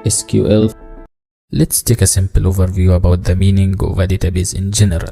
SQL. Let's take a simple overview about the meaning of a database in general.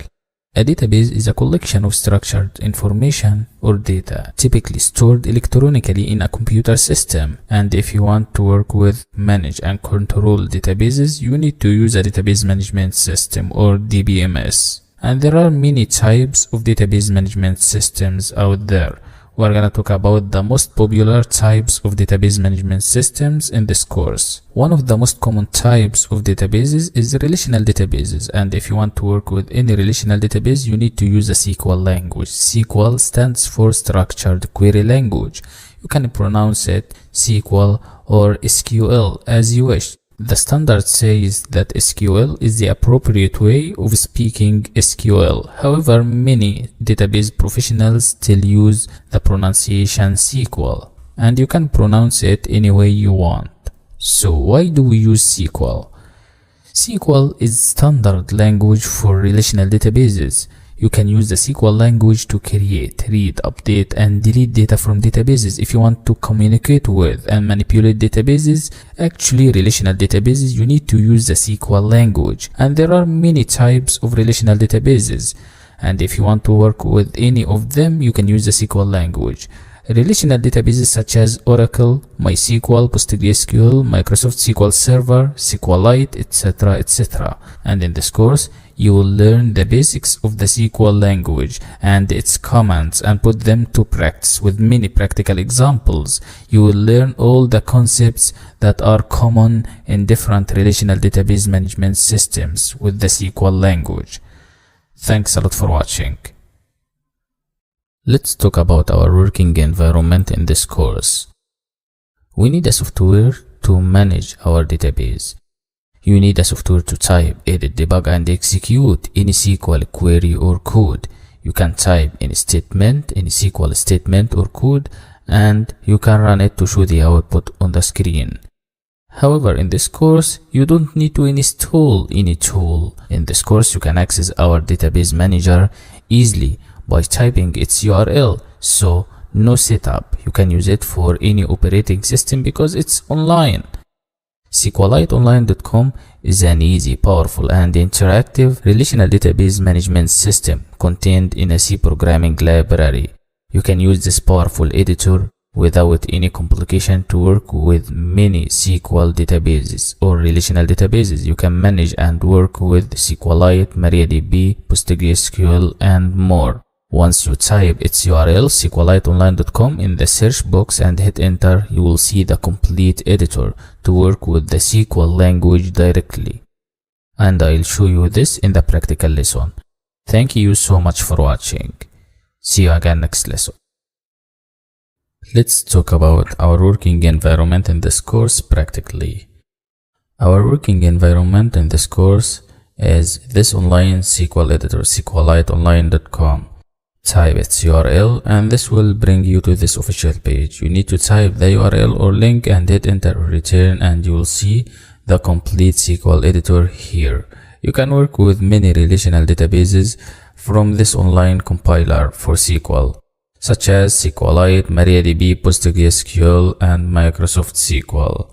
A database is a collection of structured information or data, typically stored electronically in a computer system. And if you want to work with, manage, and control databases, you need to use a database management system or DBMS. And there are many types of database management systems out there. We're gonna talk about the most popular types of database management systems in this course. One of the most common types of databases is relational databases, and if you want to work with any relational database, you need to use a SQL language. SQL stands for Structured Query Language. You can pronounce it SQL or SQL as you wish. The standard says that SQL is the appropriate way of speaking SQL. However, many database professionals still use the pronunciation SQL, and you can pronounce it any way you want. So why do we use SQL? SQL is standard language for relational databases. You can use the SQL language to create, read, update, and delete data from databases. If you want to communicate with and manipulate databases, actually relational databases, you need to use the SQL language. And there are many types of relational databases. And if you want to work with any of them, you can use the SQL language. Relational databases such as Oracle, MySQL, PostgreSQL, Microsoft SQL Server, SQLite, etc., etc. And in this course, you will learn the basics of the SQL language and its commands and put them to practice with many practical examples. You will learn all the concepts that are common in different relational database management systems with the SQL language. Thanks a lot for watching. Let's talk about our working environment in this course. We need a software to manage our database. You need a software to type, edit, debug, and execute any SQL query or code. You can type any statement, any SQL statement or code, and you can run it to show the output on the screen. However, in this course, you don't need to install any tool. In this course, you can access our database manager easily by typing its URL. So, no setup. You can use it for any operating system because it's online. SQLiteOnline.com is an easy, powerful, and interactive relational database management system contained in a C programming library. You can use this powerful editor without any complication to work with many SQL databases or relational databases. You can manage and work with SQLite, MariaDB, PostgreSQL, and more. Once you type its URL, SQLiteOnline.com, in the search box and hit enter, you will see the complete editor to work with the SQL language directly. And I'll show you this in the practical lesson. Thank you so much for watching. See you again next lesson. Let's talk about our working environment in this course practically. Our working environment in this course is this online SQL editor, SQLiteOnline.com. Type its URL and this will bring you to this official page. You need to type the URL or link and hit enter or return, and you will see the complete SQL editor here. You can work with many relational databases from this online compiler for SQL, such as SQLite, MariaDB, PostgreSQL, and Microsoft SQL.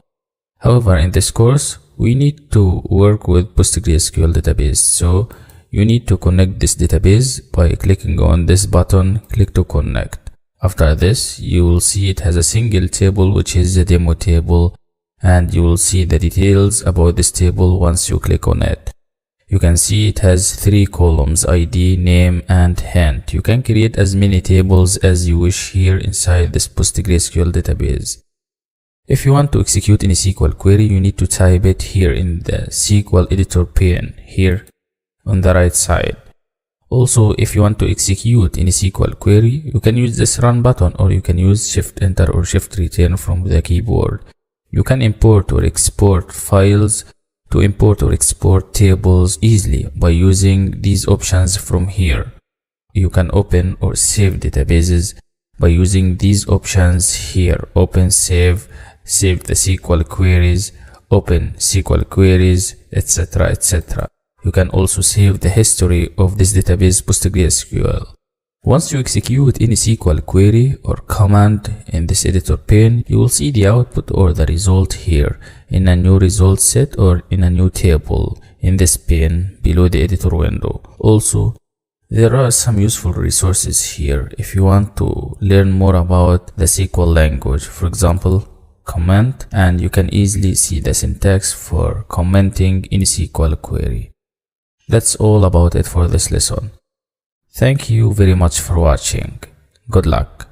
However, in this course, we need to work with PostgreSQL database. So you need to connect this database by clicking on this button, click to connect. After this, you will see it has a single table, which is the demo table, and you will see the details about this table once you click on it. You can see it has 3 columns, ID, name, and hint. You can create as many tables as you wish here inside this PostgreSQL database. If you want to execute any SQL query, you need to type it here in the SQL editor pane, here on the right side. Also, if you want to execute any SQL query, you can use this run button, or you can use shift enter or shift return from the keyboard. You can import or export files to import or export tables easily by using these options from here. You can open or save databases by using these options here. Open, save the SQL queries, open SQL queries, etc., etc. You can also save the history of this database PostgreSQL. Once you execute any SQL query or command in this editor pane, you will see the output or the result here in a new result set or in a new table in this pane below the editor window. Also, there are some useful resources here if you want to learn more about the SQL language. For example, comment, and you can easily see the syntax for commenting any SQL query. That's all about it for this lesson. Thank you very much for watching. Good luck.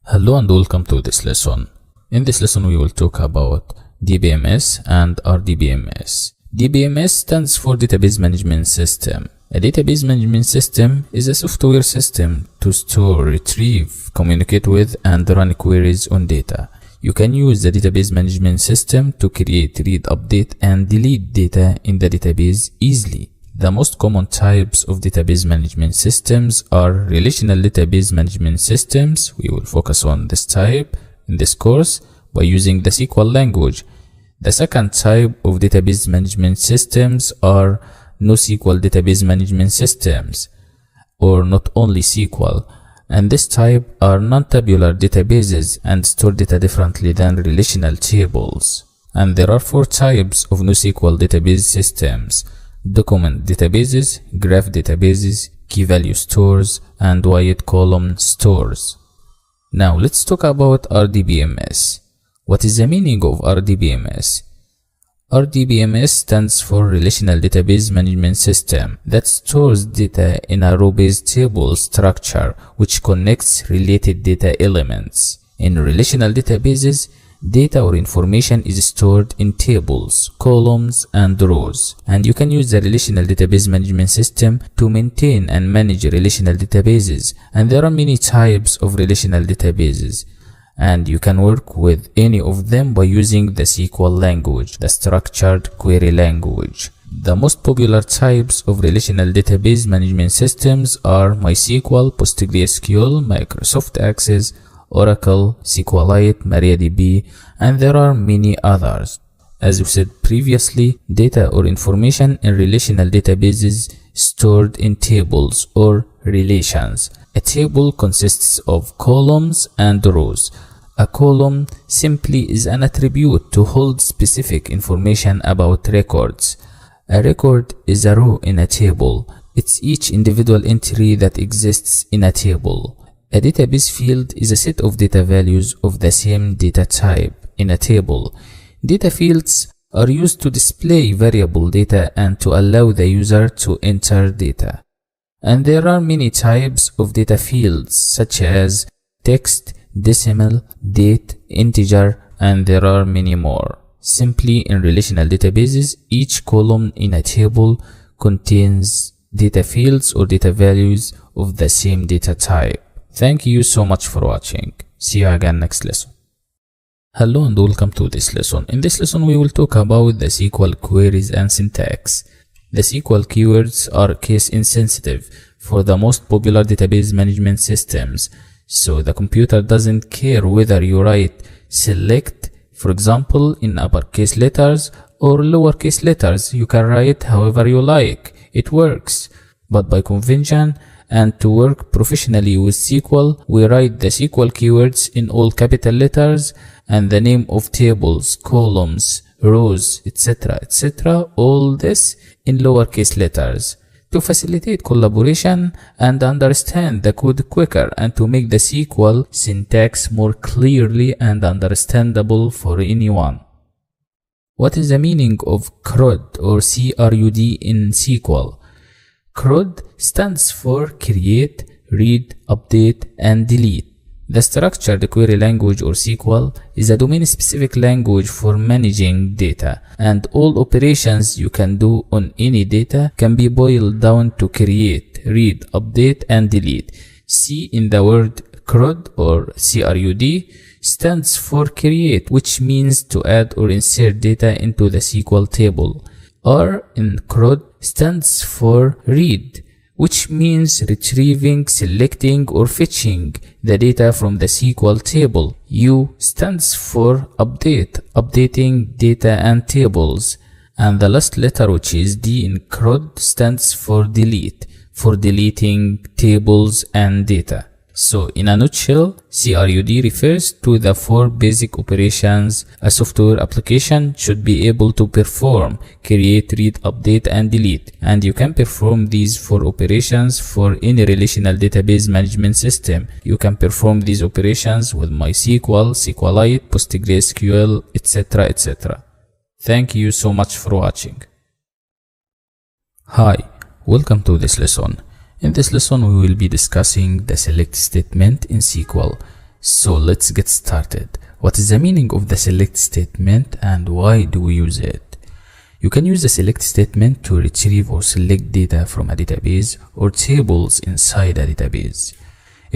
Hello and welcome to this lesson. In this lesson we will talk about DBMS and RDBMS. DBMS stands for Database Management System. A database management system is a software system to store, retrieve, communicate with, and run queries on data. You can use the database management system to create, read, update, and delete data in the database easily. The most common types of database management systems are relational database management systems. We will focus on this type in this course by using the SQL language. The second type of database management systems are NoSQL database management systems, or not only SQL, and this type are non-tabular databases and store data differently than relational tables. And there are four types of NoSQL database systems: document databases, graph databases, key value stores, and wide column stores. Now let's talk about RDBMS. What is the meaning of RDBMS? RDBMS stands for Relational Database Management System that stores data in a row-based table structure which connects related data elements. In relational databases, data or information is stored in tables, columns, and rows, and you can use the Relational Database Management System to maintain and manage relational databases. And there are many types of relational databases, and you can work with any of them by using the SQL language, the structured query language. The most popular types of relational database management systems are MySQL, PostgreSQL, Microsoft Access, Oracle, SQLite, MariaDB, and there are many others. As we said previously, data or information in relational databases stored in tables or relations. A table consists of columns and rows. A column simply is an attribute to hold specific information about records. A record is a row in a table. It's each individual entry that exists in a table. A database field is a set of data values of the same data type in a table. Data fields are used to display variable data and to allow the user to enter data. And there are many types of data fields such as text, decimal, date, integer, and there are many more. Simply, in relational databases, each column in a table contains data fields or data values of the same data type. Thank you so much for watching. See you again next lesson. Hello and welcome to this lesson. In this lesson we will talk about the SQL queries and syntax. The SQL keywords are case insensitive for the most popular database management systems, so the computer doesn't care whether you write select, for example, in uppercase letters or lowercase letters. You can write however you like. It works. But by convention and to work professionally with SQL, we write the SQL keywords in all capital letters and the name of tables, columns, rows, etc., all this in lowercase letters to facilitate collaboration and understand the code quicker and to make the SQL syntax more clearly and understandable for anyone. What is the meaning of CRUD or CRUD in SQL? CRUD stands for Create, Read, Update, and Delete. The structured query language or SQL is a domain-specific language for managing data, and all operations you can do on any data can be boiled down to create, read, update, and delete. C in the word CRUD or CRUD stands for create, which means to add or insert data into the SQL table. R in CRUD stands for read, which means retrieving, selecting, or fetching the data from the SQL table. U stands for update, updating data and tables. And the last letter, which is D in CRUD, stands for delete. for deleting tables and data. So in a nutshell, CRUD refers to the four basic operations a software application should be able to perform: create, read, update, and delete. And you can perform these four operations for any relational database management system. You can perform these operations with MySQL, SQLite, PostgreSQL, etc. etc. Thank you so much for watching. Hi, welcome to this lesson. In this lesson, we will be discussing the select statement in SQL. So let's get started. What is the meaning of the select statement and why do we use it? You can use the select statement to retrieve or select data from a database or tables inside a database.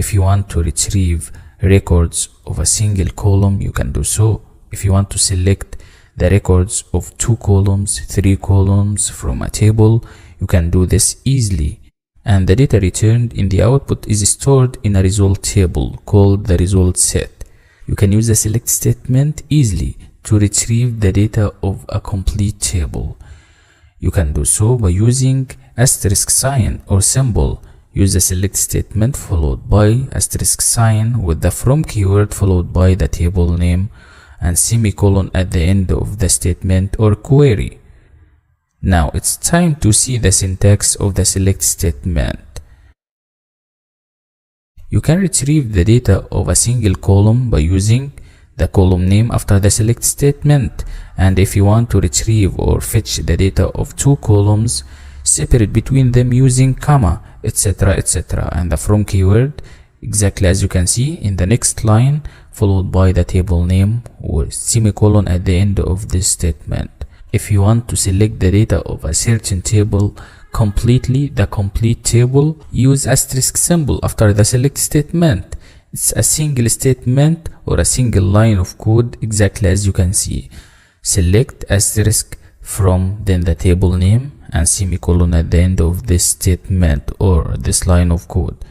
If you want to retrieve records of a single column, you can do so. If you want to select the records of 2 columns, 3 columns from a table, you can do this easily. And the data returned in the output is stored in a result table called the result set. You can use the select statement easily to retrieve the data of a complete table. You can do so by using asterisk sign or symbol. Use the select statement followed by asterisk sign with the from keyword followed by the table name and semicolon at the end of the statement or query. Now it's time to see the syntax of the select statement. You can retrieve the data of a single column by using the column name after the select statement, and if you want to retrieve or fetch the data of 2 columns, separate between them using comma, etc. etc. and the from keyword, exactly as you can see in the next line, followed by the table name with semicolon at the end of this statement. If you want to select the data of a certain table completely, the complete table, use asterisk symbol after the select statement. It's a single statement or a single line of code, exactly as you can see. Select asterisk from, then the table name and semicolon at the end of this statement or this line of code.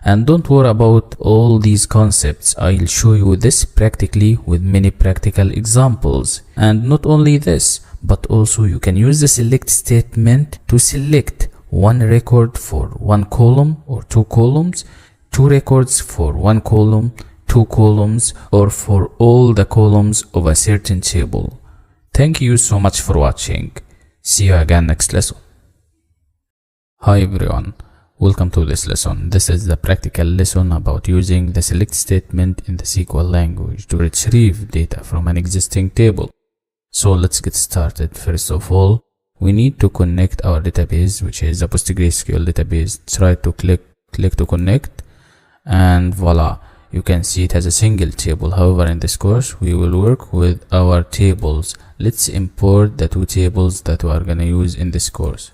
And don't worry about all these concepts. I'll show you this practically with many practical examples. And not only this, but also you can use the select statement to select one record for 1 column or 2 columns, 2 records for 1 column, 2 columns, or for all the columns of a certain table. Thank you so much for watching. See you again next lesson. Hi everyone, welcome to this lesson. This is the practical lesson about using the select statement in the SQL language to retrieve data from an existing table. So let's get started. First of all, we need to connect our database, which is a PostgreSQL database. Try to click to connect, and voila, you can see it has a single table. However, in this course, we will work with our tables. Let's import the 2 tables that we are gonna use in this course.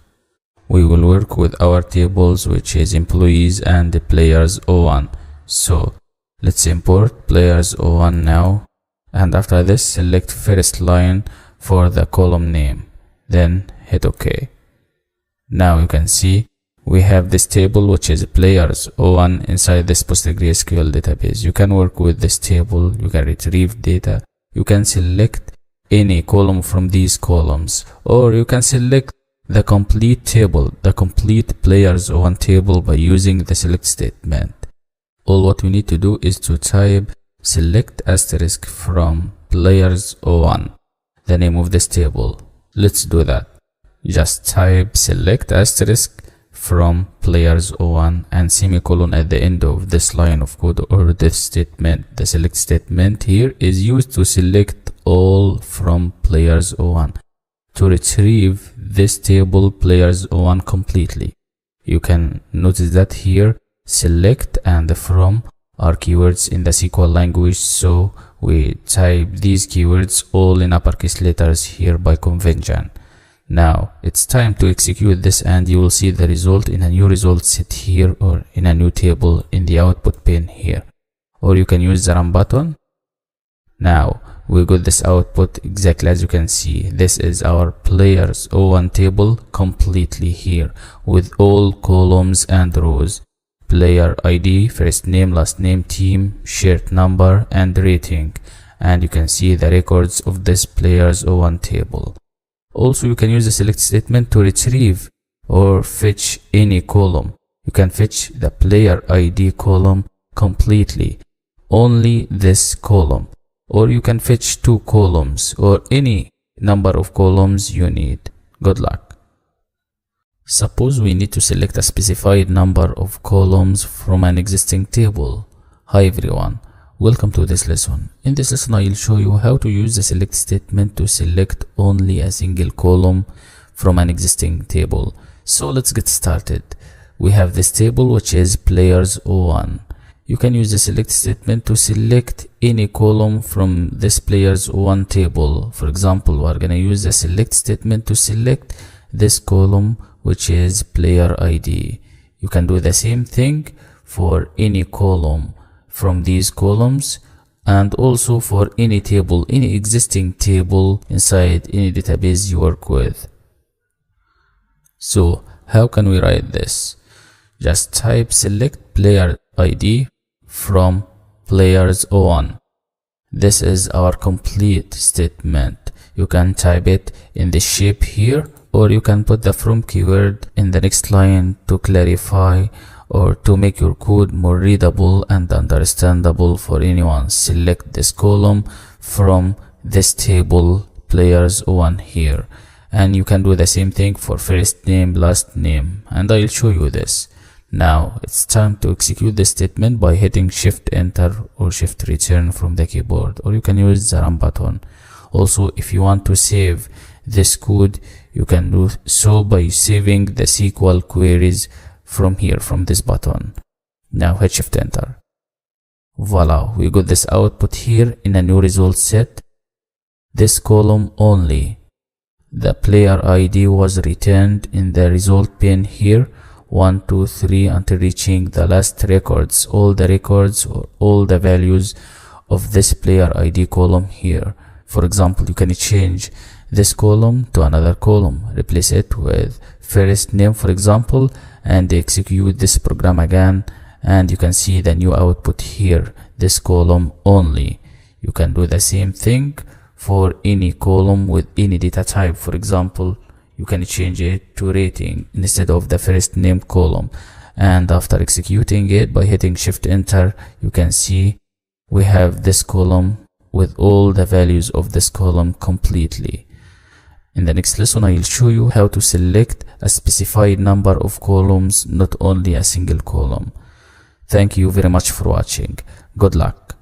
We will work with our tables, which is employees and the players 01. So let's import players 01 now. And after this, select first line for the column name, then hit OK. Now you can see we have this table, which is players 01 inside this PostgreSQL database. You can work with this table, you can retrieve data, you can select any column from these columns, or you can select the complete table, the complete players 01 table by using the select statement. All what we need to do is to type select asterisk from players 01, the name of this table. Let's do that. Just type select asterisk from players 01 and semicolon at the end of this line of code or this statement. The select statement here is used to select all from players 01 to retrieve this table players 01 completely. You can notice that here select and from are keywords in the SQL language, so we type these keywords all in uppercase letters here by convention. Now it's time to execute this, and you will see the result in a new result set here or in a new table in the output pane here, or you can use the run button. Now we got this output exactly as you can see. This is our players 01 table completely here with all columns and rows. Player ID, first name, last name, team, shirt number, and rating. And you can see the records of this players 01 table. Also, you can use the select statement to retrieve or fetch any column. you can fetch the player ID column completely, only this column, or you can fetch 2 columns or any number of columns you need. Good luck. Suppose we need to select a specified number of columns from an existing table. Hi everyone, welcome to this lesson. In this lesson I'll show you how to use the select statement to select only a single column from an existing table. So let's get started. We have this table which is players 01. You can use the select statement to select any column from this players 01 table. For example, we are going to use the select statement to select this column which is player ID. You can do the same thing for any column from these columns, and also for any table, any existing table inside any database you work with. So how can we write this? Just type select player ID from players 01. This is our complete statement. You can type it in the shape here, or you can put the from keyword in the next line to clarify or to make your code more readable and understandable for anyone. Select this column from this table players 01 here, and you can do the same thing for first name, last name, and I'll show you this. Now it's time to execute this statement by hitting shift enter or shift return from the keyboard, or you can use the run button. Also, if you want to save this code, you can do so by saving the SQL queries from here, from this button. Now hit shift enter. Voila, we got this output here in a new result set. This column only, the player ID was returned in the result pane here, 1, 2, 3 until reaching the last records, all the records or all the values of this player ID column here. For example, you can change this column to another column, replace it with first name for example, and execute this program again, and you can see the new output here, this column only. You can do the same thing for any column with any data type. For example, you can change it to rating instead of the first name column, and after executing it by hitting shift enter, you can see we have this column with all the values of this column completely. In the next lesson, I will show you how to select a specified number of columns, not only a single column. Thank you very much for watching. Good luck.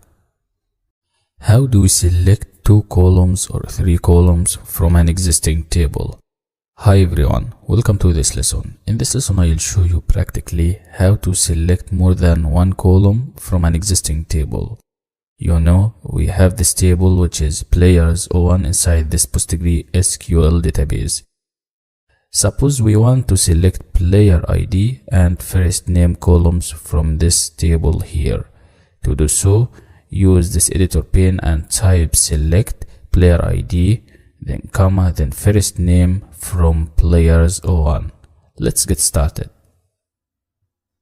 How do we select 2 columns or 3 columns from an existing table? Hi everyone, welcome to this lesson. In this lesson, I will show you practically how to select more than 1 column from an existing table. You know, we have this table which is players 01 inside this Postgre SQL database. Suppose we want to select player ID and first name columns from this table here. To do so, use this editor pane and type select player ID, then comma, then first name from players 01. Let's get started.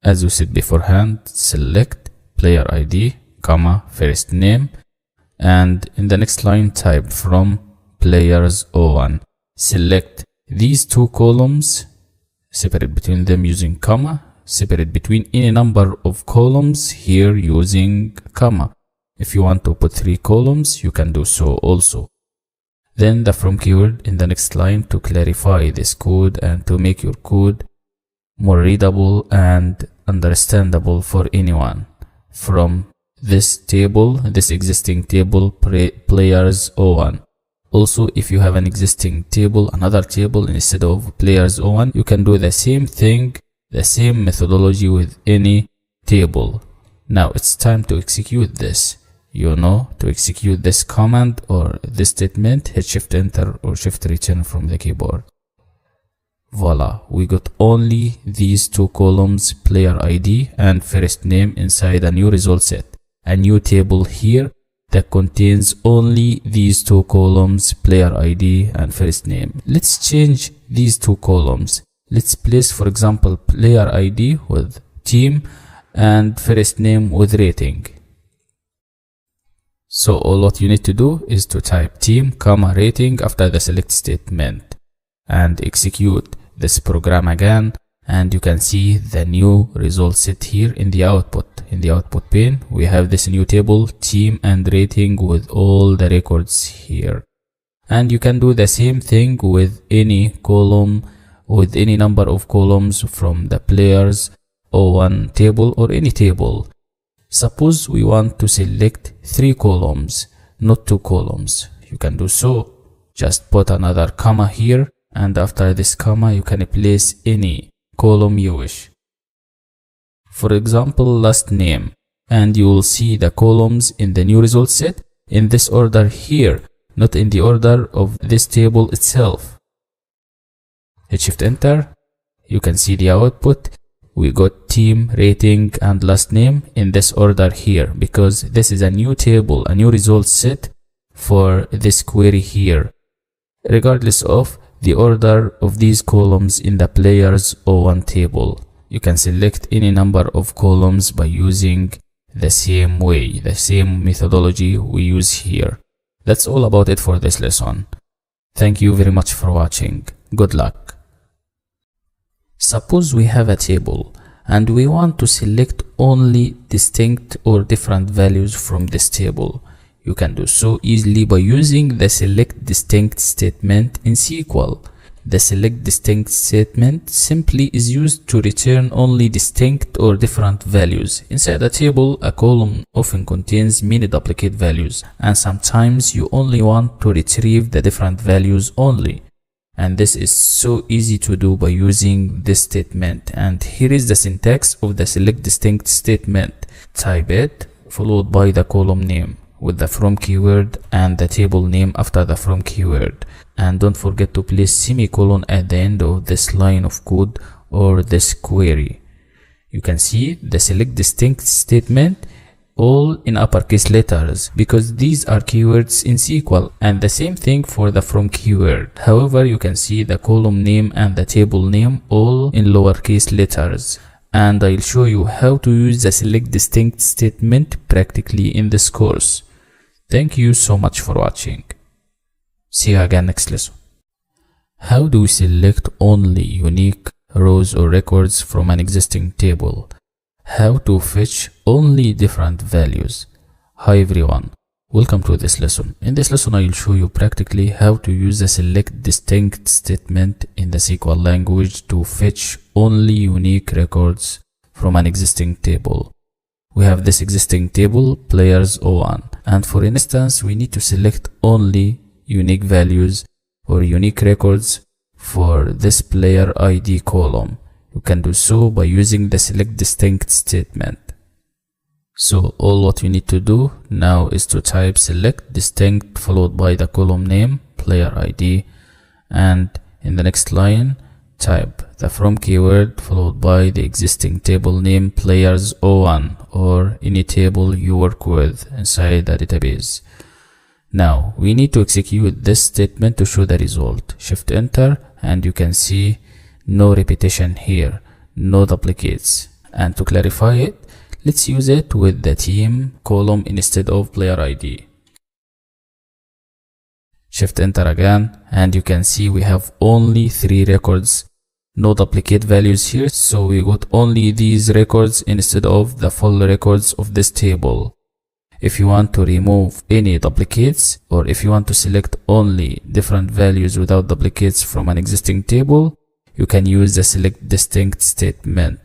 As we said beforehand, select player ID, comma, first name, and in the next line type from players 01. Select these 2 columns, separate between them using comma, separate between any number of columns here using comma. If you want to put 3 columns, you can do so also. Then the from keyword in the next line to clarify this code and to make your code more readable and understandable for anyone. From this table, this existing table, players 01. Also, if you have an existing table, another table instead of players 01, you can do the same thing, the same methodology with any table. Now it's time to execute this. You know, to execute this command or this statement, hit shift enter or shift return from the keyboard. Voila, we got only these 2 columns, player ID and first name, inside a new result set. A new table here that contains only these 2 columns, player ID and first name. Let's change these 2 columns. Let's place, for example, player ID with team and first name with rating. So all what you need to do is to type team, comma, rating after the select statement and execute this program again, and you can see the new result set here in the output. In the output pane, we have this new table, team and rating, with all the records here. And you can do the same thing with any column, with any number of columns from the players O1 table or any table. Suppose we want to select 3 columns, not 2 columns. You can do so. Just put another comma here, and after this comma you can place any column you wish. For example, last name, and you will see the columns in the new result set in this order here, not in the order of this table itself. Hit Shift Enter. You can see the output. We got team, rating, and last name in this order here, because this is a new table, a new result set for this query here, regardless of the order of these columns in the players O1 table. You can select any number of columns by using the same way, the same methodology we use here. That's all about it for this lesson. Thank you very much for watching. Good luck. Suppose we have a table and we want to select only distinct or different values from this table. You can do so easily by using the select distinct statement in SQL. The select distinct statement simply is used to return only distinct or different values. Inside a table, a column often contains many duplicate values, and sometimes you only want to retrieve the different values only. And this is so easy to do by using this statement. And here is the syntax of the select distinct statement. Type it followed by the column name with the from keyword and the table name after the from keyword. And don't forget to place semicolon at the end of this line of code or this query. You can see the select distinct statement all in uppercase letters because these are keywords in SQL, and the same thing for the from keyword. However, you can see the column name and the table name all in lowercase letters, and I'll show you how to use the select distinct statement practically in this course. Thank you so much for watching. See you again next lesson. How do we select only unique rows or records from an existing table? How to fetch only different values? Hi everyone, welcome to this lesson. In this lesson I will show you practically how to use the select distinct statement in the SQL language to fetch only unique records from an existing table. We have this existing table, players O1, and for instance we need to select only unique values or unique records for this player ID column. You can do so by using the select distinct statement. So all what you need to do now is to type select distinct followed by the column name, player ID, and in the next line type the from keyword followed by the existing table name, players O1, or any table you work with inside the database. Now we need to execute this statement to show the result. Shift Enter, and you can see no repetition here, no duplicates. And to clarify it, let's use it with the team column instead of player ID. Shift Enter again, and you can see we have only 3 records, no duplicate values here, so we got only these records instead of the full records of this table. If you want to remove any duplicates, or if you want to select only different values without duplicates from an existing table, you can use the select distinct statement.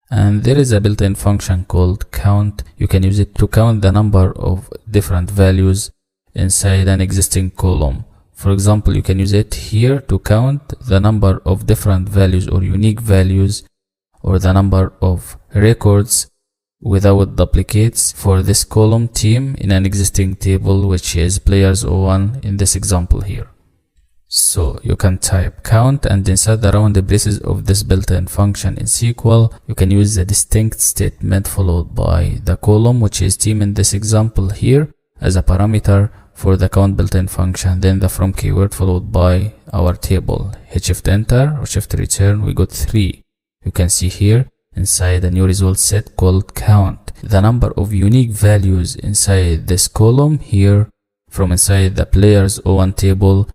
And there is a built-in function called count. You can use it to count the number of different values inside an existing column. For example, you can use it here to count the number of different values or unique values, or the number of records without duplicates for this column team in an existing table, which is players O1 in this example here. So you can type count, and inside the round braces of this built-in function in SQL, you can use the distinct statement followed by the column, which is team in this example here, as a parameter for the count built-in function, then the from keyword followed by our table. Hit Shift Enter or Shift Return, we got 3. You can see here inside a new result set called count, the number of unique values inside this column here from inside the players O1 table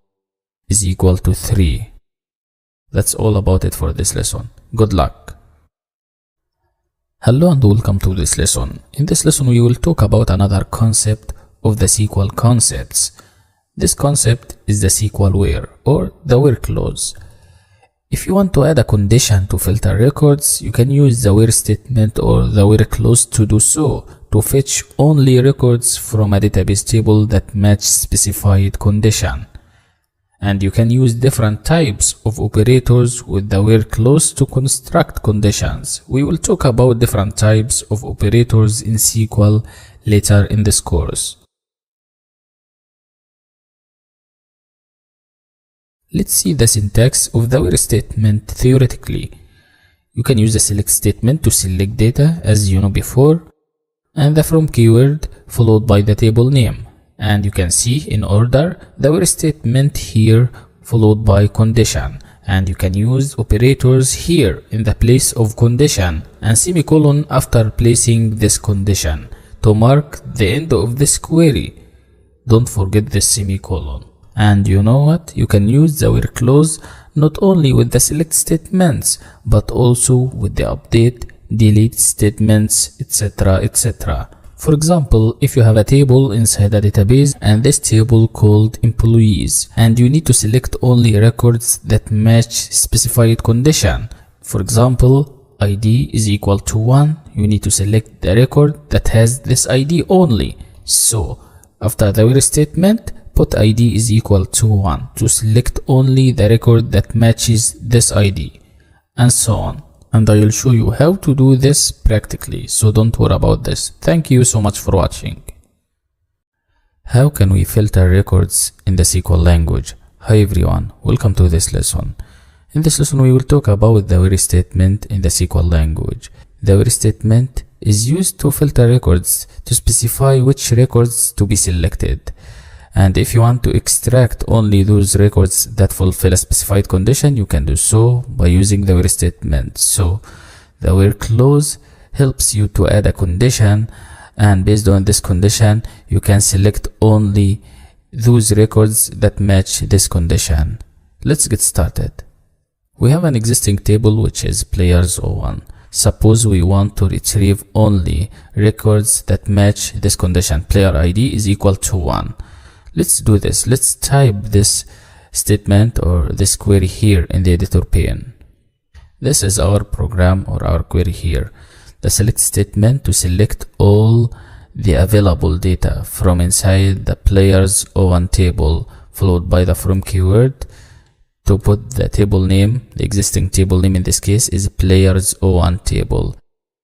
is equal to 3. That's all about it for this lesson. Good luck. Hello and welcome to this lesson. In this lesson we will talk about another concept of the SQL concepts. This concept is the SQL where, or the where clause. If you want to add a condition to filter records, you can use the where statement or the where clause to do so, to fetch only records from a database table that match specified condition. And you can use different types of operators with the where clause to construct conditions. We will talk about different types of operators in SQL later in this course. Let's see the syntax of the where statement theoretically. You can use the select statement to select data as you know before, and the from keyword followed by the table name. And you can see in order the where statement here followed by condition, and you can use operators here in the place of condition and semicolon after placing this condition to mark the end of this query. Don't forget this semicolon. And you know what? You can use the where clause not only with the select statements but also with the update, delete statements, etc. etc. For example, if you have a table inside a database and this table called employees, and you need to select only records that match specified condition. For example, ID is equal to 1, you need to select the record that has this ID only. So, after the where statement, put ID is equal to 1 to select only the record that matches this ID, and so on. And I will show you how to do this practically, so don't worry about this. Thank you so much for watching. How can we filter records in the SQL language? Hi everyone, welcome to this lesson. In this lesson we will talk about the where statement in the SQL language. The where statement is used to filter records to specify which records to be selected. And if you want to extract only those records that fulfill a specified condition, you can do so by using the where statement. So the where clause helps you to add a condition, and based on this condition you can select only those records that match this condition. Let's get started. We have an existing table which is players01. Suppose we want to retrieve only records that match this condition. Player ID is equal to 1. Let's do this. Let's type this statement or this query here in the editor pane. This is our program or our query here. The select statement to select all the available data from inside the players01 table, followed by the from keyword to put the table name. The existing table name in this case is players01 table.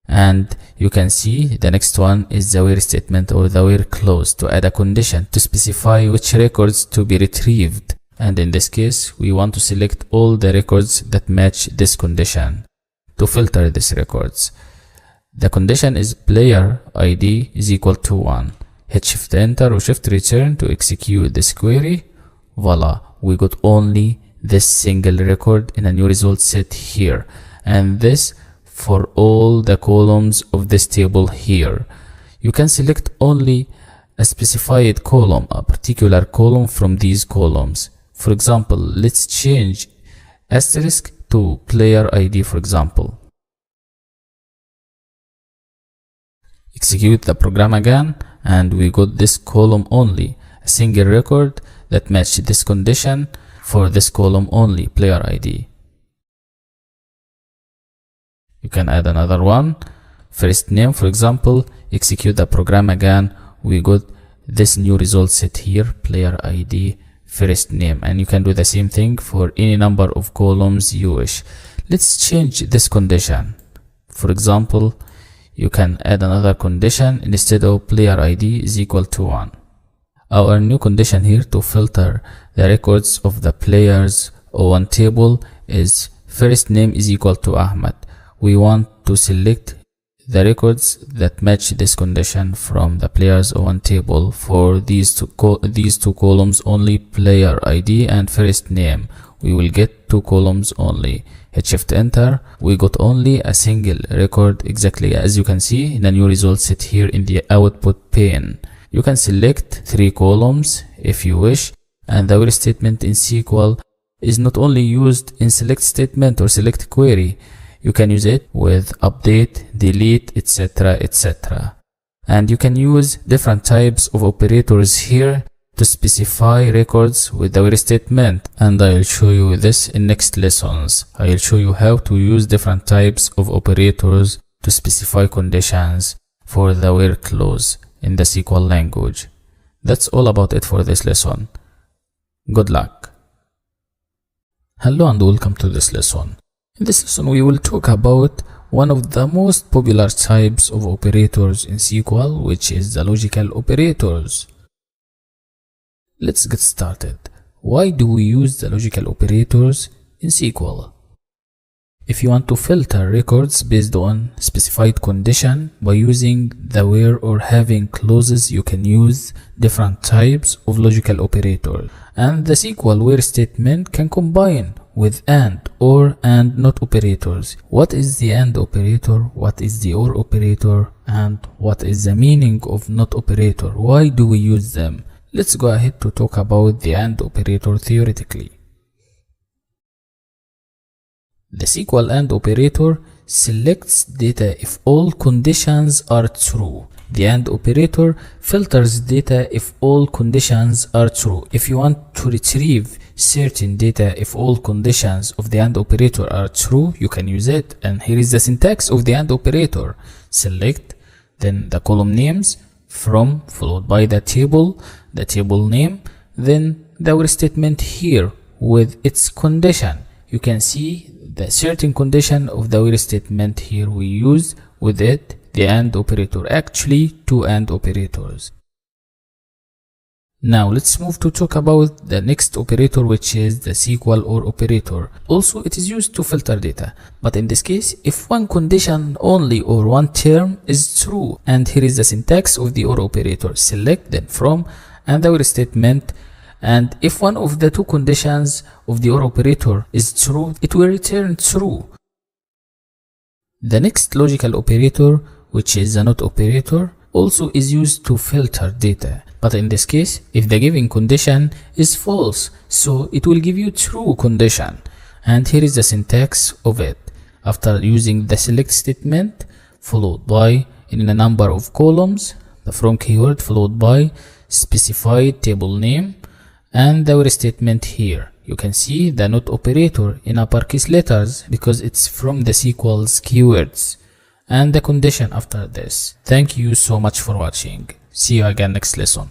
And you can see the next one is the where statement or the where clause to add a condition to specify which records to be retrieved. And in this case, we want to select all the records that match this condition to filter these records. The condition is player ID is equal to 1. Hit shift enter or shift return to execute this query. Voila, we got only this single record in a new result set here, and this for all the columns of this table here. You can select only a specified column, a particular column from these columns. For example, let's change asterisk to player ID, for example. Execute the program again, and we got this column only, a single record that matched this condition for this column only, player ID. You can add another one, first name, for example. Execute the program again, we got this new result set here, player ID, first name, and you can do the same thing for any number of columns you wish. Let's change this condition. For example, you can add another condition. Instead of player ID is equal to 1. Our new condition here to filter the records of the players01 table is first name is equal to Ahmed. We want to select the records that match this condition from the players01 table for these two columns only, player ID and first name. We will get 2 columns only. Hit shift enter, we got only a single record, exactly as you can see in the new result set here in the output pane. You can select 3 columns if you wish, and the where statement in SQL is not only used in select statement or select query. You can use it with update, delete, etc., etc. And you can use different types of operators here to specify records with our statement, and I'll show you this in next lessons. I'll show you how to use different types of operators to specify conditions for the where clause in the SQL language. That's all about it for this lesson. Good luck. Hello and welcome to this lesson. In this lesson we will talk about one of the most popular types of operators in SQL, which is the logical operators. Let's get started. Why do we use the logical operators in SQL? If you want to filter records based on specified condition by using the where or having clauses, you can use different types of logical operators. And the SQL where statement can combine with and, or, and not operators. What is the and operator? What is the or operator? And what is the meaning of not operator? Why do we use them? Let's go ahead to talk about the and operator theoretically. The SQL and operator selects data if all conditions are true. The and operator filters data if all conditions are true. If you want to retrieve certain data if all conditions of the and operator are true, you can use it. And here is the syntax of the and operator. Select, then the column names, from, followed by the table name, then the where statement here with its condition. You can see the certain condition of the where statement here we use with it the and operator, actually two and operators. Now let's move to talk about the next operator, which is the SQL or operator. Also it is used to filter data, but in this case if one condition only or one term is true, and here is the syntax of the or operator. Select, then from, and the where statement, and if one of the two conditions of the or operator is true, it will return true. The next logical operator, which is the not operator, also is used to filter data, but in this case if the given condition is false, so it will give you true condition. And here is the syntax of it. After using the select statement followed by in a number of columns, the from keyword followed by specified table name, and the where statement here. You can see the not operator in uppercase letters because it's from the SQL's keywords, and the condition after this. Thank you so much for watching. See you again next lesson.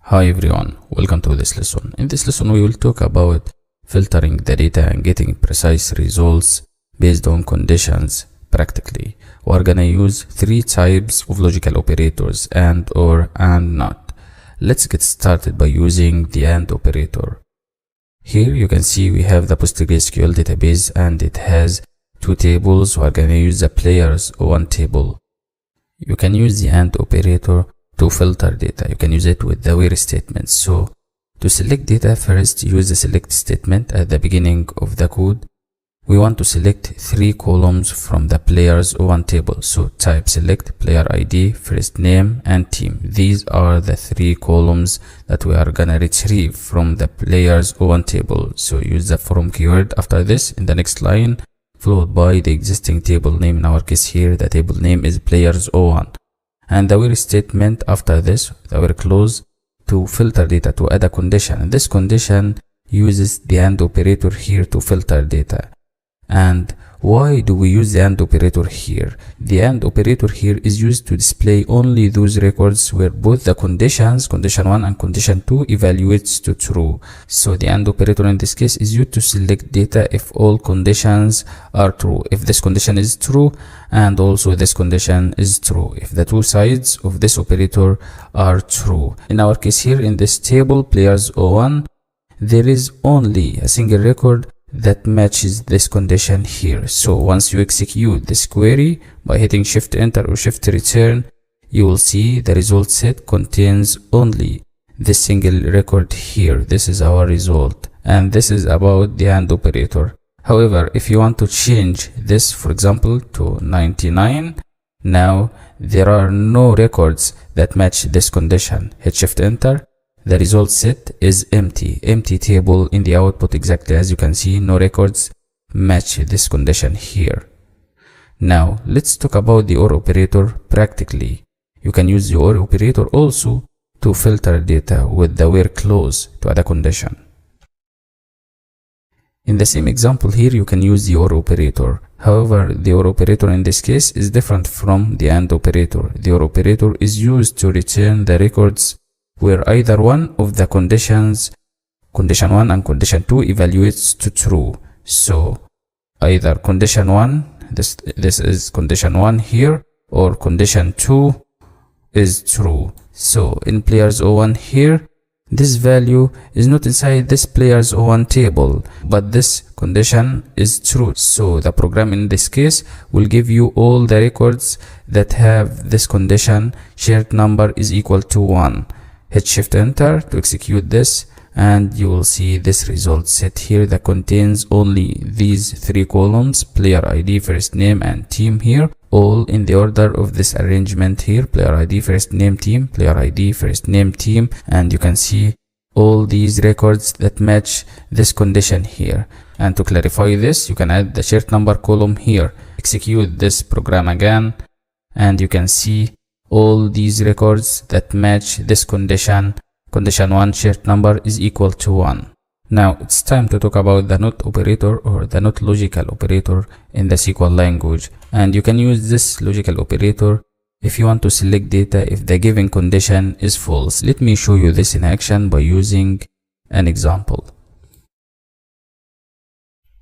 Hi everyone, welcome to this lesson. In this lesson we will talk about filtering the data and getting precise results based on conditions. Practically, we're gonna use three types of logical operators: and, or, and not. Let's get started by using the and operator. Here you can see we have the PostgreSQL database and it has two tables. We're gonna use the players one table. You can use the and operator to filter data. You can use it with the where statement. So to select data, first use the select statement at the beginning of the code. We want to select three columns from the players one table. So type select player ID, first name, and team. These are the three columns that we are gonna retrieve from the players one table. So use the from keyword after this in the next line, followed by the existing table name. In our case here the table name is players01, and the where statement after this, the where clause, to filter data, to add a condition. And this condition uses the and operator here to filter data. And why do we use the and operator here? The and operator here is used to display only those records where both the conditions, condition 1 and condition 2, evaluates to true. So the and operator in this case is used to select data if all conditions are true. If this condition is true and also this condition is true, if the two sides of this operator are true. In our case here in this table players01, there is only a single record that matches this condition here. So once you execute this query by hitting shift enter or shift return, you will see the result set contains only this single record here. This is our result, and this is about the and operator. However, if you want to change this, for example, to 99, now there are no records that match this condition. Hit shift enter. The result set is empty table in the output, exactly as you can see, no records match this condition here. Now let's talk about the OR operator practically. You can use the OR operator also to filter data with the where clause to add a condition. In the same example here, you can use the OR operator. However, the OR operator in this case is different from the AND operator. The OR operator is used to return the records where either one of the conditions, condition 1 and condition 2, evaluates to true. So either condition 1, this is condition 1 here, or condition 2 is true. So in players O1 here, this value is not inside this players O1 table, but this condition is true. So the program in this case will give you all the records that have this condition, shared number is equal to 1. Hit shift enter to execute this, and you will see this result set here that contains only these 3 columns: player ID, first name, and team here, all in the order of this arrangement here: player ID, first name, team, player ID, first name, team. And you can see all these records that match this condition here. And to clarify this, you can add the shared number column here. Execute this program again, and you can see all these records that match this condition. Condition 1, shared number is equal to 1. Now it's time to talk about the NOT operator, or the NOT logical operator in the SQL language. And you can use this logical operator if you want to select data if the given condition is false. Let me show you this in action by using an example.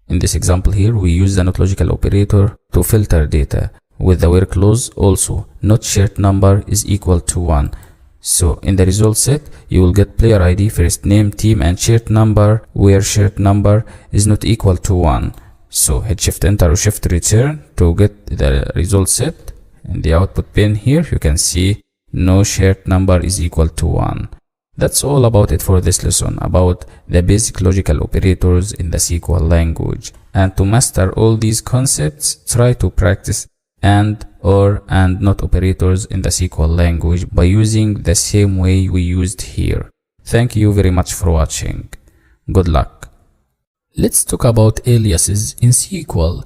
In this example here, we use the NOT logical operator to filter data with the where clause also. Not shared number is equal to 1. So in the result set, you will get player ID, first name, team, and shared number, where shared number is not equal to 1. So hit shift enter or shift return to get the result set. In the output pane here, you can see no shared number is equal to 1. That's all about it for this lesson, about the basic logical operators in the SQL language. And to master all these concepts, try to practice AND, OR, and NOT operators in the SQL language by using the same way we used here. Thank you very much for watching. Good luck. Let's talk about aliases in SQL.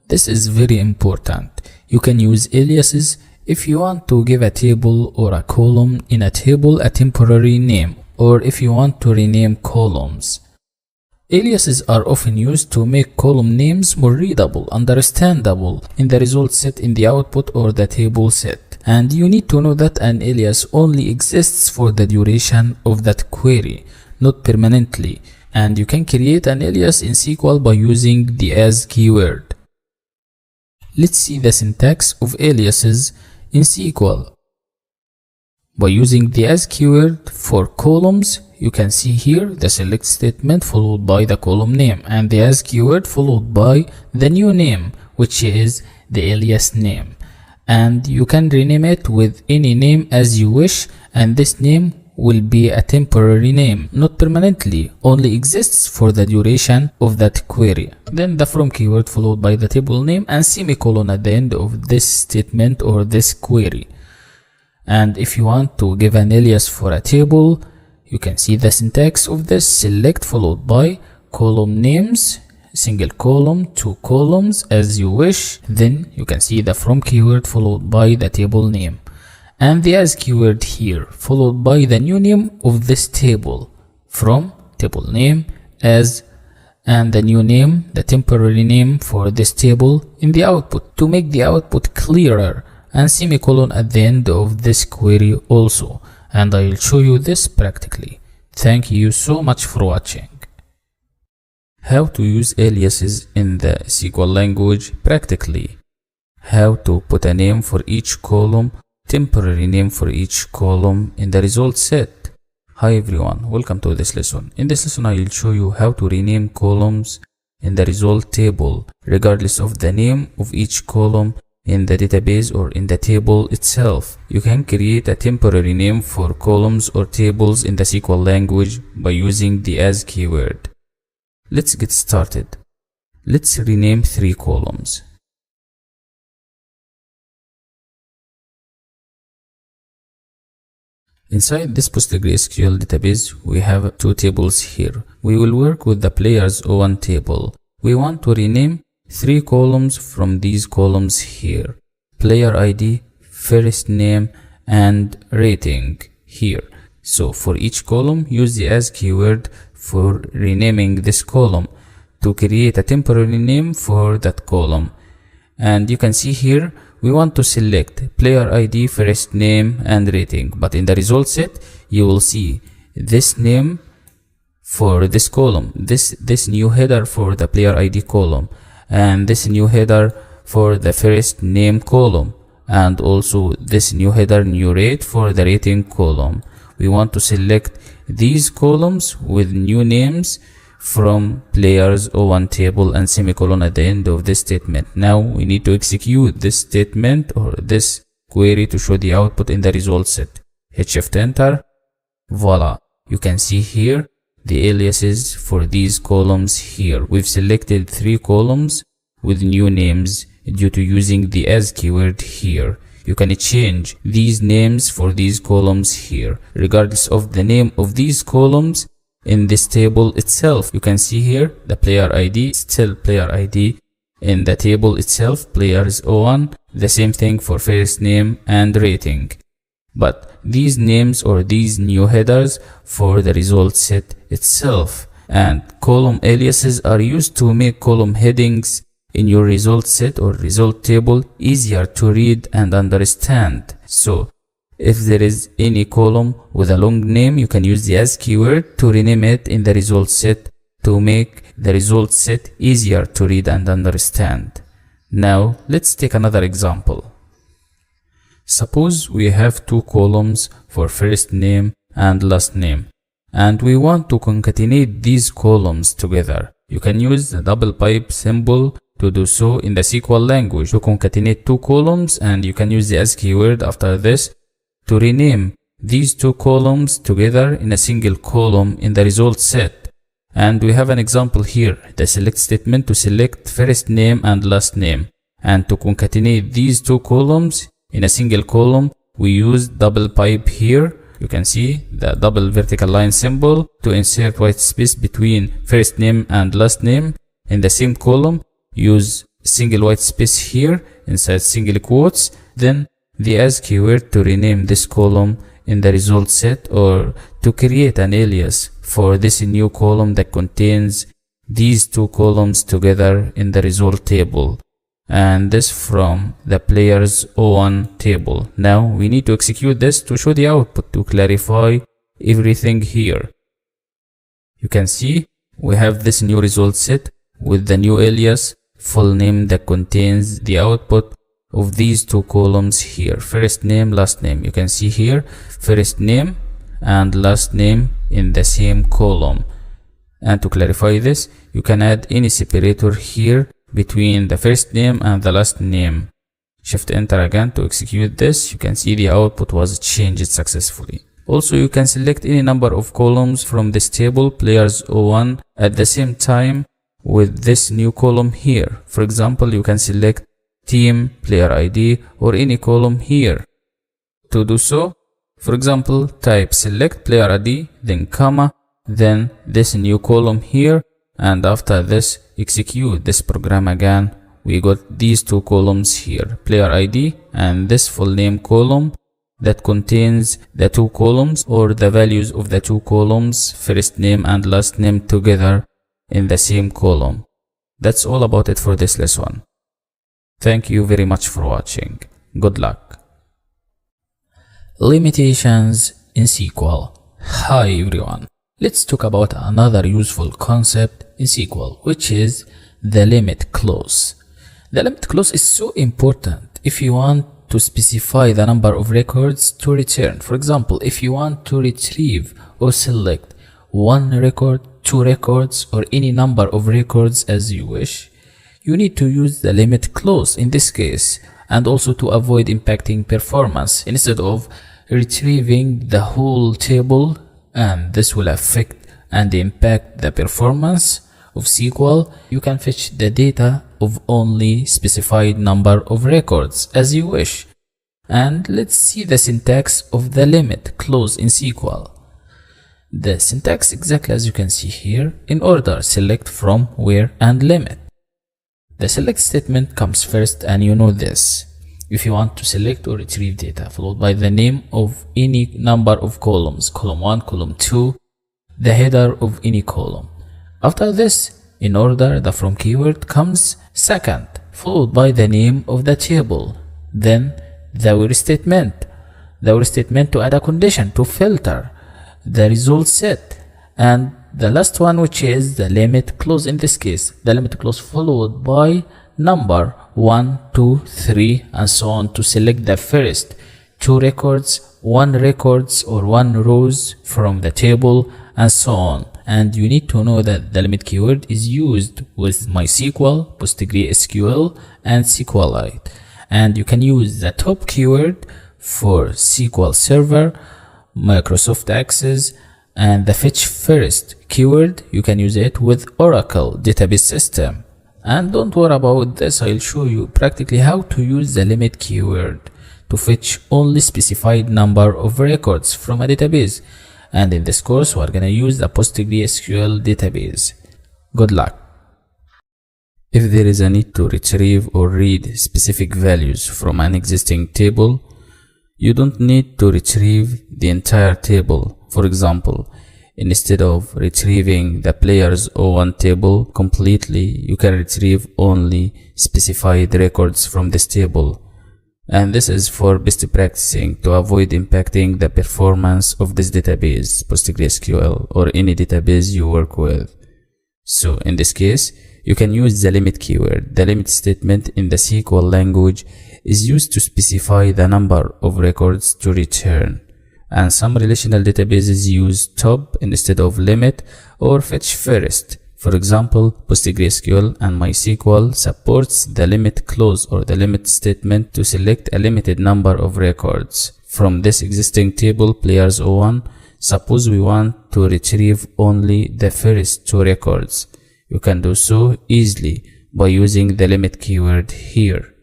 This is very important. You can use aliases if you want to give a table or a column in a table a temporary name, or if you want to rename columns. Aliases are often used to make column names more readable, understandable in the result set in the output or the table set. And you need to know that an alias only exists for the duration of that query, not permanently. And you can create an alias in SQL by using the as keyword. Let's see the syntax of aliases in SQL. By using the as keyword for columns, you can see here the select statement followed by the column name, and the as keyword followed by the new name, which is the alias name. And you can rename it with any name as you wish, and this name will be a temporary name, not permanently, only exists for the duration of that query. Then the from keyword followed by the table name and semicolon at the end of this statement or this query. And if you want to give an alias for a table, you can see the syntax of this: select followed by column names, single column, 2 columns as you wish. Then you can see the from keyword followed by the table name, and the as keyword here followed by the new name of this table: from, table name, as, and the new name, the temporary name for this table in the output to make the output clearer, and semicolon at the end of this query also. And I'll show you this practically. Thank you so much for watching. How to use aliases in the SQL language practically. How to put a name for each column, temporary name for each column in the result set. Hi everyone, welcome to this lesson. In this lesson I will show you how to rename columns in the result table regardless of the name of each column in the database or in the table itself. You can create a temporary name for columns or tables in the SQL language by using the as keyword. Let's get started. Let's rename 3 columns. Inside this PostgreSQL database, we have 2 tables here. We will work with the players O1 table. we want to rename 3 columns from these columns here: player ID, first name, and rating here. So for each column, use the as keyword for renaming this column to create a temporary name for that column. And you can see here, we want to select player ID, first name, and rating. But in the result set, you will see this name for this column, this new header for the player ID column, and this new header for the first name column, and also this new header, new rate for the rating column. We want to select these columns with new names from players O1 table and semicolon at the end of this statement. Now we need to execute this statement or this query to show the output in the result set. Hit Shift Enter. Voila. You can see here the aliases for these columns here. We've selected 3 columns with new names due to using the as keyword here. You can change these names for these columns here, regardless of the name of these columns in this table itself. You can see here the player ID, still player ID in the table itself, players O1, the same thing for first name and rating. But these names or these new headers for the result set itself, and column aliases are used to make column headings in your result set or result table easier to read and understand. So if there is any column with a long name, you can use the as keyword to rename it in the result set to make the result set easier to read and understand. Now let's take another example. Suppose we have 2 columns for first name and last name, and we want to concatenate these columns together. You can use the double pipe symbol to do so in the SQL language to concatenate 2 columns, and you can use the as keyword after this to rename these 2 columns together in a single column in the result set. And we have an example here, the select statement to select first name and last name, and to concatenate these 2 columns in a single column we use double pipe here. You can see the double vertical line symbol to insert white space between first name and last name in the same column. Use single white space here inside single quotes, then the as keyword to rename this column in the result set or to create an alias for this new column that contains these 2 columns together in the result table, and this from the players O1 table. Now we need to execute this to show the output to clarify everything here. You can see we have this new result set with the new alias full name that contains the output of these 2 columns here, first name, last name. You can see here first name and last name in the same column. And to clarify this, you can add any separator here between the first name and the last name. Shift Enter again to execute this. You can see the output was changed successfully. Also, you can select any number of columns from this table, players O1, at the same time with this new column here. For example, you can select team, player ID, or any column here. To do so, for example, type select player ID, then comma, then this new column here, and after this execute this program again. We got these 2 columns here, player ID and this full name column that contains the 2 columns or the values of the 2 columns, first name and last name, together in the same column. That's all about it for this lesson. Thank you very much for watching. Good luck. Limitations in SQL. Hi everyone. Let's talk about another useful concept in SQL, which is the limit clause. The limit clause is so important if you want to specify the number of records to return. For example, if you want to retrieve or select 1 record, 2 records, or any number of records as you wish, you need to use the limit clause in this case, and also to avoid impacting performance. Instead of retrieving the whole table, and this will affect and impact the performance of SQL, you can fetch the data of only specified number of records as you wish. And let's see the syntax of the limit clause in SQL. The syntax exactly as you can see here. In order, select, from, where, and limit. The select statement comes first, and you know this. If you want to select or retrieve data, followed by the name of any number of columns, column 1, column 2, the header of any column. After this, in order, the from keyword comes second, followed by the name of the table. Then the where statement. The where statement to add a condition, to filter the result set. And the last one, which is the limit clause. In this case, the limit clause followed by number 1, 2, 3, and so on to select the first 2 records, 1 records or 1 rows from the table, and so on. And you need to know that the limit keyword is used with MySQL, PostgreSQL, and SQLite. And you can use the top keyword for SQL Server, Microsoft Access, and the fetch first keyword. You can use it with Oracle database system. And don't worry about this, I'll show you practically how to use the limit keyword to fetch only specified number of records from a database. And in this course, we're gonna use the PostgreSQL database. Good luck. If there is a need to retrieve or read specific values from an existing table, you don't need to retrieve the entire table. For example, instead of retrieving the player's O1 table completely, you can retrieve only specified records from this table. And this is for best practicing to avoid impacting the performance of this database, PostgreSQL, or any database you work with. So in this case, you can use the limit keyword. The limit statement in the SQL language is used to specify the number of records to return. And some relational databases use top instead of limit or fetch first. For example, PostgreSQL and MySQL supports the limit clause or the limit statement to select a limited number of records from this existing table, players O1. Suppose we want to retrieve only the first 2 records. You can do so easily by using the limit keyword here.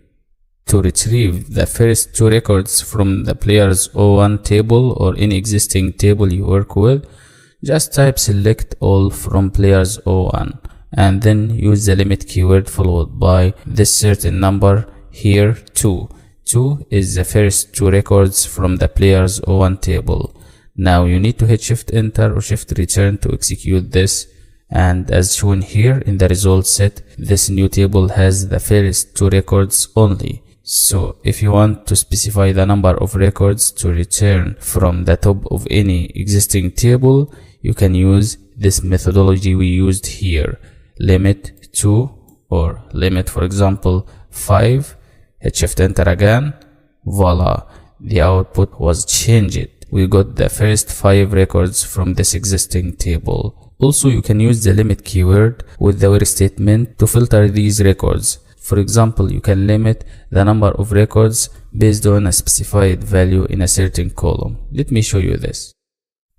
To retrieve the first 2 records from the players O1 table or any existing table you work with, just type select all from players O1 and then use the limit keyword followed by this certain number here, 2. 2 is the first 2 records from the players O1 table. Now you need to hit shift enter or shift return to execute this. And as shown here in the result set, this new table has the first 2 records only. So if you want to specify the number of records to return from the top of any existing table, you can use this methodology we used here. Limit 2 or limit, for example, 5, hit shift enter again, voila, the output was changed. We got the first 5 records from this existing table. Also, you can use the limit keyword with the where statement to filter these records. For example, you can limit the number of records based on a specified value in a certain column. Let me show you this.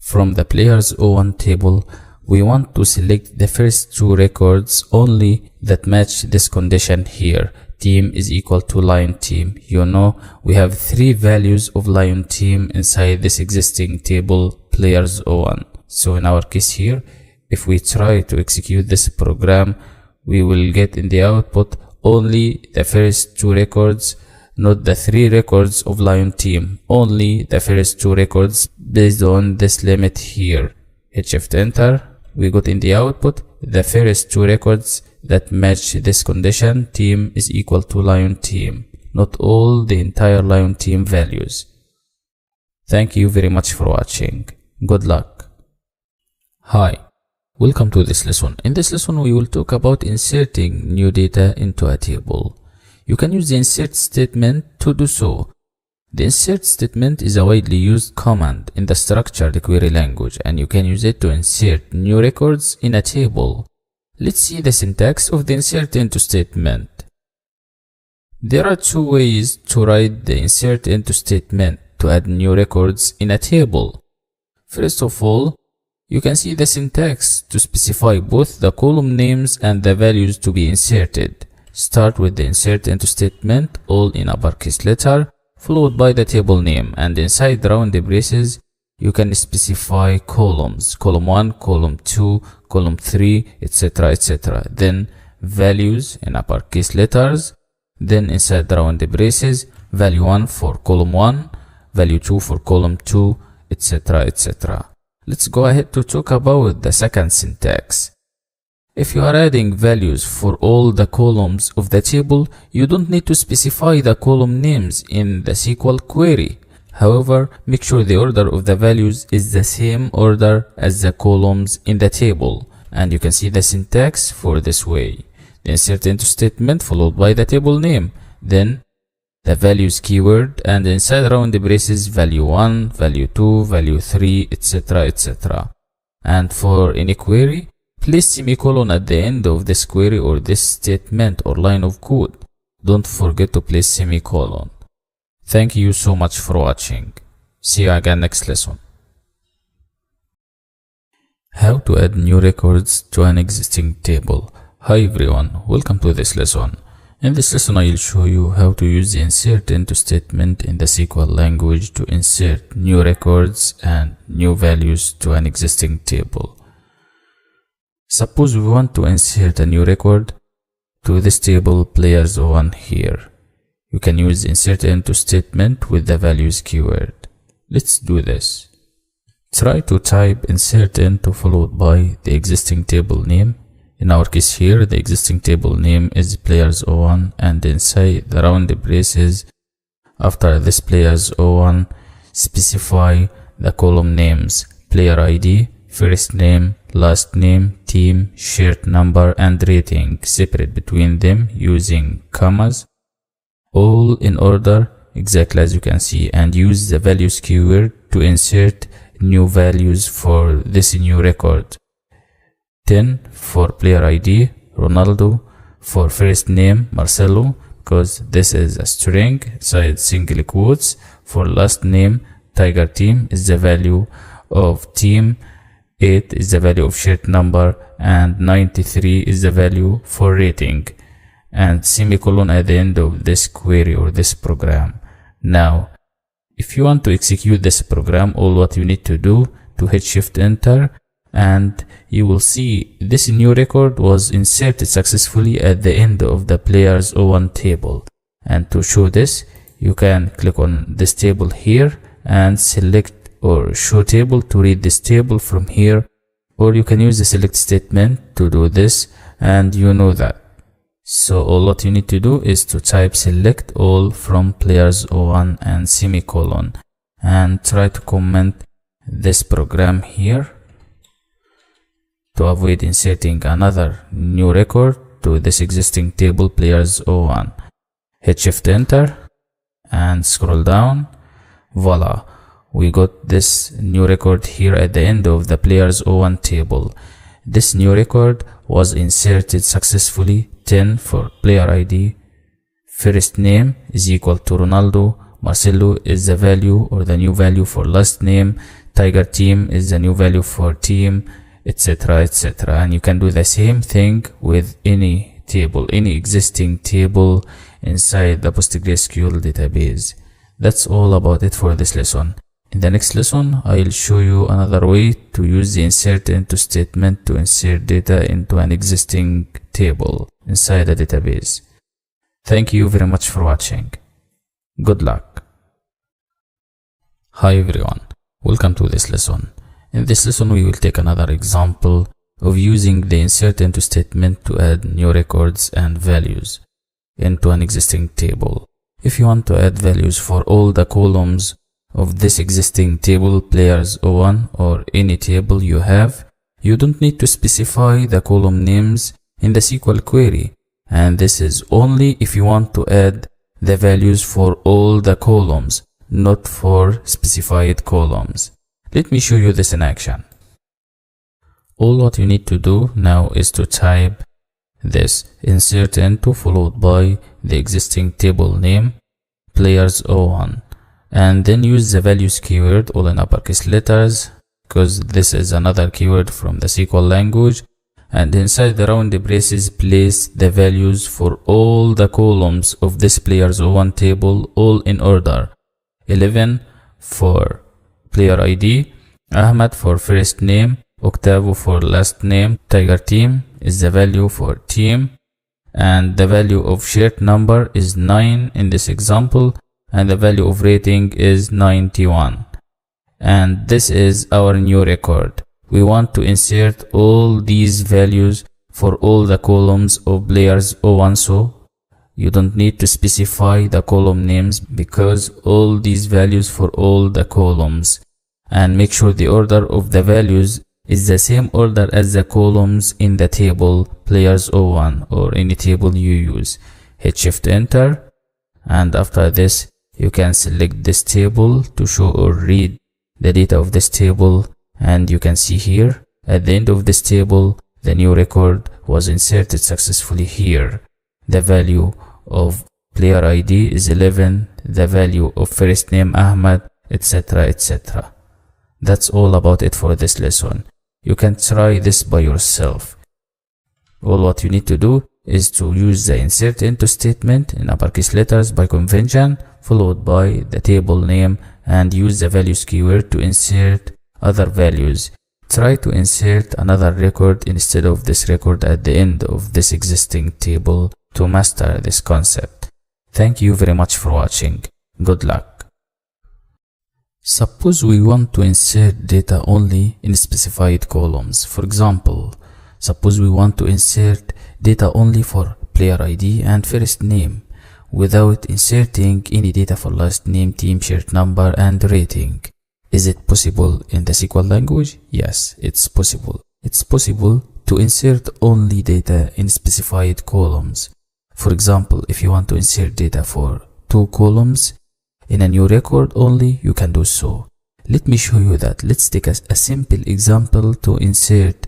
From the players O1 table, we want to select the first 2 records only that match this condition here. Team is equal to lion team. You know, we have 3 values of lion team inside this existing table, players O1. So in our case here, if we try to execute this program, we will get in the output only the first 2 records, not the 3 records of lion team, only the first 2 records based on this limit here. Hit shift enter, we got in the output the first 2 records that match this condition, team is equal to lion team, not all the entire lion team values. Thank you very much for watching. Good luck. Hi. Welcome to this lesson. In this lesson, we will talk about inserting new data into a table. You can use the insert statement to do so. The insert statement is a widely used command in the structured query language, and you can use it to insert new records in a table. Let's see the syntax of the insert into statement. There are 2 ways to write the insert into statement to add new records in a table. First of all, you can see the syntax to specify both the column names and the values to be inserted. Start with the insert into statement, all in uppercase letter, followed by the table name, and inside round braces, you can specify columns, column 1, column 2, column 3, etc., etc. Then values in uppercase letters, then inside the round braces, value 1 for column 1, value 2 for column 2, etc., etc. Let's go ahead to talk about the second syntax. If you are adding values for all the columns of the table, you don't need to specify the column names in the SQL query. However, make sure the order of the values is the same order as the columns in the table, and you can see the syntax for this way. The insert into statement followed by the table name, then the values keyword, and inside round braces value 1, value 2, value 3, etc., etc. And for any query, place semicolon at the end of this query or this statement or line of code. Don't forget to place semicolon. Thank you so much for watching. See you again next lesson. How to add new records to an existing table. Hi everyone, welcome to this lesson. In this lesson I will show you how to use the insert into statement in the SQL language to insert new records and new values to an existing table. Suppose we want to insert a new record to this table players1 here. You can use insert into statement with the values keyword. Let's do this. Try to type insert into followed by the existing table name. In our case here, the existing table name is players01, and inside the round braces after this players01 specify the column names player ID, first name, last name, team, shirt number, and rating, separate between them using commas, all in order exactly as you can see, and use the values keyword to insert new values for this new record. 10 for player ID, Ronaldo, for first name, Marcelo, because this is a string, side single quotes, for last name, Tiger Team is the value of team, 8 is the value of shirt number, and 93 is the value for rating, and semicolon at the end of this query or this program. Now, if you want to execute this program, all what you need to do to hit shift enter, and you will see this new record was inserted successfully at the end of the players01 table. And to show this, you can click on this table here and select or show table to read this table from here, or you can use the select statement to do this, and you know that. So all what you need to do is to type select all from players01 and semicolon, and try to comment this program here to avoid inserting another new record to this existing table players01. Hit shift enter and scroll down. Voila, we got this new record here at the end of the players01 table. This new record was inserted successfully. 10 for player ID, first name is equal to Ronaldo, Marcelo is the value or the new value for last name, Tiger Team is the new value for team, etc., etc. And you can do the same thing with any table, any existing table inside the PostgreSQL database. That's all about it for this lesson. In the next lesson, I'll show you another way to use the insert into statement to insert data into an existing table inside a database. Thank you very much for watching. Good luck. Hi everyone, welcome to this lesson. In this lesson, we will take another example of using the insert into statement to add new records and values into an existing table. If you want to add values for all the columns of this existing table players01 or any table you have, you don't need to specify the column names in the SQL query, and this is only if you want to add the values for all the columns, not for specified columns. Let me show you this in action. All what you need to do now is to type this insert into followed by the existing table name players01, and then use the values keyword all in uppercase letters, because this is another keyword from the SQL language, and inside the round braces place the values for all the columns of this players01 table, all in order. 11 for player ID, Ahmed for first name, Octavo for last name, Tiger Team is the value for team, and the value of shirt number is 9 in this example, and the value of rating is 91. And this is our new record. We want to insert all these values for all the columns of players 01, so you don't need to specify the column names because all these values for all the columns. And make sure the order of the values is the same order as the columns in the table players 01 or any table you use. Hit Shift Enter, and after this you can select this table to show or read the data of this table, and you can see here at the end of this table the new record was inserted successfully here. The value of player ID is 11, the value of first name Ahmed, etc, etc. That's all about it for this lesson. You can try this by yourself. All what you need to do is to use the insert into statement in uppercase letters by convention, followed by the table name, and use the values keyword to insert other values. Try to insert another record instead of this record at the end of this existing table to master this concept. Thank you very much for watching. Good luck. Suppose we want to insert data only in specified columns. For example, suppose we want to insert data only for player ID and first name without inserting any data for last name, team, shirt number, and rating. Is it possible in the SQL language? Yes, it's possible. It's possible to insert only data in specified columns. For example, if you want to insert data for 2 columns in a new record only, you can do so. Let me show you that. Let's take a simple example to insert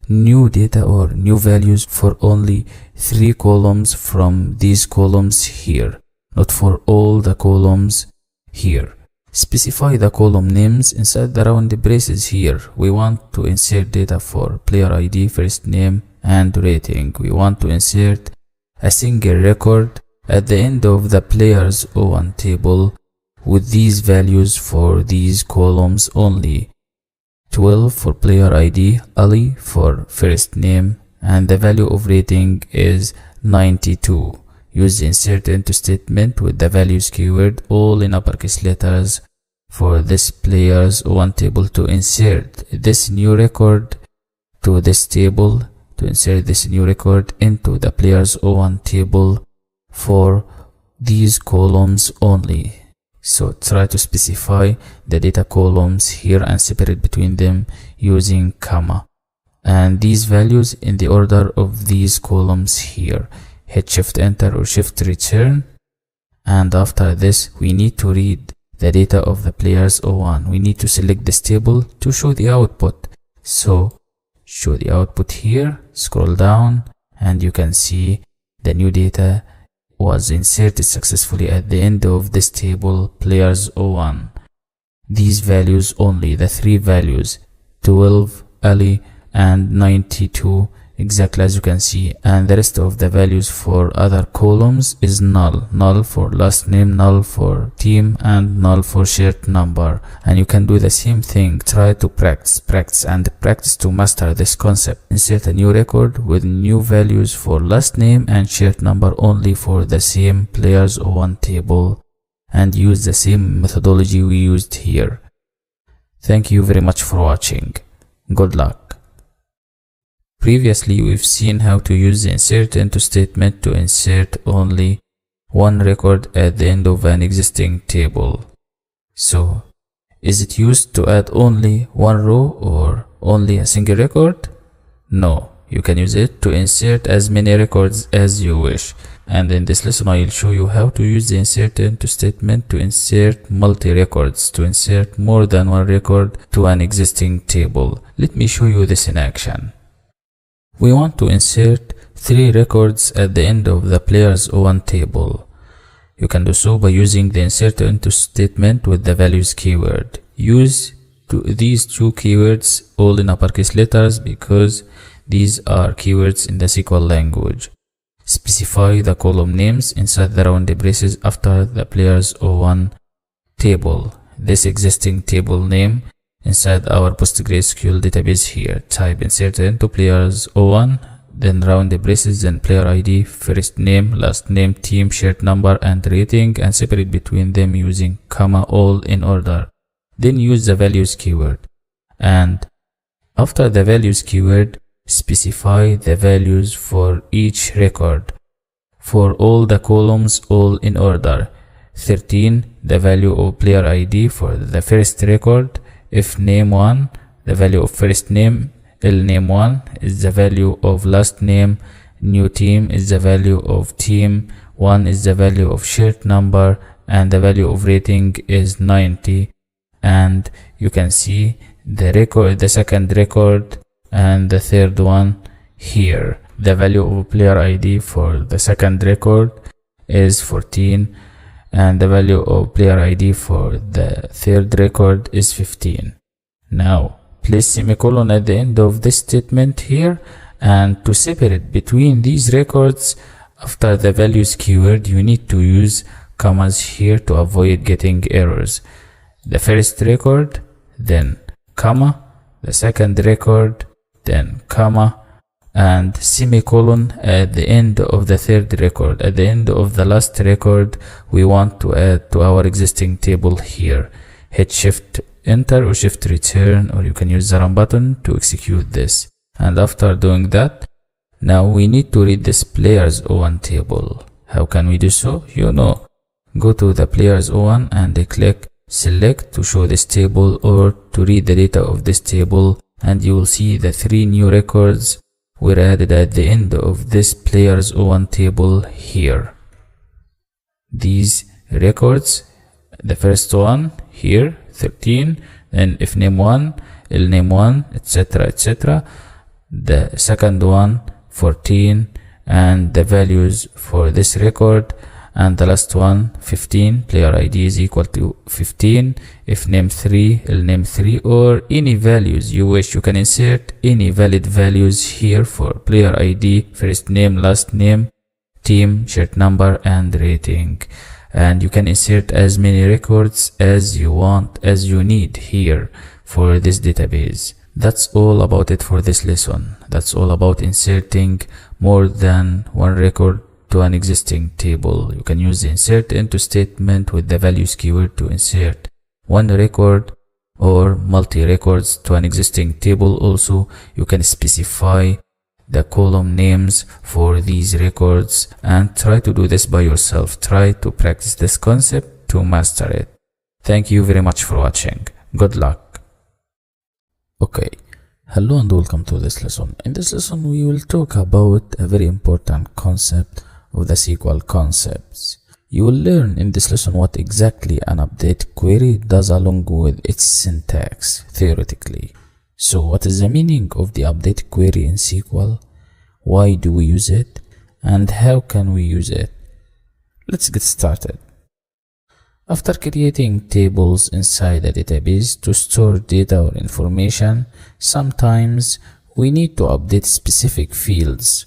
new data or new values for only 3 columns from these columns here, not for all the columns here. Specify the column names inside the round braces here. We want to insert data for player ID, first name, and rating. We want to insert a single record at the end of the players 01 table with these values for these columns only. 12 for player ID, Ali for first name, and the value of rating is 92. Use the insert into statement with the values keyword all in uppercase letters for this players 01 table to insert this new record to this table, to insert this new record into the players 01 table for these columns only. So try to specify the data columns here and separate between them using comma, and these values in the order of these columns here. Hit Shift Enter or Shift Return, and after this we need to read the data of the players 01. We need to select this table to show the output. So show the output here, scroll down, and you can see the new data was inserted successfully at the end of this table players 01. These values only, the 3 values 12, Ali, and 92, exactly as you can see, and the rest of the values for other columns is null. Null for last name, null for team, and null for shirt number. And you can do the same thing. Try to practice to master this concept. Insert a new record with new values for last name and shirt number only for the same players 01 table, and use the same methodology we used here. Thank you very much for watching. Good luck. Previously, we've seen how to use the insert into statement to insert only one record at the end of an existing table. So, is it used to add only one row or only a single record? No, you can use it to insert as many records as you wish. And in this lesson, I'll show you how to use the insert into statement to insert multi-records, to insert more than one record to an existing table. Let me show you this in action. We want to insert 3 records at the end of the players 01 table. You can do so by using the insert into statement with the values keyword. Use these 2 keywords all in uppercase letters because these are keywords in the SQL language. Specify the column names inside the round braces after the players 01 table, this existing table name inside our PostgreSQL database here. Type insert into players 01, then round the braces, then player ID, first name, last name, team, shirt number, and rating, and separate between them using comma, all in order. Then use the values keyword, and after the values keyword, specify the values for each record. For all the columns, all in order. 13, the value of player ID for the first record. If name 1, the value of first name. Name 1 is the value of last name. New team is the value of team. 1 is the value of shirt number, and the value of rating is 90. And you can see the record, the second record, and the third one here. The value of player ID for the second record is 14, and the value of player ID for the third record is 15. Now place semicolon at the end of this statement here, and to separate between these records, after the values keyword, you need to use commas here to avoid getting errors. The first record, then comma, the second record, then comma, and semicolon at the end of the third record. At the end of the last record, we want to add to our existing table here. Hit shift enter or shift return, or you can use the run button to execute this. And after doing that, now we need to read this players 01 table. How can we do so? Go to the players 01 and click select to show this table or to read the data of this table, and you will see the 3 new records were added at the end of this players 01 table here. These records, the first one here 13, then if name 1, name 1, etc, etc. The second one 14, and the values for this record, and the last one 15, player ID is equal to 15. If name 3, name 3, or any values you wish, you can insert any valid values here for player ID, first name, last name, team, shirt number, and rating. And you can insert as many records as you want, as you need here for this database. That's all about it for this lesson. That's all about inserting more than one record to an existing table. You can use the insert into statement with the values keyword to insert one record or multi records to an existing table. Also, you can specify the column names for these records, and try to do this by yourself. Try to practice this concept to master it. Thank you very much for watching. Good luck. Okay, hello and welcome to this lesson. In this lesson we will talk about a very important concept of the SQL concepts. You will learn in this lesson what exactly an update query does along with its syntax theoretically. So what is the meaning of the update query in SQL? Why do we use it? And how can we use it? Let's get started. After creating tables inside a database to store data or information, sometimes we need to update specific fields.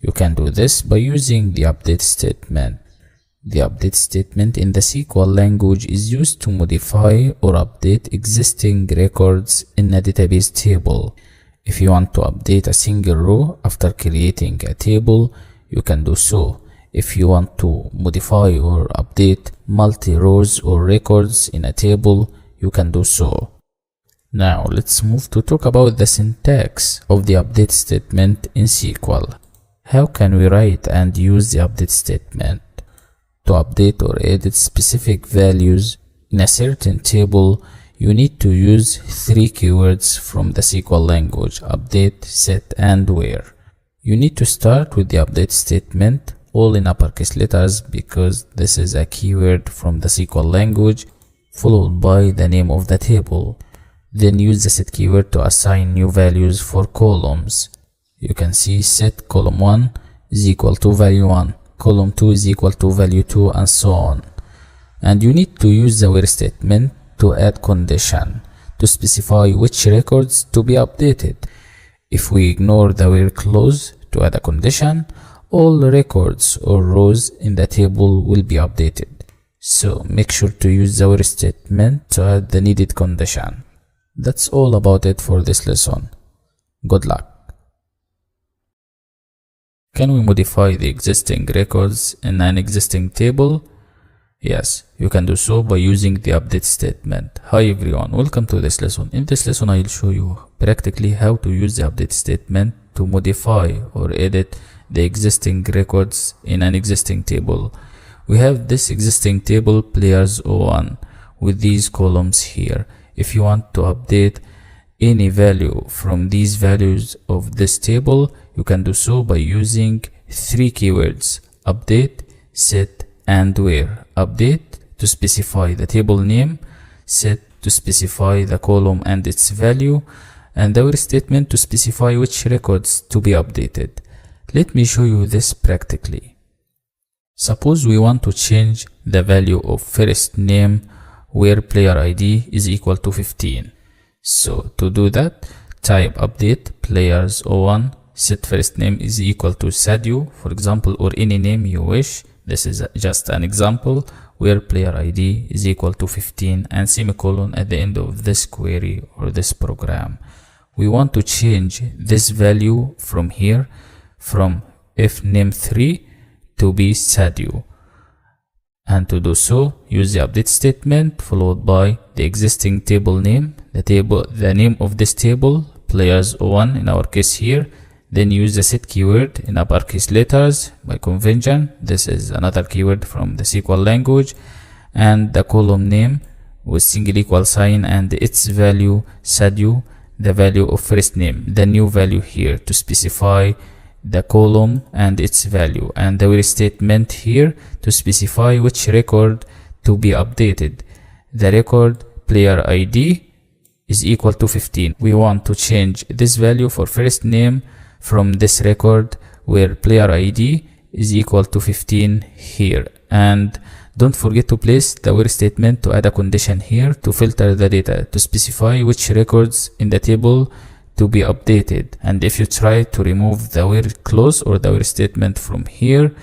You can do this by using the update statement. The update statement in the SQL language is used to modify or update existing records in a database table. If you want to update a single row after creating a table, you can do so. If you want to modify or update multi-rows or records in a table, you can do so. Now let's move to talk about the syntax of the update statement in SQL. How can we write and use the update statement? To update or edit specific values in a certain table, you need to use 3 keywords from the SQL language: update, set, and where. You need to start with the update statement, all in uppercase letters, because this is a keyword from the SQL language, followed by the name of the table. Then use the set keyword to assign new values for columns. You can see set column 1 is equal to value 1. Column 2 is equal to value 2, and so on. And you need to use the where statement to add condition to specify which records to be updated. If we ignore the where clause to add a condition, all records or rows in the table will be updated. So make sure to use the where statement to add the needed condition. That's all about it for this lesson. Good luck. Can we modify the existing records in an existing table? Yes, you can do so by using the update statement. Hi everyone, welcome to this lesson. In this lesson, I'll show you practically how to use the update statement to modify or edit the existing records in an existing table. We have this existing table players01 with these columns here. If you want to update any value from these values of this table, you can do so by using three keywords: update, set, and where. Update to specify the table name, set to specify the column and its value, and the where statement to specify which records to be updated. Let me show you this practically. Suppose we want to change the value of first name where player ID is equal to 15. So to do that, type update players01 set first name is equal to Sadio, for example, or any name you wish. This is just an example, where player ID is equal to 15 and semicolon at the end of this query or this program. We want to change this value from here, from if name3 to be Sadio. And to do so, use the update statement followed by the existing table name, the name of this table, players01 in our case here. Then use the set keyword in uppercase letters by convention. This is another keyword from the SQL language, and the column name with single equal sign and its value Sadio, the value of first name, the new value here to specify the column and its value, and the where statement here to specify which record to be updated. The record player ID is equal to 15. We want to change this value for first name from this record where player ID is equal to 15 here. And don't forget to place the where statement to add a condition here to filter the data to specify which records in the table to be updated. And if you try to remove the where clause or the where statement from here,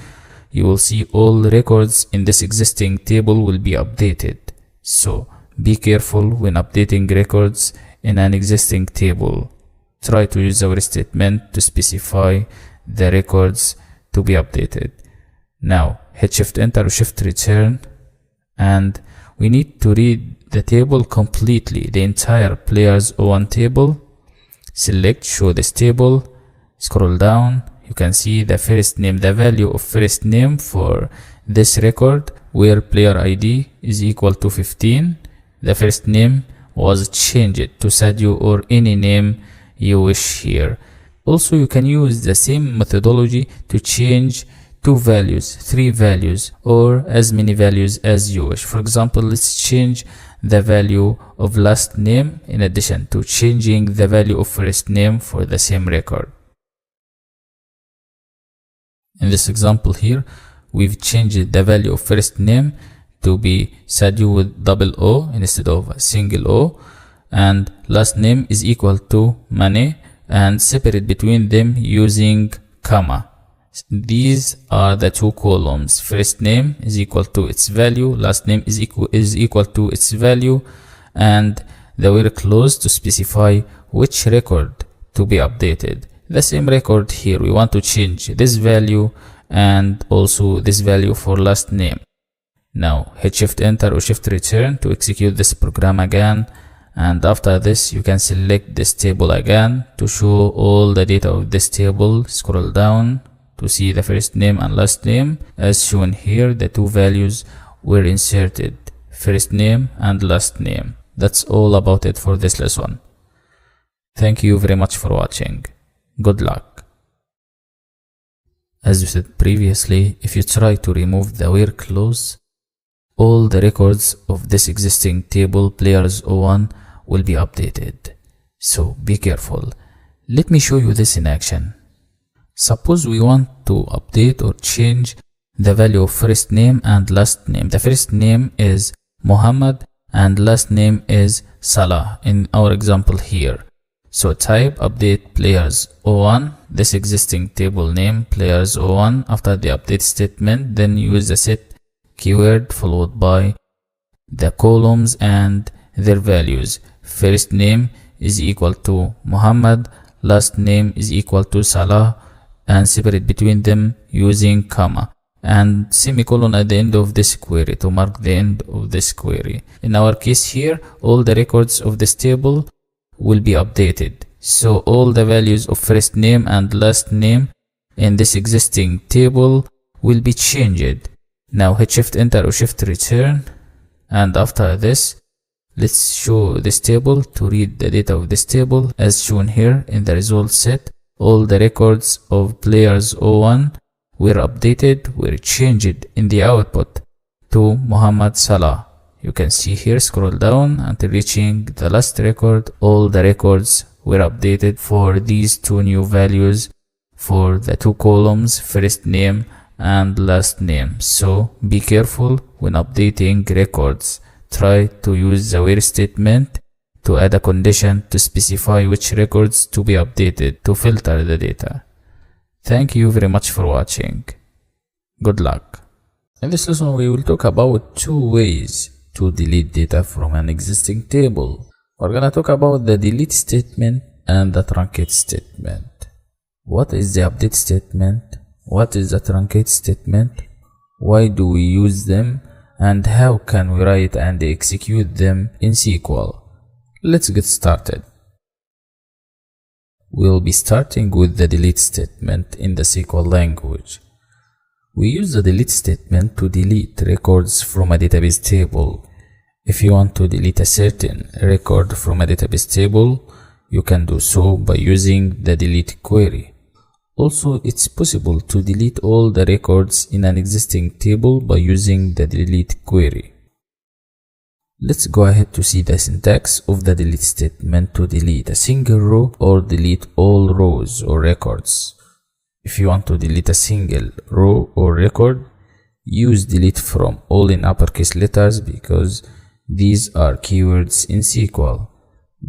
you will see all records in this existing table will be updated. So be careful when updating records in an existing table. Try to use the where statement to specify the records to be updated. Now hit shift enter or shift return, and we need to read the table completely, the entire players01 table. Select show this table, scroll down, you can see the first name, the value of first name for this record where player ID is equal to 15. The first name was changed to Sadio or any name you wish here. Also, you can use the same methodology to change two values, three values, or as many values as you wish. For example, let's change the value of last name in addition to changing the value of first name for the same record. In this example here, we've changed the value of first name to be Sadio with double O instead of a single O, and last name is equal to Mane, and separate between them using comma. These are the two columns. First name is equal to its value, last name is equal to its value, and the where clause to specify which record to be updated. The same record here, we want to change this value and also this value for last name. Now hit shift enter or shift return to execute this program again, and after this you can select this table again to show all the data of this table. Scroll down to see the first name and last name. As shown here, the two values were inserted, first name and last name. That's all about it for this lesson. Thank you very much for watching. Good luck. As we said previously, if you try to remove the where clause, all the records of this existing table players01 will be updated. So be careful. Let me show you this in action. Suppose we want to update or change the value of first name and last name. The first name is Muhammad and last name is Salah in our example here. So type update players01, this existing table name players01 after the update statement, then use the set keyword followed by the columns and their values. First name is equal to Muhammad, last name is equal to Salah, and separate between them using comma and semicolon at the end of this query to mark the end of this query. In our case here, all the records of this table will be updated. So all the values of first name and last name in this existing table will be changed. Now hit shift enter or shift return, and after this let's show this table to read the data of this table as shown here in the results set. All the records of players 01 were updated, were changed in the output to Muhammad Salah. You can see here, scroll down until reaching the last record. All the records were updated for these two new values for the two columns, first name and last name. So be careful when updating records. Try to use the where statement to add a condition to specify which records to be updated to filter the data. Thank you very much for watching. Good luck. In this lesson we will talk about two ways to delete data from an existing table. We're gonna talk about the delete statement and the truncate statement. What is the update statement? What is the truncate statement? Why do we use them? And how can we write and execute them in SQL? Let's get started. We'll be starting with the delete statement in the SQL language. We use the delete statement to delete records from a database table. If you want to delete a certain record from a database table, you can do so by using the delete query. Also, it's possible to delete all the records in an existing table by using the delete query. Let's go ahead to see the syntax of the delete statement to delete a single row or delete all rows or records. If you want to delete a single row or record, use delete from all in uppercase letters because these are keywords in SQL.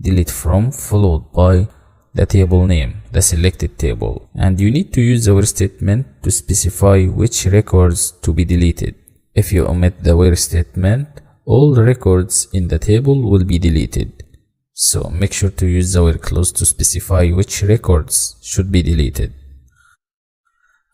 Delete from followed by the table name, the selected table, and you need to use the where statement to specify which records to be deleted. If you omit the where statement, all records in the table will be deleted. So make sure to use the where clause to specify which records should be deleted.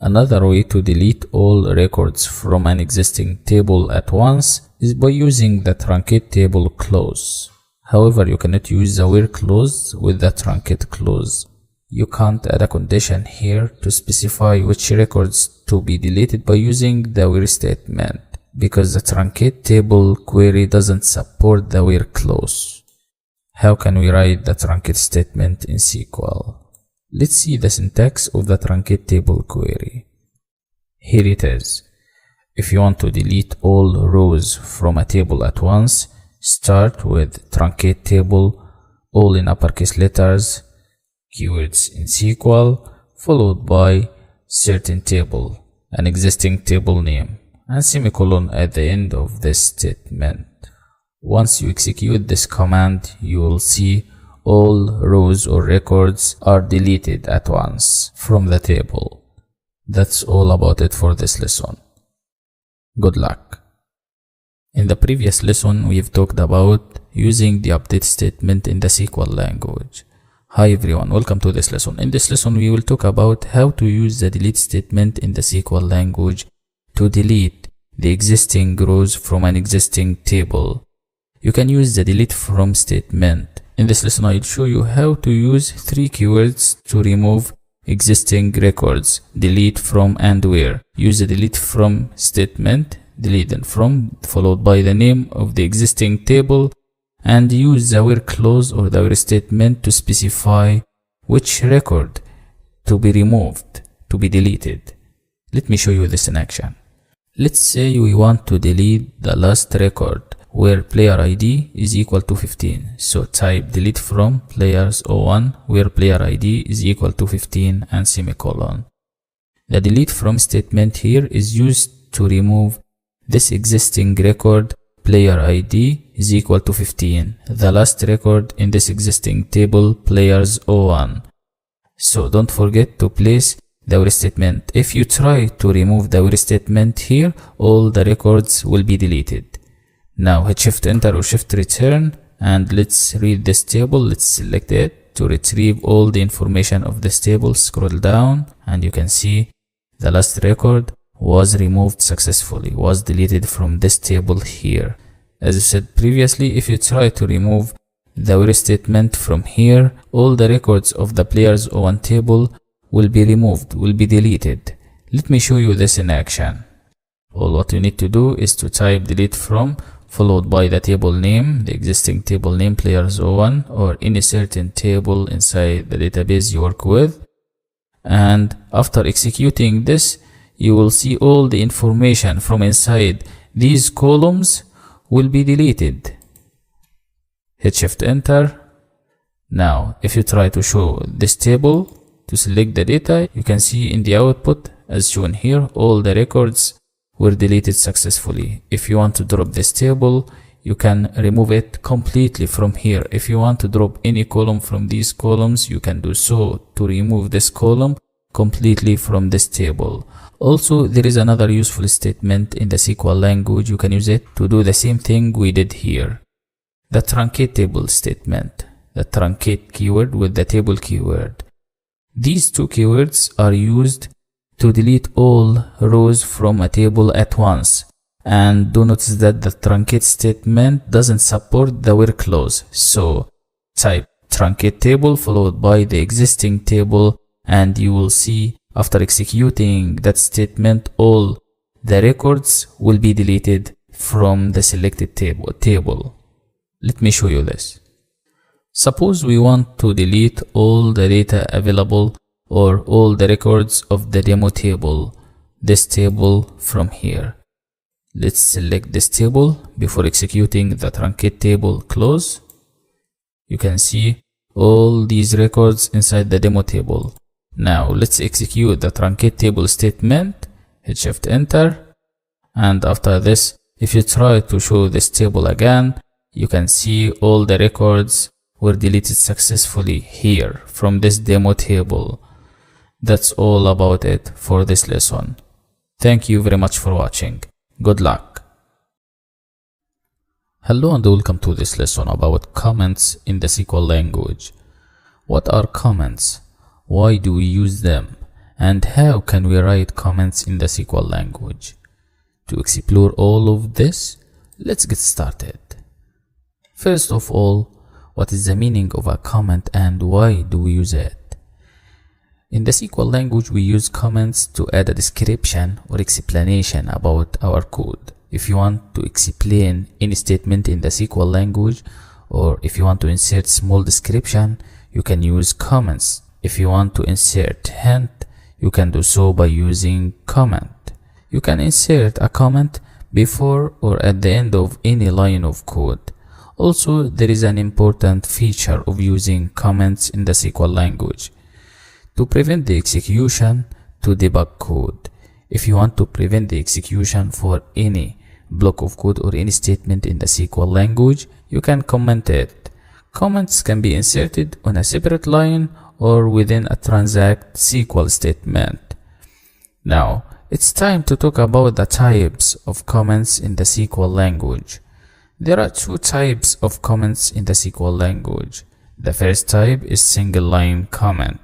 Another way to delete all records from an existing table at once is by using the truncate table clause. However, you cannot use the where clause with the truncate clause. You can't add a condition here to specify which records to be deleted by using the where statement, because the truncate table query doesn't support the where clause. How can we write the truncate statement in SQL? Let's see the syntax of the truncate table query. Here it is. If you want to delete all rows from a table at once, start with truncate table, all in uppercase letters, keywords in SQL, followed by certain table, an existing table name, and semicolon at the end of this statement. Once you execute this command, you will see all rows or records are deleted at once from the table. That's all about it for this lesson. Good luck. In the previous lesson, we've talked about using the update statement in the SQL language. Hi everyone, welcome to this lesson. In this lesson, we will talk about how to use the delete statement in the SQL language to delete the existing rows from an existing table. You can use the delete from statement. In this lesson, I'll show you how to use three keywords to remove existing records: delete from and where. Use the delete from statement, delete and from followed by the name of the existing table, and use the where clause or the where statement to specify which record to be removed, to be deleted. Let me show you this in action. Let's say we want to delete the last record where player ID is equal to 15. So type delete from players 01 where player ID is equal to 15 and semicolon. The delete from statement here is used to remove this existing record player ID is equal to 15, the last record in this existing table players 01. So don't forget to place the where statement. If you try to remove the where statement here, all the records will be deleted. Now hit shift enter or shift return and let's read this table. Let's select it to retrieve all the information of this table. Scroll down and you can see the last record was removed successfully, was deleted from this table here. As I said previously, if you try to remove the where statement from here, all the records of the players on table will be removed, will be deleted. Let me show you this in action. All what you need to do is to type delete from followed by the table name, the existing table name players 01 or any certain table inside the database you work with. And after executing this, you will see all the information from inside these columns will be deleted. Hit shift enter. Now if you try to show this table to select the data, you can see in the output as shown here all the records were deleted successfully. If you want to drop this table, you can remove it completely from here. If you want to drop any column from these columns, you can do so to remove this column completely from this table. Also, there is another useful statement in the SQL language. You can use it to do the same thing we did here. The truncate table statement, the truncate keyword with the table keyword. These two keywords are used to delete all rows from a table at once. And do notice that the truncate statement doesn't support the where clause. So type truncate table followed by the existing table and you will see after executing that statement all the records will be deleted from the selected table. Let me show you this. Suppose we want to delete all the data available or all the records of the demo table, this table from here. Let's select this table before executing the truncate table clause. You can see all these records inside the demo table. Now let's execute the truncate table statement. Hit shift enter. And after this, if you try to show this table again, you can see all the records were deleted successfully here from this demo table. That's all about it for this lesson. Thank you very much for watching. Good luck. Hello and welcome to this lesson about comments in the SQL language. What are comments? Why do we use them? And how can we write comments in the SQL language? To explore all of this, let's get started. First of all, what is the meaning of a comment and why do we use it? In the SQL language, we use comments to add a description or explanation about our code. If you want to explain any statement in the SQL language, or if you want to insert small description, you can use comments. If you want to insert hint, you can do so by using comment. You can insert a comment before or at the end of any line of code. Also, there is an important feature of using comments in the SQL language. To prevent the execution to debug code. If you want to prevent the execution for any block of code or any statement in the SQL language, you can comment it. Comments can be inserted on a separate line or within a transact SQL statement. Now, it's time to talk about the types of comments in the SQL language. There are two types of comments in the SQL language. The first type is single line comment.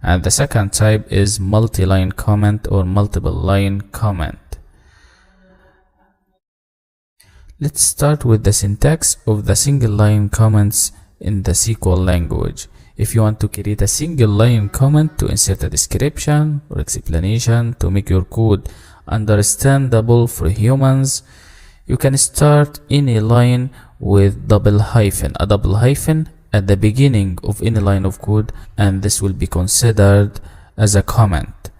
And the second type is multi-line comment or multiple line comment. Let's start with the syntax of the single line comments in the SQL language. If you want to create a single line comment to insert a description or explanation to make your code understandable for humans, you can start any line with double hyphen, a double hyphen at the beginning of any line of code, and this will be considered as a comment.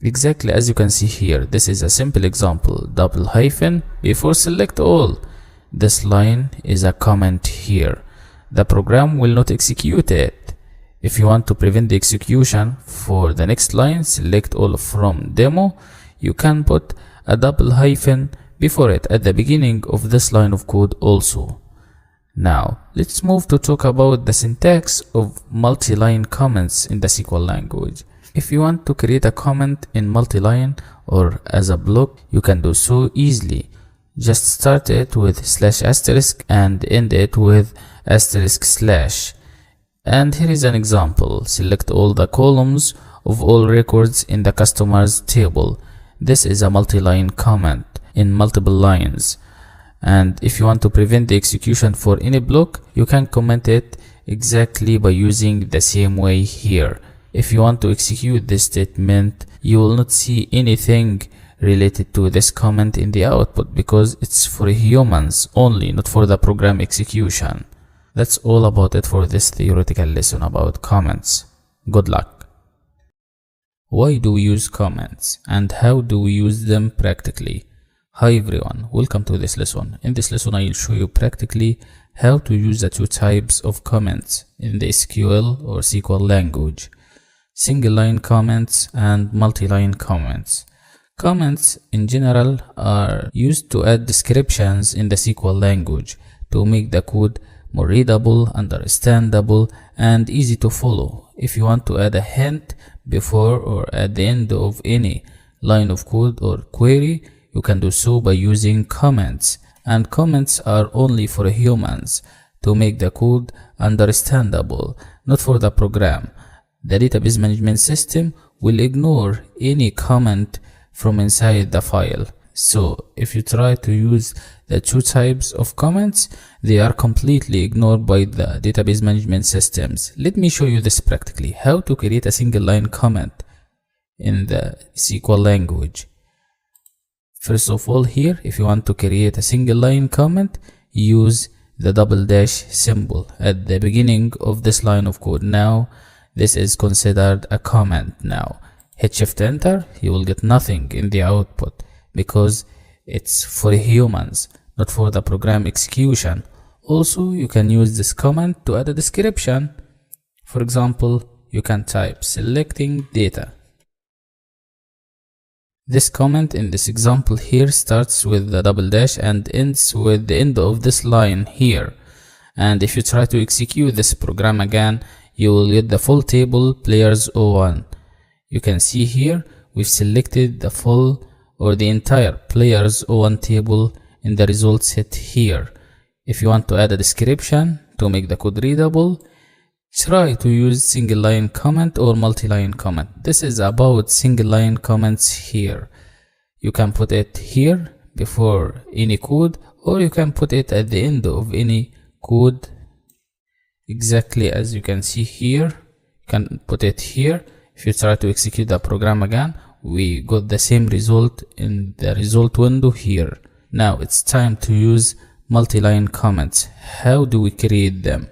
Exactly as you can see here, this is a simple example, double hyphen before select all. This line is a comment here. The program will not execute it. If you want to prevent the execution for the next line, select all from demo. You can put a double hyphen before it at the beginning of this line of code also. Now, let's move to talk about the syntax of multi-line comments in the SQL language. If you want to create a comment in multi-line or as a block, you can do so easily. Just start it with slash asterisk and end it with asterisk slash. And here is an example. Select all the columns of all records in the customers table. This is a multi-line comment in multiple lines. And if you want to prevent the execution for any block, you can comment it exactly by using the same way here. If you want to execute this statement, you will not see anything related to this comment in the output because it's for humans only, not for the program execution. That's all about it for this theoretical lesson about comments. Good luck. Why do we use comments and how do we use them practically? Hi everyone, welcome to this lesson. In this lesson I will show you practically how to use the two types of comments in the SQL or SQL language. Single line comments and multi-line comments. Comments in general are used to add descriptions in the SQL language to make the code more readable, understandable, and easy to follow. If you want to add a hint before or at the end of any line of code or query, you can do so by using comments. And comments are only for humans to make the code understandable, not for the program. The database management system will ignore any comment from inside the file. So if you try to use the two types of comments, they are completely ignored by the database management systems. Let me show you this practically, how to create a single line comment in the SQL language. First of all, here, if you want to create a single line comment, use the double dash symbol at the beginning of this line of code. Now, this is considered a comment now. Hit Shift Enter, you will get nothing in the output because it's for humans, not for the program execution. Also, you can use this comment to add a description. For example, you can type selecting data. This comment in this example here starts with the double dash and ends with the end of this line here. And if you try to execute this program again, you will get the full table players 01. You can see here we've selected the full or the entire players 01 table in the results set here. If you want to add a description to make the code readable, try to use single line comment or multi-line comment. This is about single line comments here. You can put it here before any code, or you can put it at the end of any code, exactly as you can see here. You can put it here. If you try to execute the program again, we got the same result in the result window here. Now it's time to use multi-line comments. How do we create them?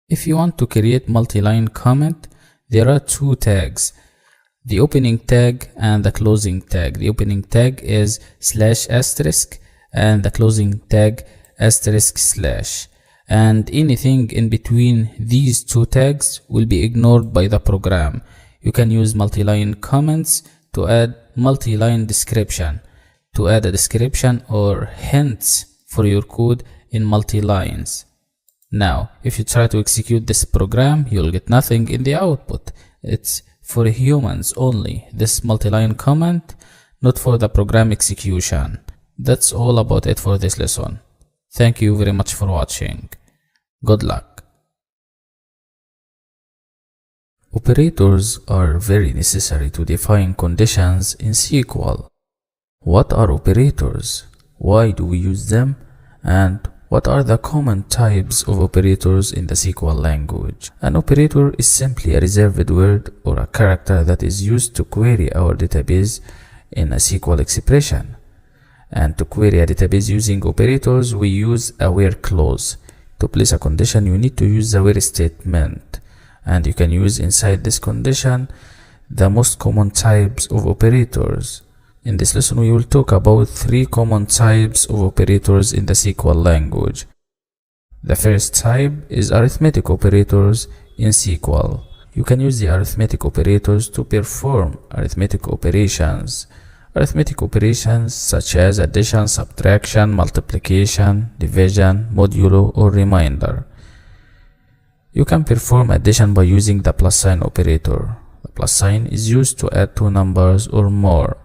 If you want to create multi-line comment, there are two tags, the opening tag and the closing tag. The opening tag is slash asterisk and the closing tag asterisk slash. And anything in between these two tags will be ignored by the program. You can use multi-line comments to add multi-line description, to add a description or hints for your code in multi-lines. Now, if you try to execute this program, you'll get nothing in the output. It's for humans only, this multi-line comment, not for the program execution. That's all about it for this lesson. Thank you very much for watching. Good luck. Operators are very necessary to define conditions in SQL. What are operators? Why do we use them? And what are the common types of operators in the SQL language? An operator is simply a reserved word or a character that is used to query our database in a SQL expression. And to query a database using operators, we use a where clause. To place a condition, you need to use the where statement. And you can use inside this condition the most common types of operators. In this lesson, we will talk about three common types of operators in the SQL language. The first type is arithmetic operators in SQL. You can use the arithmetic operators to perform arithmetic operations. Arithmetic operations such as addition, subtraction, multiplication, division, modulo, or remainder. You can perform addition by using the plus sign operator. The Plus sign is used to add two numbers or more.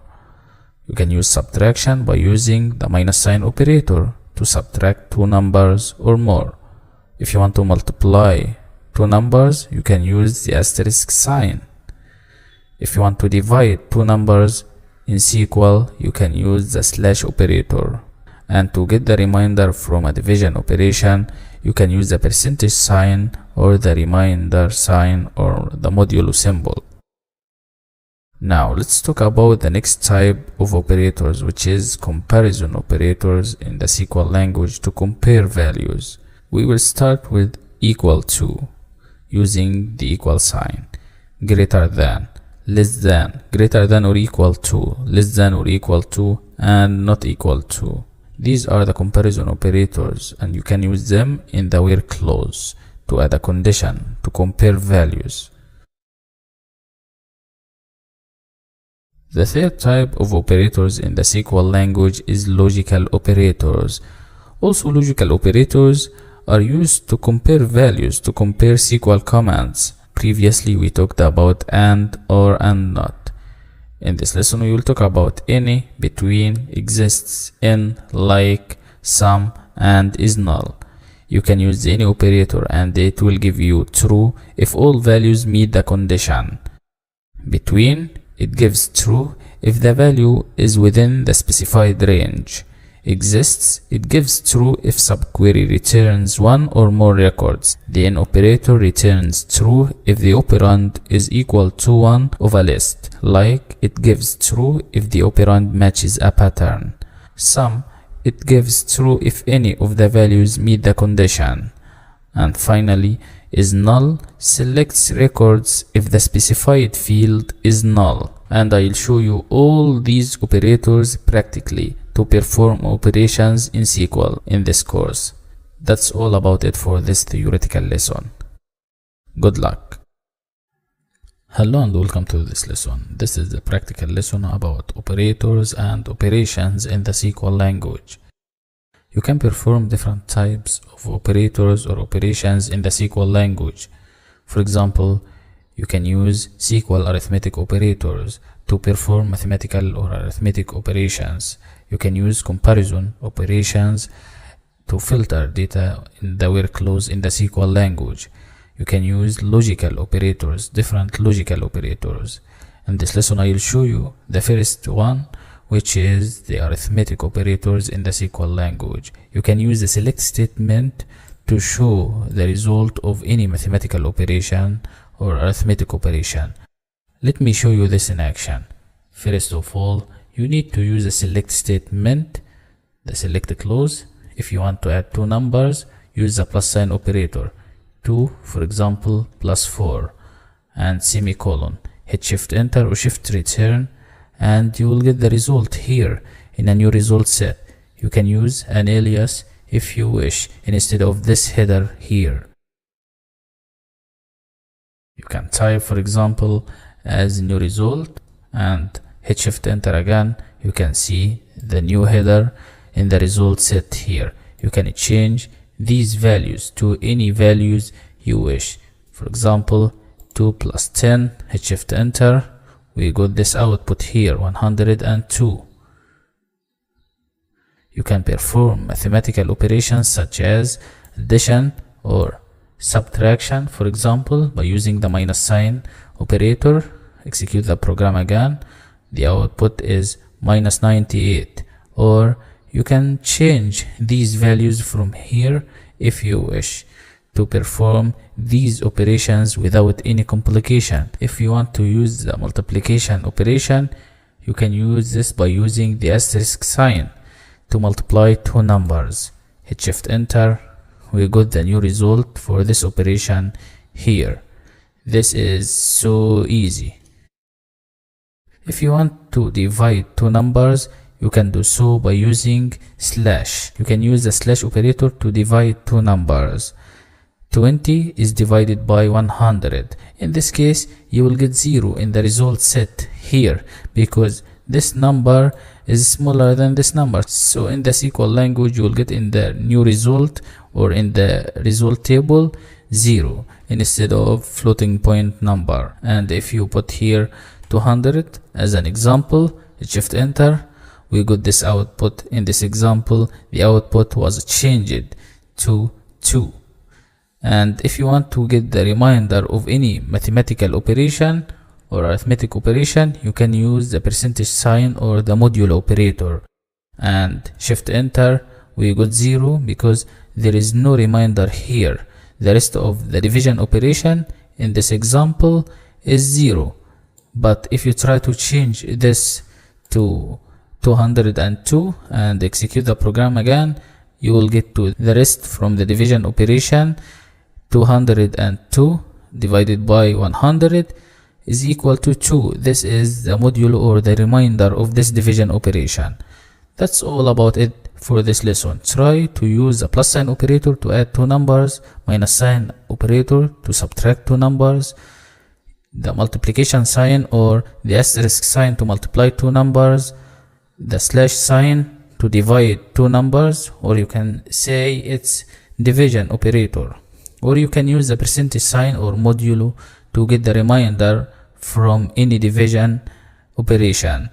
You can use subtraction by using the minus sign operator to subtract two numbers or more. If you want to multiply two numbers, you can use the asterisk sign. If you want to divide two numbers in SQL, you can use the slash operator. And to get the remainder from a division operation, you can use the percentage sign or the remainder sign or the modulo symbol. Now let's talk about the next type of operators, which is comparison operators in the SQL language to compare values. We will start with equal to, using the equal sign, greater than, less than, greater than or equal to, less than or equal to, and not equal to. These are the comparison operators, and you can use them in the where clause to add a condition to compare values. The third type of operators in the SQL language is logical operators. Also, logical operators are used to compare values, to compare SQL commands. Previously, we talked about and, or, and not. In this lesson, we will talk about any, between, exists, in, like, some, and is null. You can use any operator and it will give you true if all values meet the condition. Between, it gives true if the value is within the specified range. Exists, it gives true if subquery returns one or more records. The in operator returns true if the operand is equal to one of a list. Like, it gives true if the operand matches a pattern. Sum, it gives true if any of the values meet the condition. And finally, is null selects records if the specified field is null. And I'll show you all these operators practically to perform operations in SQL in this course. That's all about it for this theoretical lesson. Good luck. Hello and welcome to this lesson. This is the practical lesson about operators and operations in the SQL language. You can perform different types of operators or operations in the SQL language. For example, you can use SQL arithmetic operators to perform mathematical or arithmetic operations. You can use comparison operations to filter data in the where clause in the SQL language. You can use logical operators, different logical operators. In this lesson, I will show you the first one, which is the arithmetic operators in the SQL language. You can use the select statement to show the result of any mathematical operation or arithmetic operation. Let me show you this in action. First of all, you need to use a select statement, the select clause. If you want to add two numbers, use the plus sign operator. 2, for example, plus 4, and semicolon. Hit shift enter or shift return, and you will get the result here in a new result set. You can use an alias if you wish instead of this header here. You can type, for example, as new result and hit shift enter again. You can see the new header in the result set here. You can change these values to any values you wish. For example, 2 plus 10, hit shift enter. We got this output here, 102. You can perform mathematical operations such as addition or subtraction, for example, by using the minus sign operator. Execute the program again. The output is minus 98. Or you can change these values from here if you wish to perform these operations without any complication. If you want to use the multiplication operation, you can use this by using the asterisk sign to multiply two numbers. Hit shift enter. We got the new result for this operation here. This is so easy. If you want to divide two numbers, you can do so by using slash. You can use the slash operator to divide two numbers. 20 is divided by 100. In this case, you will get 0 in the result set here because this number is smaller than this number. So in the SQL language, you will get in the new result or in the result table 0 instead of floating point number. And if you put here 200 as an example, shift enter, we got this output. In this example, the output was changed to 2. And if you want to get the remainder of any mathematical operation or arithmetic operation, you can use the percentage sign or the modulo operator. And shift enter, we got 0 because there is no remainder here. The rest of the division operation in this example is 0. But if you try to change this to 202 and execute the program again, you will get to the rest from the division operation. 202 divided by 100 is equal to 2. This is the modulo or the remainder of this division operation. That's all about it for this lesson. Try to use the plus sign operator to add two numbers, minus sign operator to subtract two numbers, the multiplication sign or the asterisk sign to multiply two numbers, the slash sign to divide two numbers, or you can say it's division operator, or you can use the percentage sign or modulo to get the remainder from any division operation,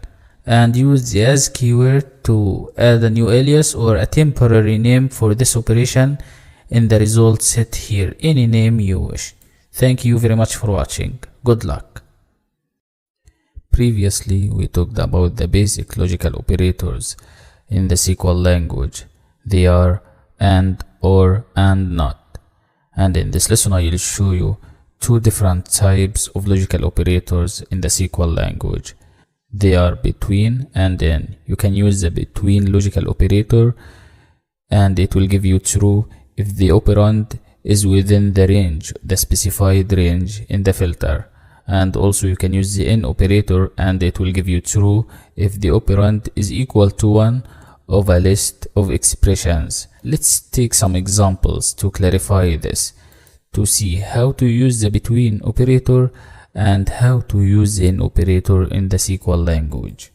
and use the as keyword to add a new alias or a temporary name for this operation in the result set here, any name you wish. Thank you very much for watching. Good luck. Previously, we talked about the basic logical operators in the SQL language. They are and, or, and not. And in this lesson, I will show you two different types of logical operators in the SQL language. They are between and in. You can use the between logical operator and it will give you true if the operand is within the range, the specified range in the filter. And also you can use the in operator and it will give you true if the operand is equal to one of a list of expressions. Let's take some examples to clarify this, to see how to use the between operator and how to use the in operator in the SQL language.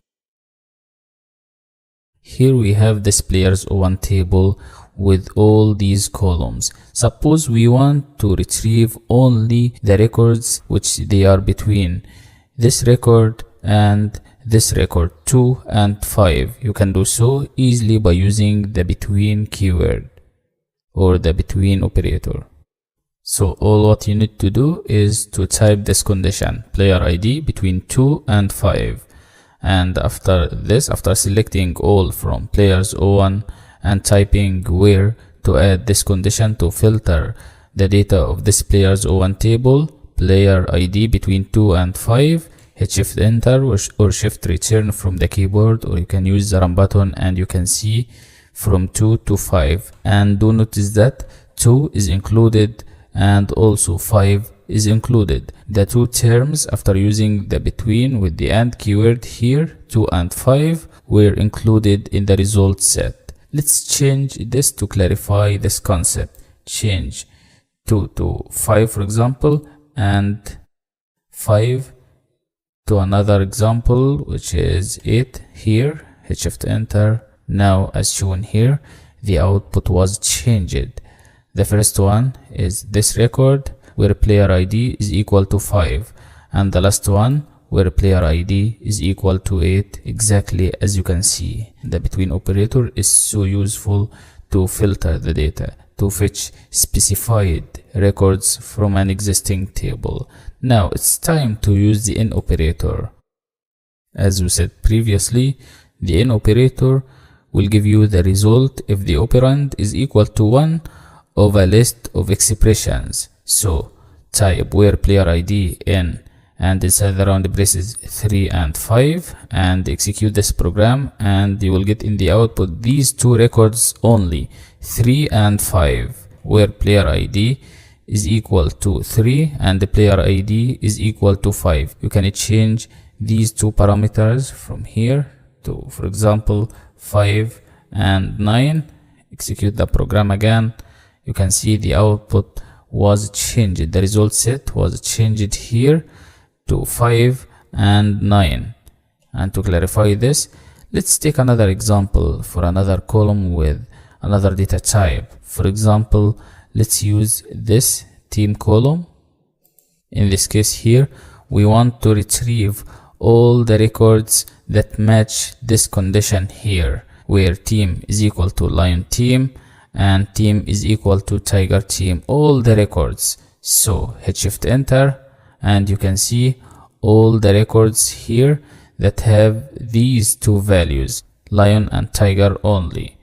Here we have this players O1 table with all these columns. Suppose we want to retrieve only the records which they are between this record and this record 2 and 5. You can do so easily by using the between keyword or the between operator. So all what you need to do is to type this condition, player ID between 2 and 5. And after this, after selecting all from players O1 and typing where to add this condition to filter the data of this players O1 table, player ID between 2 and 5, hit shift enter or shift return from the keyboard, or you can use the run button and you can see from 2 to 5. And do notice that 2 is included and also 5 is included. The two terms after using the between with the and keyword here, 2 and 5, were included in the result set. Let's change this to clarify this concept. Change 2 to 5 for example, and 5 to another example which is 8 here. Hit shift enter. Now as shown here, the output was changed. The first one is this record where player ID is equal to 5, and the last one where player ID is equal to 8, exactly as you can see. The between operator is so useful to filter the data, to fetch specified records from an existing table. Now it's time to use the in operator. As we said previously, the in operator will give you the result if the operand is equal to one of a list of expressions. So type where player ID in and inside the round braces 3 and 5 and execute this program, and you will get in the output these two records only, 3 and 5, where player ID is equal to 3 and the player ID is equal to 5. You can change these two parameters from here to, for example, 5 and 9. Execute the program again. You can see the output was changed. The result set was changed here to 5 and 9. And to clarify this, let's take another example for another column with another data type. For example, let's use this team column. In this case here, we want to retrieve all the records that match this condition here, where team is equal to lion team and team is equal to tiger team, all the records. So hit shift enter and you can see all the records here that have these two values, lion and tiger only.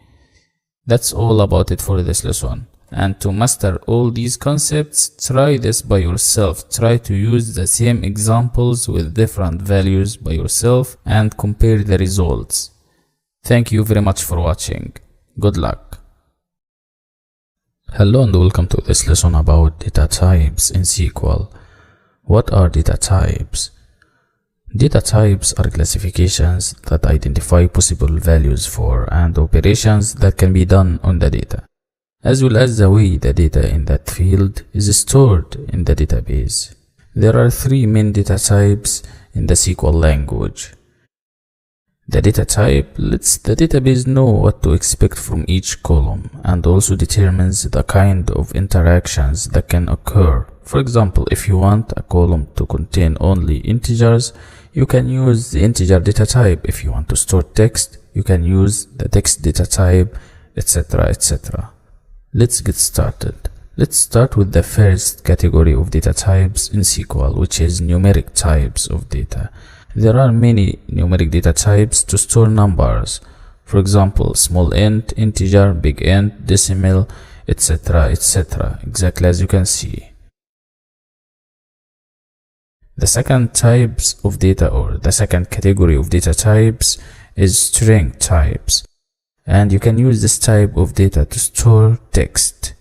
That's all about it for this lesson. And to master all these concepts, try this by yourself. Try to use the same examples with different values by yourself and compare the results. Thank you very much for watching. Good luck. Hello and welcome to this lesson about data types in SQL. What are data types? Data types are classifications that identify possible values for and operations that can be done on the data, as well as the way the data in that field is stored in the database. There are three main data types in the SQL language. The data type lets the database know what to expect from each column and also determines the kind of interactions that can occur. For example, if you want a column to contain only integers, you can use the integer data type. If you want to store text, you can use the text data type, etc., etc. Let's get started. Let's start with the first category of data types in SQL, which is numeric types of data. There are many numeric data types to store numbers. For example, small int, integer, big int, decimal, etc., etc., exactly as you can see. The second types of data, or the second category of data types, is string types. And you can use this type of data to store text.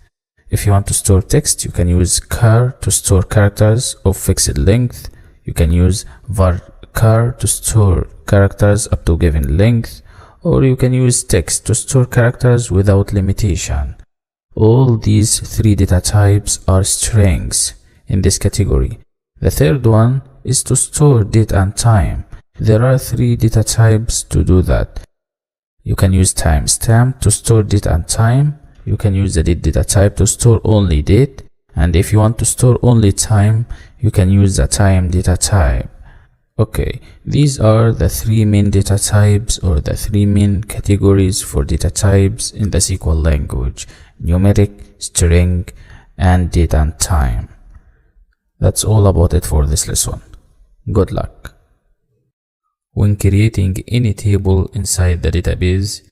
If you want to store text, you can use char to store characters of fixed length. You can use var_char to store characters up to given length, or you can use text to store characters without limitation. All these three data types are strings in this category. The third one is to store date and time. There are three data types to do that. You can use timestamp to store date and time. You can use the date data type to store only date. And if you want to store only time, you can use the time data type. Okay, these are the three main data types, or the three main categories for data types in the SQL language: numeric, string, and date and time. That's all about it for this lesson. Good luck. When creating any table inside the database,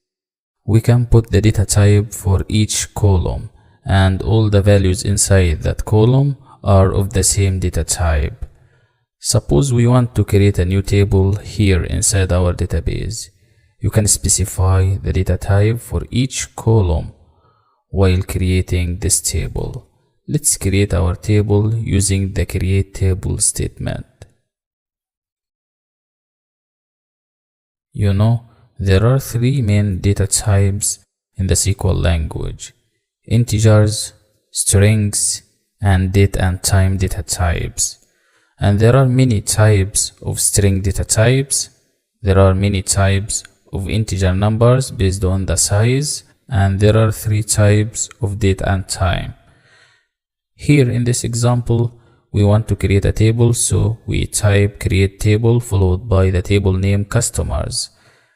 we can put the data type for each column, and all the values inside that column are of the same data type. Suppose we want to create a new table here inside our database. You can specify the data type for each column while creating this table. Let's create our table using the create table statement. You know, there are three main data types in the SQL language: integers, strings, and date and time data types. And there are many types of string data types. There are many types of integer numbers based on the size, and there are three types of date and time. Here in this example, we want to create a table, so we type create table followed by the table name customers,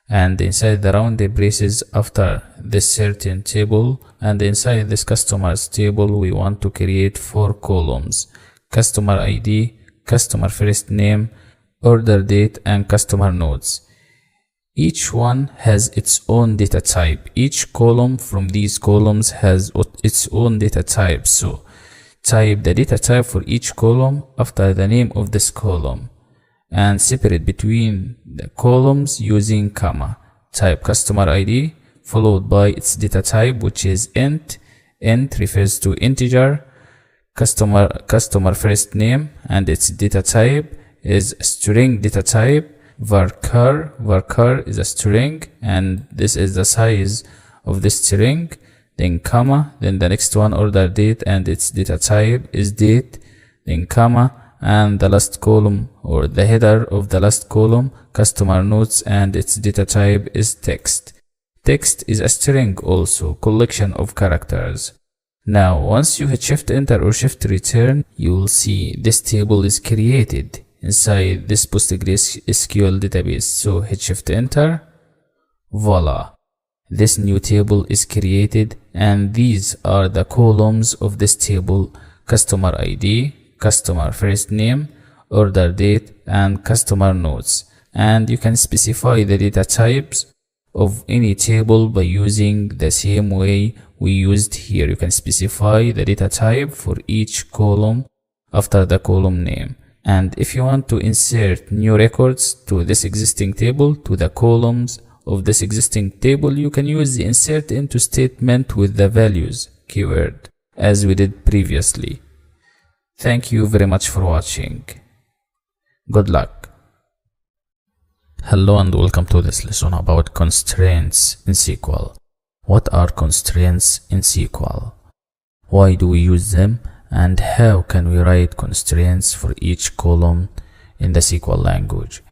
and inside the rounded braces after this certain table, and inside this customers table we want to create 4 columns: customer ID, customer first name, order date, and customer notes. Each one has its own data type. Each column from these columns has its own data type, so type the data type for each column after the name of this column and separate between the columns using comma. Type customer ID followed by its data type, which is int. Int refers to integer. Customer first name and its data type is string data type. Var_char is a string, and this is the size of this string. Then comma, then the next one order date and its data type is date, then comma, and the last column, or the header of the last column, customer notes, and its data type is text. Text is a string also, collection of characters. Now, once you hit Shift Enter or Shift Return, you will see this table is created inside this PostgreSQL database. So hit Shift Enter, voila. This new table is created, and these are the columns of this table: customer ID, customer first name, order date, and customer notes. And you can specify the data types of any table by using the same way we used here. You can specify the data type for each column after the column name. And if you want to insert new records to this existing table, to the columns of this existing table, you can use the insert into statement with the values keyword, as we did previously. Thank you very much for watching. Good luck. Hello and welcome to this lesson about constraints in SQL. What are constraints in SQL? Why do we use them? And how can we write constraints for each column in the SQL language?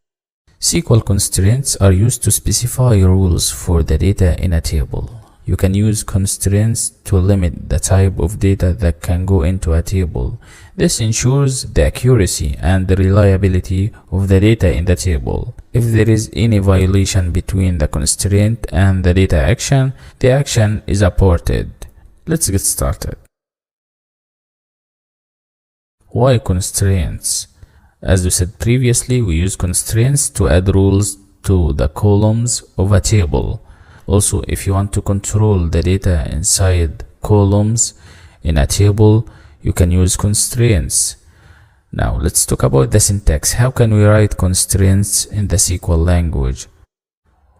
SQL constraints are used to specify rules for the data in a table. You can use constraints to limit the type of data that can go into a table. This ensures the accuracy and the reliability of the data in the table. If there is any violation between the constraint and the data action, the action is aborted. Let's get started. Why constraints? As we said previously, we use constraints to add rules to the columns of a table. Also, if you want to control the data inside columns in a table, you can use constraints. Now, let's talk about the syntax. How can we write constraints in the SQL language?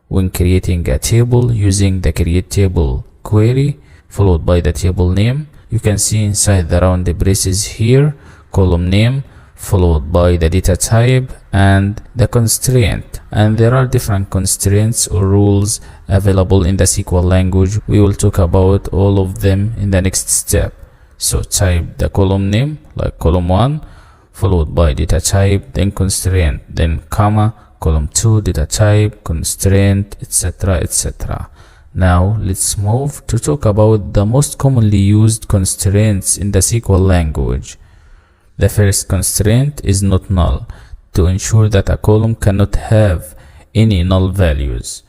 When creating a table using the create table query followed by the table name, you can see inside the round braces here, column name followed by the data type and the constraint. And there are different constraints or rules available in the SQL language. We will talk about all of them in the next step. So type the column name like column 1 followed by data type, then constraint, then comma, column 2 data type, constraint, etc, etc. Now let's move to talk about the most commonly used constraints in the SQL language. The first constraint is not null, to ensure that a column cannot have any null values.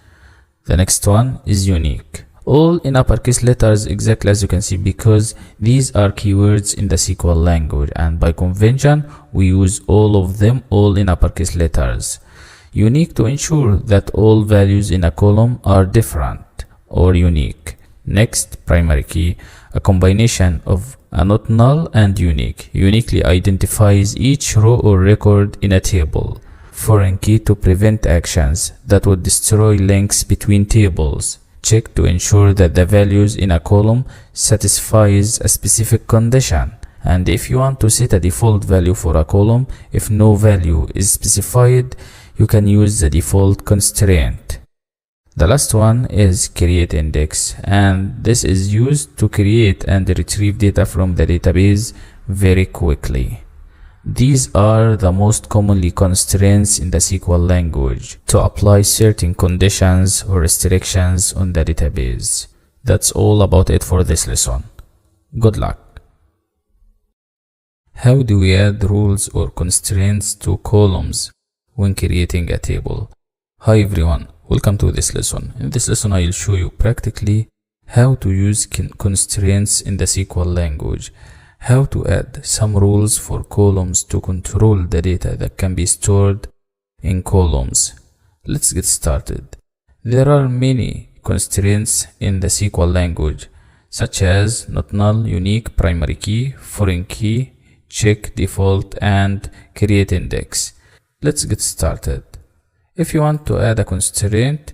The next one is unique. All in uppercase letters, exactly as you can see, because these are keywords in the SQL language, and by convention we use all of them all in uppercase letters. Unique, to ensure that all values in a column are different or unique. Next, primary key, a combination of a not null and unique. Uniquely identifies each row or record in a table. Foreign key, to prevent actions that would destroy links between tables. Check, to ensure that the values in a column satisfies a specific condition. And if you want to set a default value for a column, if no value is specified, you can use the default constraint. The last one is create index, and this is used to create and retrieve data from the database very quickly. These are the most commonly constraints in the SQL language to apply certain conditions or restrictions on the database. That's all about it for this lesson. Good luck. How do we add rules or constraints to columns when creating a table? Hi everyone. Welcome to this lesson. In this lesson, I will show you practically how to use constraints in the SQL language, how to add some rules for columns to control the data that can be stored in columns. Let's get started. There are many constraints in the SQL language, such as not null, unique, primary key, foreign key, check, default, and create index. Let's get started. If you want to add a constraint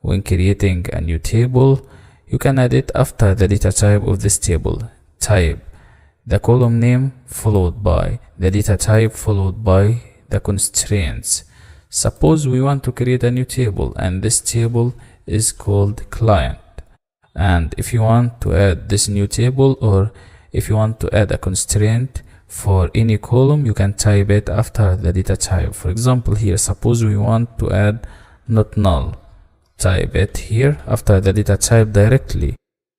when creating a new table, you can add it after the data type of this table. Type the column name followed by the data type followed by the constraints. Suppose we want to create a new table, and this table is called client. And if you want to add this new table, or if you want to add a constraint for any column, you can type it after the data type. For example, here, suppose we want to add not null. Type it here after the data type directly.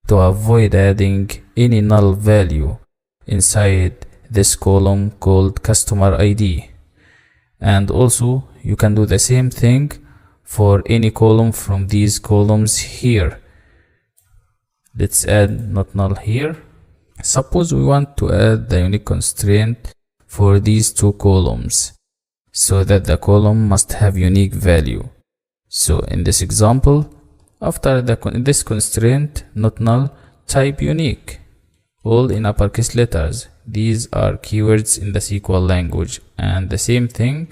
to avoid adding any null value inside this column called customer ID. And also you can do the same thing for any column from these columns here. Let's add not null here. Suppose we want to add the unique constraint for these two columns so that the column must have unique value. So in this example, after this constraint not null, type unique, all in uppercase letters. These are keywords in the SQL language, and the same thing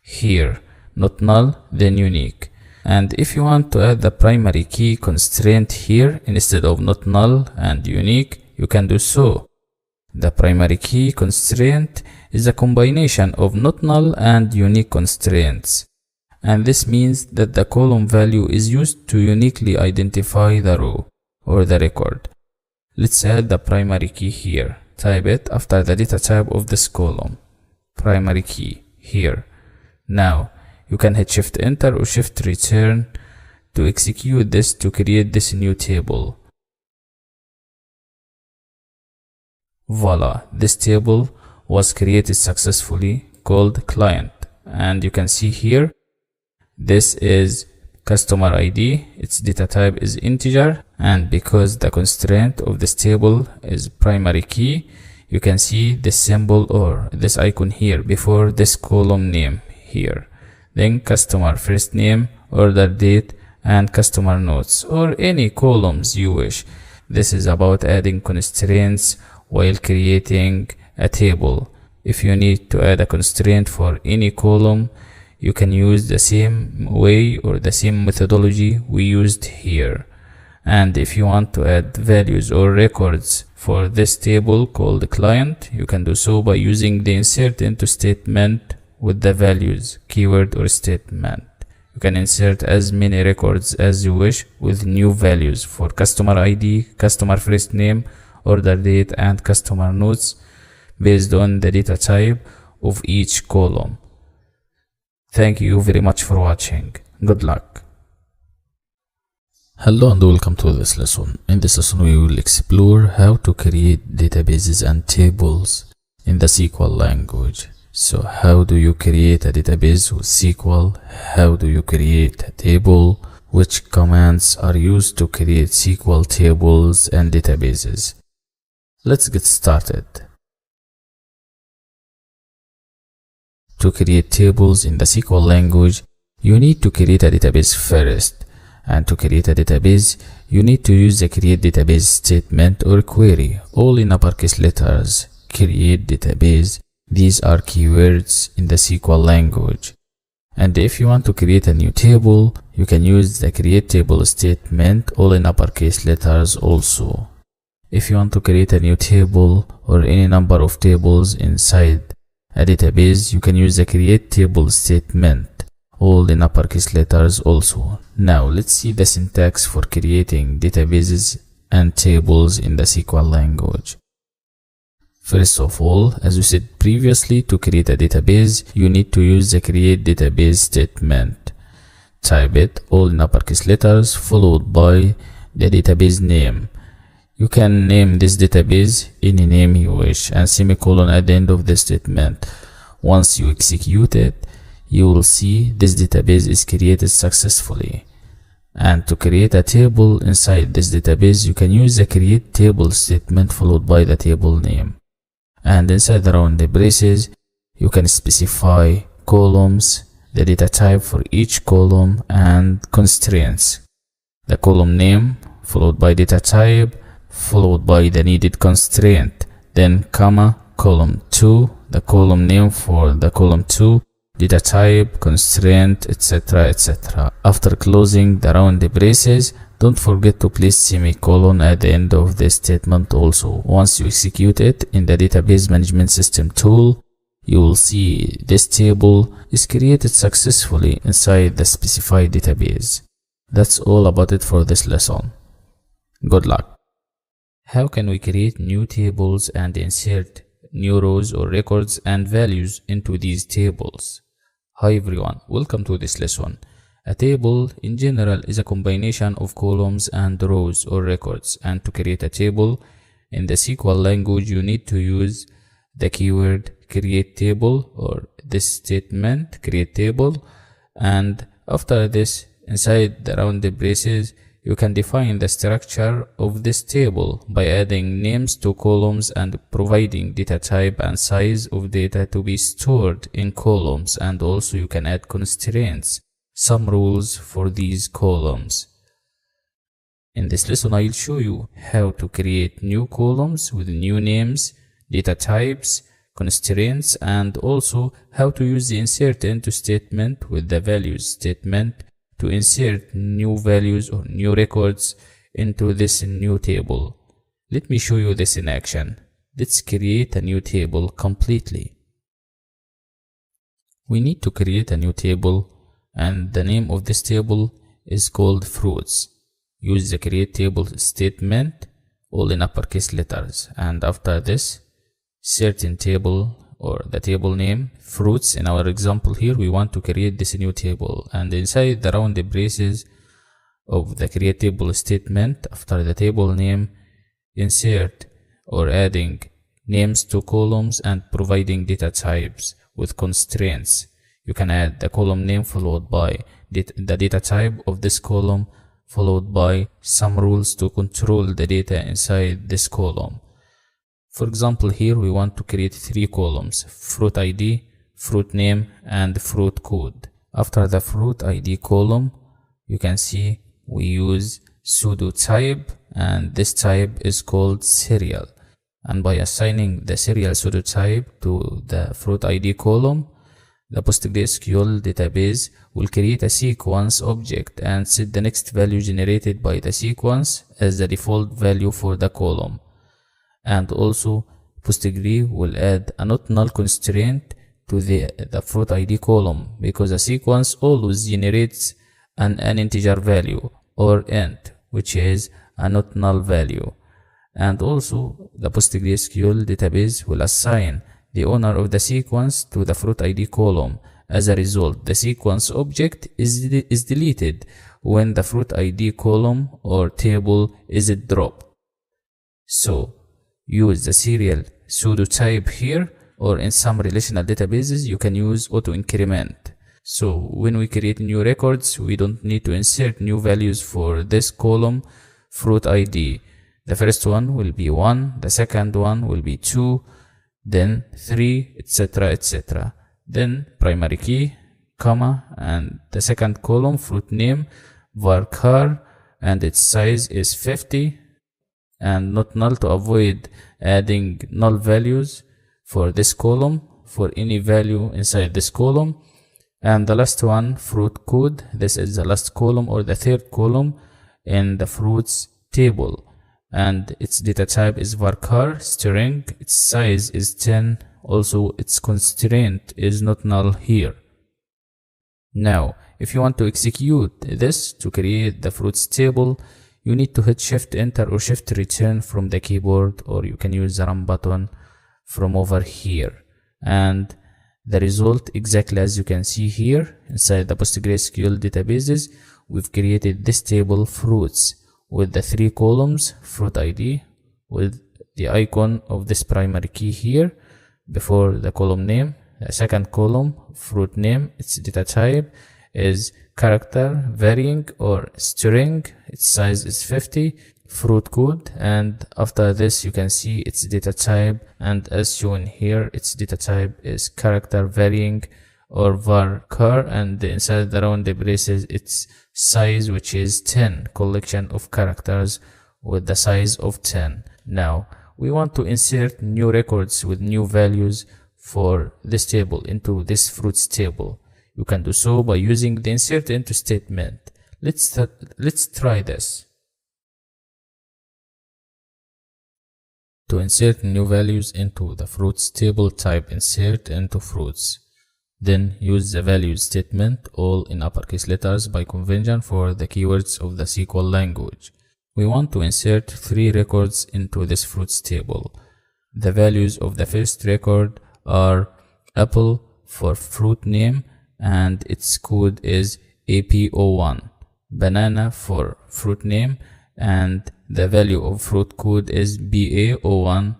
here, not null then unique. And if you want to add the primary key constraint here instead of not null and unique, you can do so. The primary key constraint is a combination of not null and unique constraints, and this means that the column value is used to uniquely identify the row or the record. Let's add the primary key here. Type it after the data type of this column, primary key here. Now you can hit shift enter or shift return to execute this to create this new table. Voila, this table was created successfully, called client, and you can see here this is customer ID, its data type is integer, and because the constraint of this table is primary key, you can see this symbol or this icon here before this column name here. Then customer first name, order date, and customer notes, or any columns you wish. This is about adding constraints while creating a table. If you need to add a constraint for any column, you can use the same way or the same methodology we used here. And if you want to add values or records for this table called client, you can do so by using the insert into statement with the values keyword or statement. You can insert as many records as you wish with new values for customer ID, customer first name, order date, and customer notes based on the data type of each column. Thank you very much for watching. Good luck. Hello and welcome to this lesson. In this lesson we will explore how to create databases and tables in the SQL language. So how do you create a database with SQL? How do you create a table? Which commands are used to create SQL tables and databases? Let's get started. To create tables in the SQL language, you need to create a database first. And to create a database, you need to use the create database statement or query, all in uppercase letters. Create database. These are keywords in the SQL language. And if you want to create a new table, you can use the create table statement, all in uppercase letters also. If you want to create a new table or any number of tables inside a database, you can use the create table statement, all in uppercase letters also. Now let's see the syntax for creating databases and tables in the SQL language. First of all, as we said previously, to create a database, you need to use the create database statement. Type it all in uppercase letters followed by the database name. You can name this database any name you wish and semicolon at the end of the statement. Once you execute it, you will see this database is created successfully. And to create a table inside this database, you can use the create table statement followed by the table name. And inside the round braces, you can specify columns, the data type for each column, and constraints. The column name followed by data type followed by the needed constraint, then comma, column 2, the column name for the column 2, data type, constraint, etc. etc. After closing the round braces, don't forget to place semicolon at the end of the statement also. Once you execute it in the database management system tool, you will see this table is created successfully inside the specified database. That's all about it for this lesson. Good luck. How can we create new tables and insert new rows or records and values into these tables? Hi everyone, welcome to this lesson. A table in general is a combination of columns and rows or records, and to create a table in the SQL language you need to use the keyword create table or this statement create table, and after this inside the rounded braces you can define the structure of this table by adding names to columns and providing data type and size of data to be stored in columns, and also you can add constraints, some rules for these columns. In this lesson I'll show you how to create new columns with new names, data types, constraints, and also how to use the insert into statement with the values statement to insert new values or new records into this new table. Let me show you this in action. Let's create a new table completely. We need to create a new table, and the name of this table is called fruits. Use the create table statement all in uppercase letters, and after this certain table or the table name fruits. In our example here we want to create this new table, and inside the rounded braces of the create table statement after the table name insert or adding names to columns and providing data types with constraints. You can add the column name followed by the data type of this column followed by some rules to control the data inside this column. For example, here we want to create 3 columns: fruit ID, fruit name, and fruit code. After the fruit ID column, you can see we use pseudo type, and this type is called serial. And by assigning the serial pseudo type to the fruit ID column, the PostgreSQL database will create a sequence object and set the next value generated by the sequence as the default value for the column. And also Postgre will add a not null constraint to the fruit ID column, because a sequence always generates an integer value or int, which is a not null value. And also the PostgreSQL database will assign the owner of the sequence to the fruit ID column. As a result, the sequence object is deleted when the fruit ID column or table is dropped. So use the serial pseudo type here, or in some relational databases you can use auto increment. So when we create new records we don't need to insert new values for this column fruit ID. The first one will be 1, the second one will be 2, then 3, etc, etc. Then primary key, comma, and the second column fruit name varchar, and its size is 50 and not null to avoid adding null values for this column for any value inside this column. And the last one fruit code, this is the last column or the third column in the fruits table, and its data type is varchar string, its size is 10, also its constraint is not null here. Now if you want to execute this to create the fruits table, you need to hit shift enter or shift return from the keyboard, or you can use the run button from over here. And the result exactly as you can see here inside the PostgreSQL databases, we've created this table fruits with the 3 columns fruit ID with the icon of this primary key here before the column name. The second column fruit name, its data type is character varying or string, its size is 50, fruit code, and after this you can see its data type, and as shown here its data type is character varying or varchar, and inside the rounded braces its size, which is 10, collection of characters with the size of 10. Now we want to insert new records with new values for this table into this fruits table. You can do so by using the insert into statement. Let's try this. To insert new values into the fruits table, type insert into fruits. Then use the values statement all in uppercase letters by convention for the keywords of the SQL language. We want to insert 3 records into this fruits table. The values of the first record are apple for fruit name, and its code is AP01, banana for fruit name, and the value of fruit code is BA01,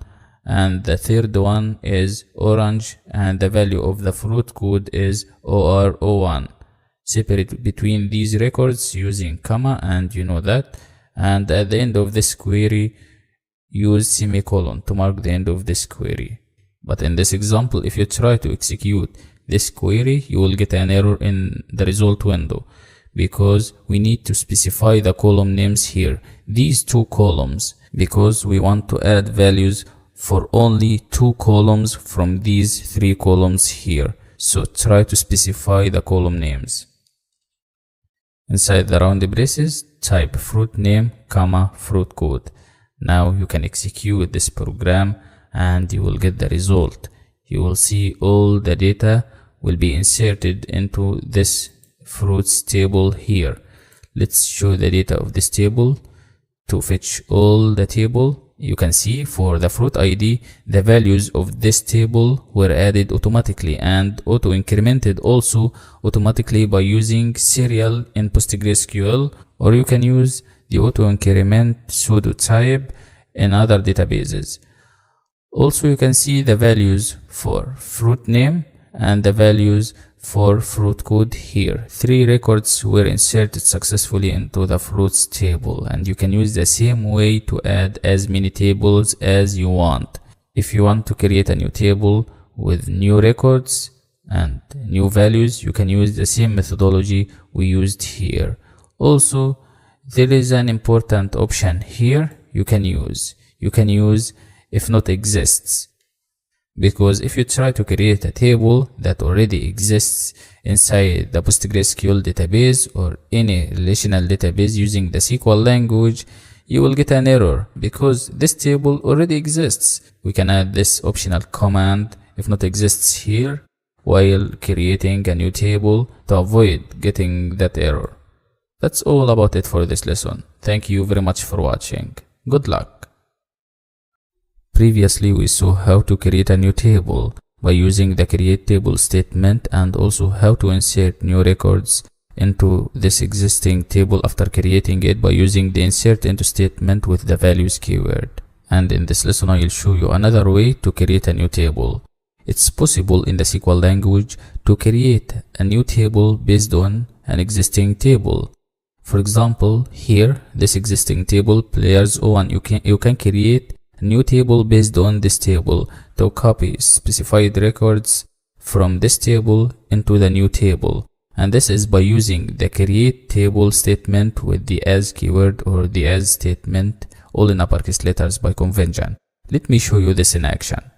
and the third one is orange, and the value of the fruit code is OR01. Separate between these records using comma, and you know that. And at the end of this query, use semicolon to mark the end of this query. But in this example, if you try to execute this query, you will get an error in the result window, because we need to specify the column names here, these two columns, because we want to add values for only two columns from these three columns here. So try to specify the column names. Inside the round braces, type fruit name, comma, fruit code. Now you can execute this program and you will get the result. You will see all the data will be inserted into this fruits table here. Let's show the data of this table. To fetch all the table, you can see for the fruit ID, the values of this table were added automatically and auto-incremented also automatically by using serial in PostgreSQL, or you can use the auto-increment pseudo type in other databases. Also, you can see the values for fruit name and the values for fruit code here. 3 records were inserted successfully into the fruits table, and you can use the same way to add as many tables as you want. If you want to create a new table with new records and new values, you can use the same methodology we used here. Also, there is an important option here you can use if not exists. Because if you try to create a table that already exists inside the PostgreSQL database or any relational database using the SQL language, you will get an error because this table already exists. We can add this optional command if not exists here while creating a new table to avoid getting that error. That's all about it for this lesson. Thank you very much for watching. Good luck. Previously, we saw how to create a new table by using the create table statement, and also how to insert new records into this existing table after creating it by using the insert into statement with the values keyword. And in this lesson, I will show you another way to create a new table. It's possible in the SQL language to create a new table based on an existing table. For example, here, this existing table, players 01, you can create a new table based on this table to copy specified records from this table into the new table. And this is by using the create table statement with the as keyword or the as statement, all in uppercase letters by convention. Let me show you this in action.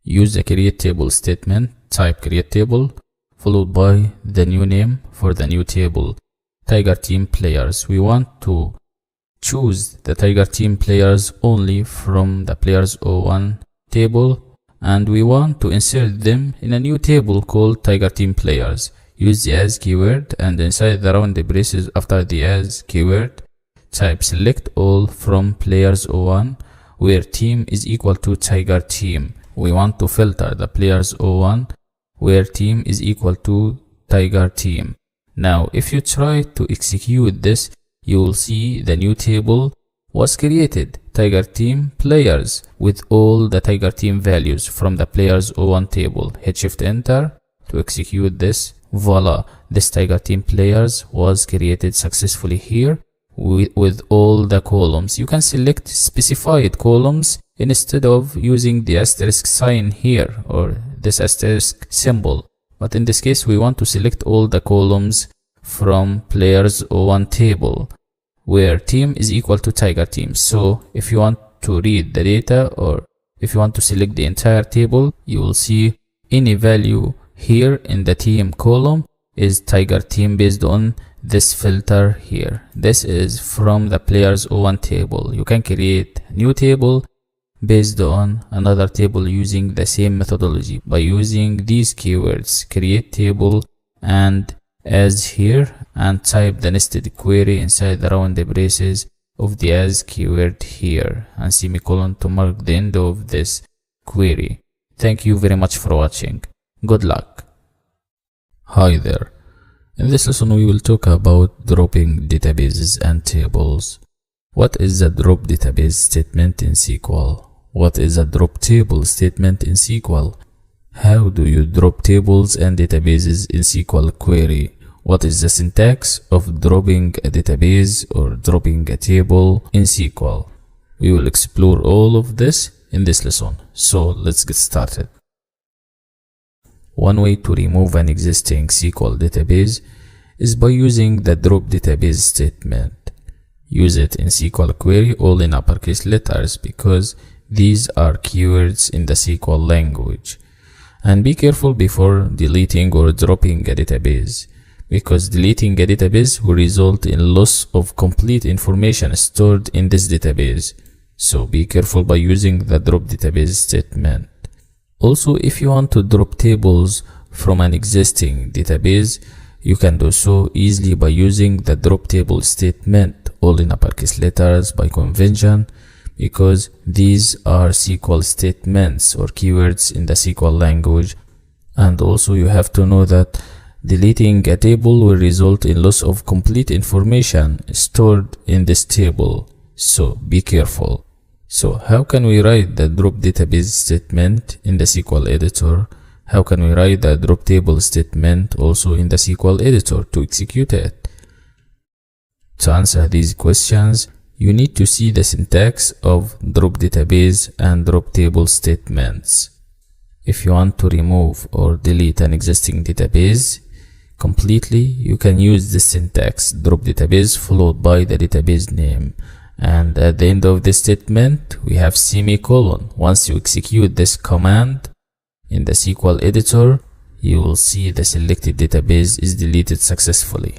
Use the create table statement, type create table, followed by the new name for the new table, Tiger Team Players. We want to choose the Tiger Team players only from the players 01 table, and we want to insert them in a new table called Tiger Team Players. Use the as keyword, and inside the round braces after the as keyword, type select all from players 01 where team is equal to Tiger Team. We want to filter the players 01 where team is equal to Tiger Team. Now, if you try to execute this, you will see the new table was created, Tiger Team Players, with all the Tiger Team values from the players 01 table. Hit Shift Enter to execute this. Voila, this Tiger Team Players was created successfully here with all the columns. You can select specified columns instead of using the asterisk sign here or this asterisk symbol. But in this case, we want to select all the columns from players 01 table where team is equal to Tiger Team. So if you want to read the data or if you want to select the entire table, you will see any value here in the team column is Tiger Team based on this filter here. This is from the players 01 table. You can create a new table based on another table using the same methodology by using these keywords create table and as here, and type the nested query inside the round braces of the as keyword here and semicolon to mark the end of this query. Thank you very much for watching. Good luck. Hi there. In this lesson, we will talk about dropping databases and tables. What is a drop database statement in SQL? What is a drop table statement in SQL? How do you drop tables and databases in SQL query? What is the syntax of dropping a database or dropping a table in SQL? We will explore all of this in this lesson. So let's get started. One way to remove an existing SQL database is by using the drop database statement. Use it in SQL query all in uppercase letters because these are keywords in the SQL language. And be careful before deleting or dropping a database, because deleting a database will result in loss of complete information stored in this database. So be careful by using the drop database statement. Also, if you want to drop tables from an existing database, you can do so easily by using the drop table statement all in uppercase letters by convention, because these are SQL statements or keywords in the SQL language. And also you have to know that deleting a table will result in loss of complete information stored in this table. So be careful. So how can we write the drop database statement in the SQL editor? How can we write the drop table statement also in the SQL editor to execute it? To answer these questions, you need to see the syntax of drop database and drop table statements. If you want to remove or delete an existing database completely, you can use this syntax, drop database followed by the database name. And at the end of this statement, we have semicolon. Once you execute this command in the SQL editor, you will see the selected database is deleted successfully.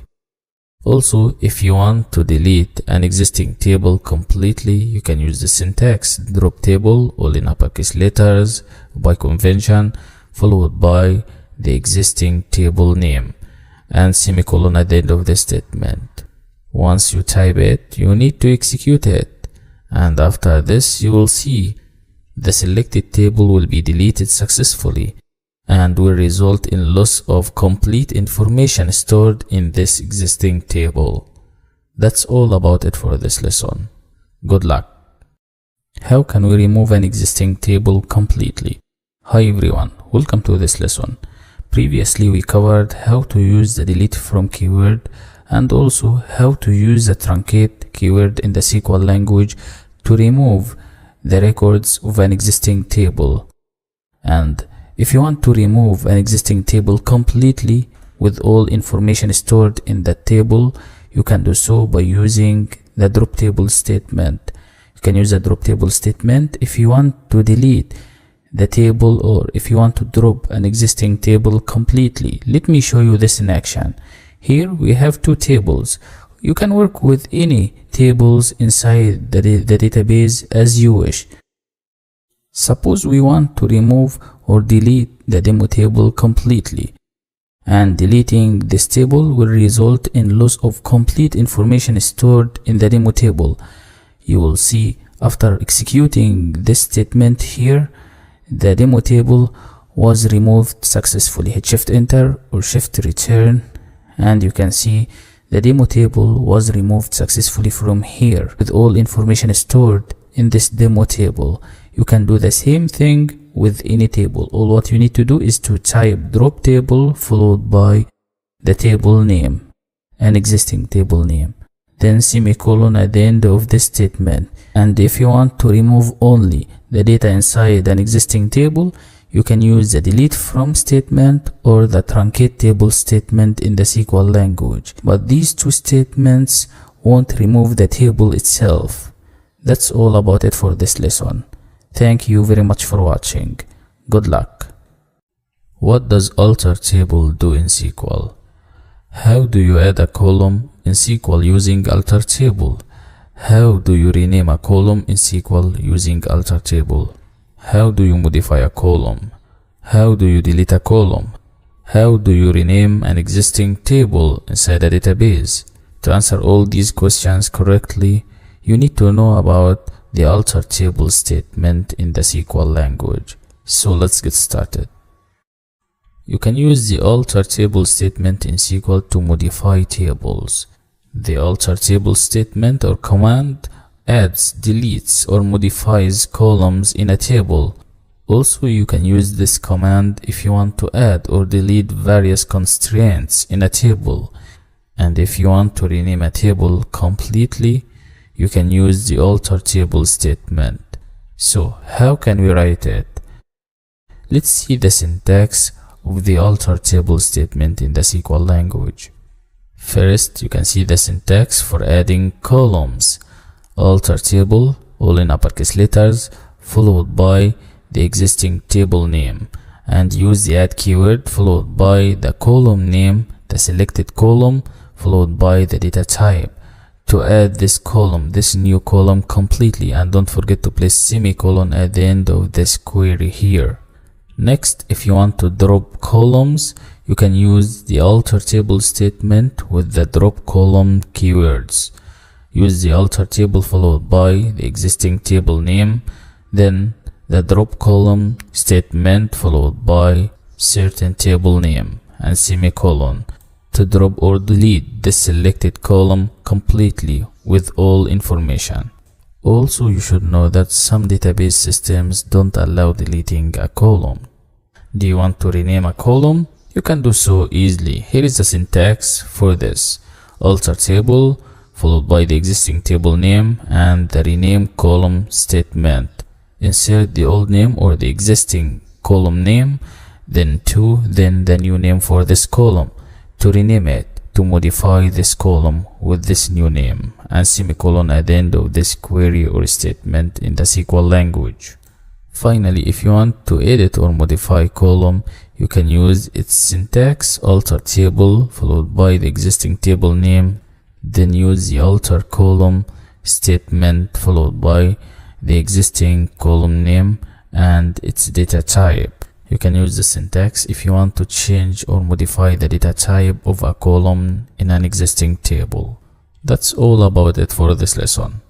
Also, if you want to delete an existing table completely, you can use the syntax drop table all in uppercase letters by convention followed by the existing table name and semicolon at the end of the statement. Once you type it, you need to execute it, and after this you will see the selected table will be deleted successfully and will result in loss of complete information stored in this existing table. That's all about it for this lesson. Good luck. How can we remove an existing table completely? Hi everyone, welcome to this lesson. Previously we covered how to use the delete from keyword and also how to use the truncate keyword in the SQL language to remove the records of an existing table. And if you want to remove an existing table completely with all information stored in that table, you can do so by using the drop table statement. You can use the drop table statement if you want to delete the table or if you want to drop an existing table completely. Let me show you this in action. Here we have two tables. You can work with any tables inside the database as you wish. Suppose we want to remove or delete the demo table completely, and deleting this table will result in loss of complete information stored in the demo table. You will see after executing this statement here, the demo table was removed successfully. Hit shift enter or shift return and you can see the demo table was removed successfully from here with all information stored in this demo table. You can do the same thing with any table. All what you need to do is to type drop table followed by the table name, an existing table name, then semicolon at the end of this statement. And if you want to remove only the data inside an existing table, you can use the delete from statement or the truncate table statement in the SQL language. But these two statements won't remove the table itself. That's all about it for this lesson. Thank you very much for watching. Good luck. What does alter table do in SQL? How do you add a column in SQL using alter table? How do you rename a column in SQL using alter table? How do you modify a column? How do you delete a column? How do you rename an existing table inside a database? To answer all these questions correctly, you need to know about the alter table statement in the SQL language. So let's get started. You can use the alter table statement in SQL to modify tables. The alter table statement or command adds, deletes, or modifies columns in a table. Also, you can use this command if you want to add or delete various constraints in a table. And if you want to rename a table completely, you can use the alter table statement. So, how can we write it? Let's see the syntax of the alter table statement in the SQL language. First, you can see the syntax for adding columns. Alter table, all in uppercase letters, followed by the existing table name, and use the add keyword followed by the column name, the selected column, followed by the data type to add this column, this new column completely, and don't forget to place semicolon at the end of this query here. Next, if you want to drop columns, you can use the alter table statement with the drop column keywords. Use the alter table followed by the existing table name, then the drop column statement followed by certain table name and semicolon to drop or delete the selected column completely with all information. Also, you should know that some database systems don't allow deleting a column. Do you want to rename a column? You can do so easily. Here is the syntax for this. Alter table followed by the existing table name and the rename column statement. Insert the old name or the existing column name, then the new name for this column to rename it, to modify this column with this new name, and semicolon at the end of this query or statement in the SQL language. Finally, if you want to edit or modify column, you can use its syntax, alter table followed by the existing table name, then use the alter column statement followed by the existing column name and its data type. You can use the syntax if you want to change or modify the data type of a column in an existing table. That's all about it for this lesson.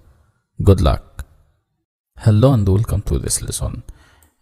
Good luck. Hello and welcome to this lesson.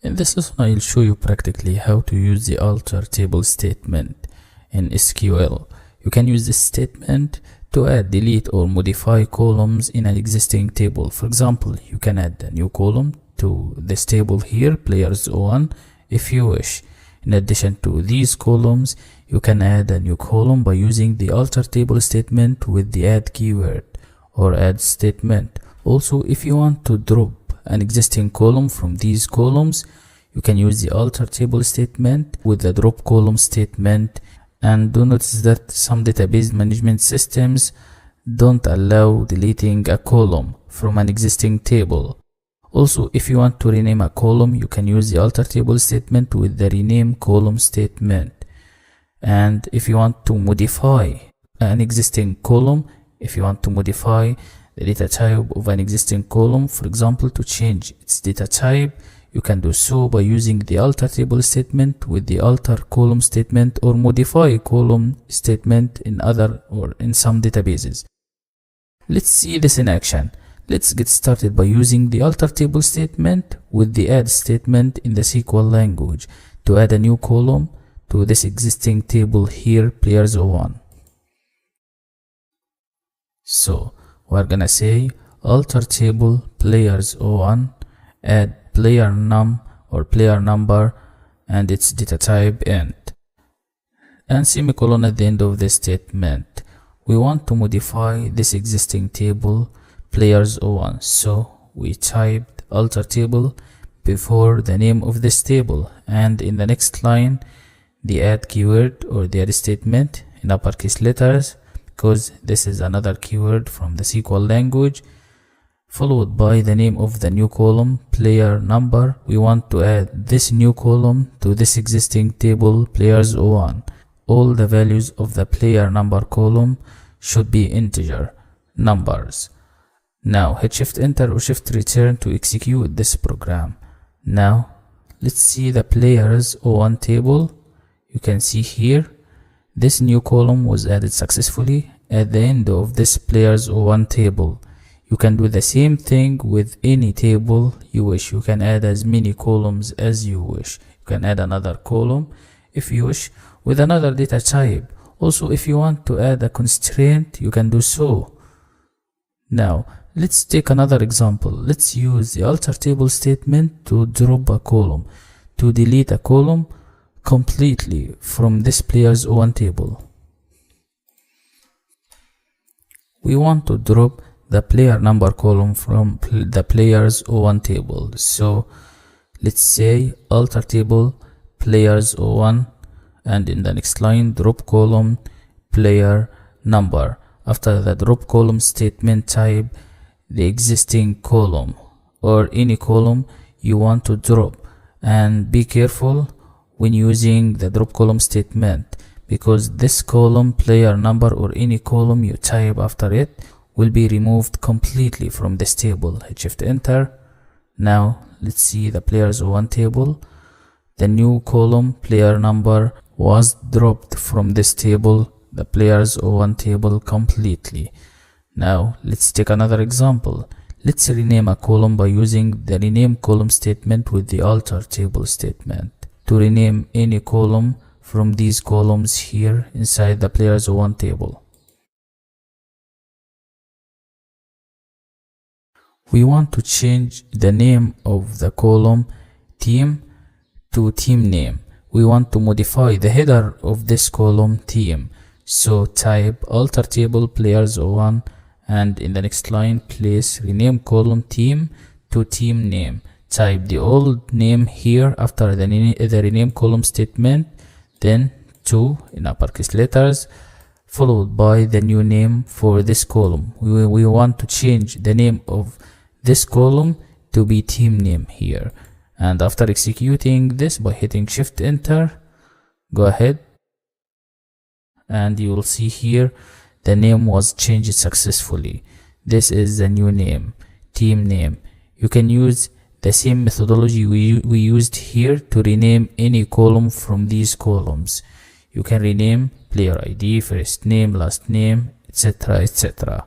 In this lesson, I'll show you practically how to use the alter table statement in SQL. You can use this statement to add, delete, or modify columns in an existing table. For example, you can add a new column to this table here, players 01, if you wish. In addition to these columns, you can add a new column by using the alter table statement with the add keyword or add statement. Also, if you want to drop an existing column from these columns, you can use the alter table statement with the drop column statement. And do notice that some database management systems don't allow deleting a column from an existing table. Also, if you want to rename a column, you can use the alter table statement with the rename column statement. And if you want to modify an existing column, if you want to modify the data type of an existing column, for example, to change its data type, you can do so by using the alter table statement with the alter column statement or modify column statement in other or in some databases. Let's see this in action. Let's get started by using the alter table statement with the add statement in the SQL language to add a new column to this existing table here, players 01. So we're gonna say alter table players 01, add player num or player number and its data type int, and semicolon at the end of the statement. We want to modify this existing table players 01, so we typed alter table before the name of this table, and in the next line the add keyword or the add statement in uppercase letters, because this is another keyword from the SQL language, followed by the name of the new column, player number. We want to add this new column to this existing table, players 01. All the values of the player number column should be integer numbers. Now hit shift enter or shift return to execute this program. Now let's see the players 01 table. You can see here this new column was added successfully at the end of this players 01 table. You can do the same thing with any table you wish. You can add as many columns as you wish. You can add another column if you wish, with another data type. Also, if you want to add a constraint, you can do so. Now, let's take another example. Let's use the alter table statement to drop a column, to delete a column completely from this players O1 table. We want to drop the player number column from the players O1 table. So let's say alter table players O1, and in the next line drop column player number. After the drop column statement, type the existing column or any column you want to drop, and be careful when using the drop column statement, because this column player number or any column you type after it will be removed completely from this table. Hit shift enter. Now let's see the players O1 table. The new column player number was dropped from this table, the players O1 table, completely. Now let's take another example. Let's rename a column by using the rename column statement with the alter table statement. To rename any column from these columns here inside the players O1 table, we want to change the name of the column team to team name. We want to modify the header of this column team. So type alter table players O1, and in the next line place rename column team to team name. Type the old name here after the rename column statement, then 2 in uppercase letters, followed by the new name for this column. We want to change the name of this column to be team name here. And after executing this by hitting shift enter, go ahead and you will see here the name was changed successfully. This is the new name, team name. You can use the same methodology we used here to rename any column from these columns. You can rename player ID, first name, last name, etc, etc.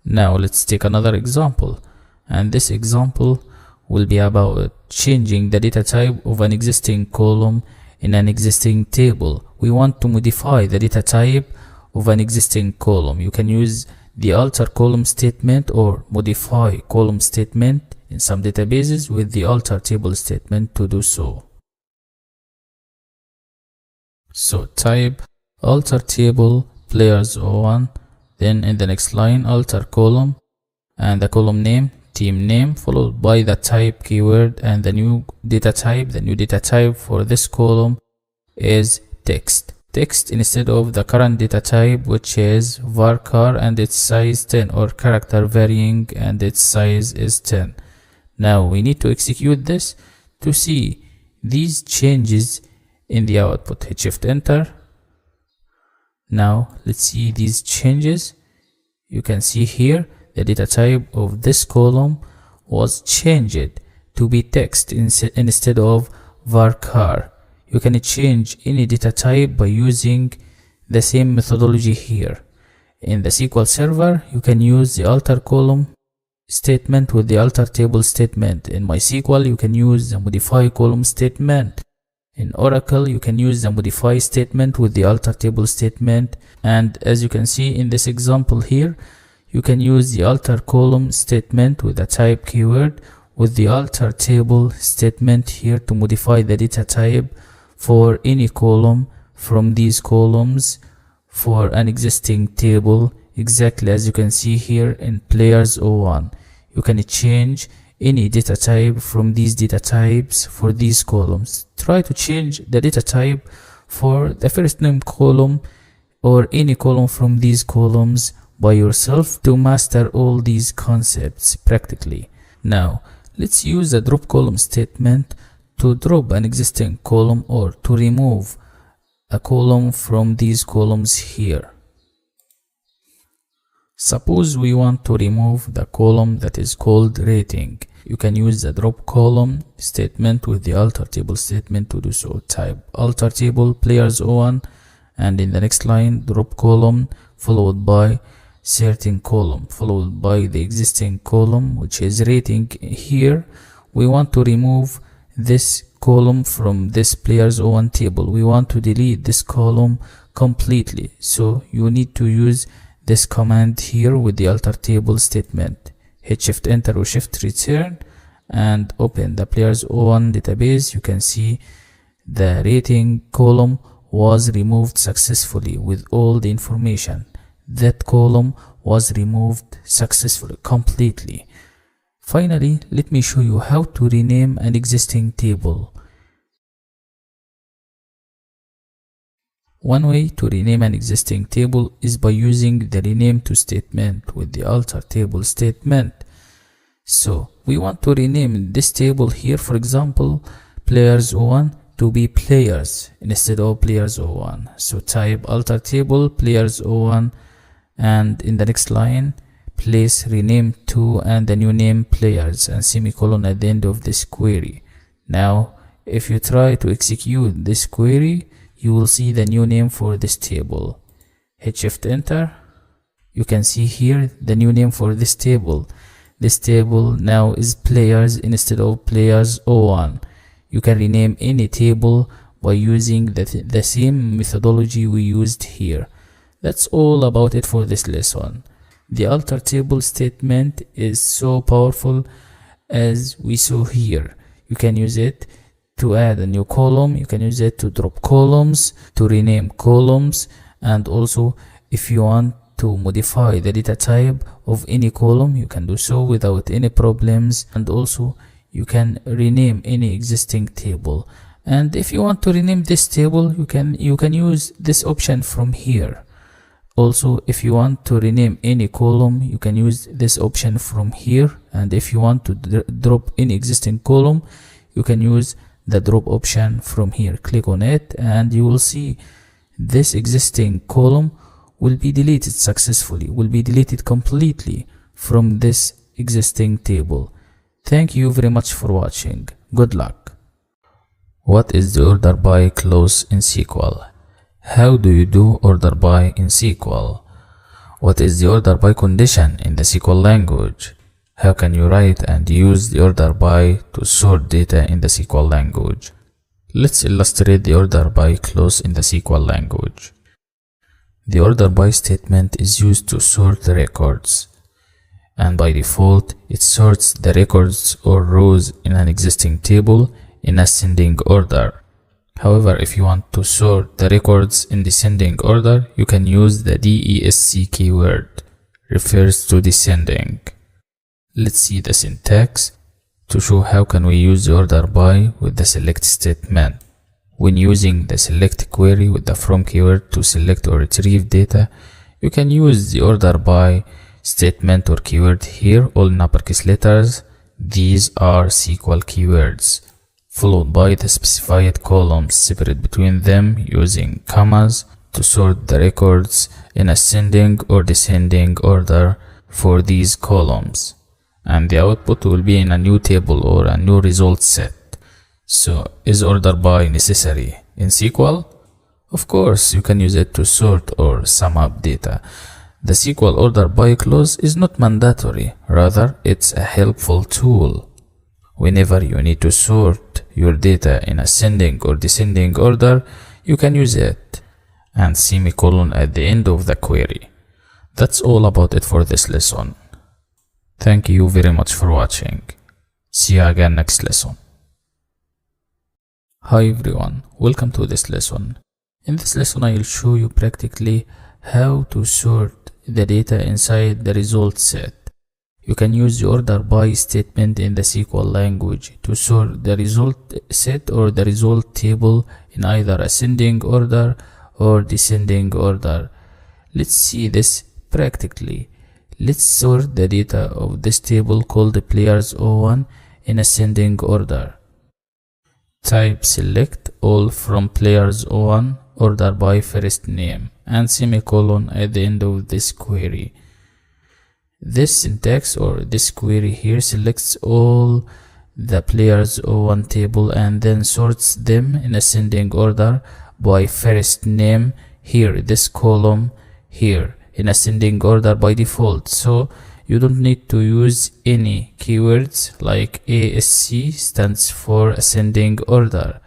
Now let's take another example, and this example will be about changing the data type of an existing column in an existing table. We want to modify the data type of an existing column. You can use the alter column statement or modify column statement in some databases with the alter table statement to do so. So type alter table players O1, then in the next line alter column and the column name team name, followed by the type keyword and the new data type. The new data type for this column is text instead of the current data type, which is varchar and its size 10, or character varying and its size is 10. Now we need to execute this to see these changes in the output. Hit shift enter. Now let's see these changes. You can see here the data type of this column was changed to be text instead of varchar. You can change any data type by using the same methodology here. In the SQL Server, you can use the alter column statement with the alter table statement. In MySQL, you can use the modify column statement. In Oracle, you can use the modify statement with the alter table statement. And as you can see in this example here, you can use the alter column statement with the type keyword with the alter table statement here to modify the data type for any column from these columns for an existing table, exactly as you can see here in players O1. You can change any data type from these data types for these columns. Try to change the data type for the first name column or any column from these columns by yourself to master all these concepts practically. Now let's use the drop column statement to drop an existing column or to remove a column from these columns here. Suppose we want to remove the column that is called rating. You can use the drop column statement with the alter table statement to do so. Type alter table players O1 and in the next line drop column followed by certain column followed by the existing column which is rating. Here we want to remove this column from this players 01 table. We want to delete this column completely, so you need to use this command here with the alter table statement. Hit shift enter or shift return and open the players 01 database. You can see the rating column was removed successfully with all the information. That column was removed successfully, completely. Finally, let me show you how to rename an existing table. One way to rename an existing table is by using the rename to statement with the alter table statement. So we want to rename this table here, for example, players 01 to be players instead of players 01. So type alter table players 01 and in the next line place rename to and the new name players and semicolon at the end of this query. Now if you try to execute this query, you will see the new name for this table. Hit shift enter. You can see here the new name for this table. This table now is players instead of players 01. You can rename any table by using the same methodology we used here. That's all about it for this lesson. The alter table statement is so powerful as we saw here. You can use it to add a new column, you can use it to drop columns, to rename columns, and also if you want to modify the data type of any column, you can do so without any problems. And also you can rename any existing table. And if you want to rename this table, you can use this option from here. Also, if you want to rename any column, you can use this option from here. And if you want to drop any existing column, you can use the drop option from here. Click on it and you will see this existing column will be deleted successfully, will be deleted completely from this existing table. Thank you very much for watching. Good luck. What is the order by clause in SQL? How do you do order by in SQL? What is the order by condition in the SQL language? How can you write and use the order by to sort data in the SQL language? Let's illustrate the order by clause in the SQL language. The order by statement is used to sort the records, and by default it sorts the records or rows in an existing table in ascending order. However, if you want to sort the records in descending order, you can use the DESC keyword, refers to descending. Let's see the syntax to show how can we use the order by with the select statement. When using the select query with the from keyword to select or retrieve data, you can use the order by statement or keyword here, all in uppercase letters. These are SQL keywords, followed by the specified columns, separate between them using commas to sort the records in ascending or descending order for these columns. And the output will be in a new table or a new result set. So, is order by necessary in SQL? Of course, you can use it to sort or sum up data. The SQL order by clause is not mandatory, rather it's a helpful tool. Whenever you need to sort your data in ascending or descending order, you can use it, and semicolon at the end of the query. That's all about it for this lesson. Thank you very much for watching. See you again next lesson. Hi everyone, welcome to this lesson. In this lesson I will show you practically how to sort the data inside the result set. You can use the order by statement in the SQL language to sort the result set or the result table in either ascending order or descending order. Let's see this practically. Let's sort the data of this table called players 01 in ascending order. Type select all from players 01 order by first name and semicolon at the end of this query. This syntax or this query here selects all the players 01 table and then sorts them in ascending order by first name here, this column here, in ascending order by default. So you don't need to use any keywords like ASC stands for ascending order.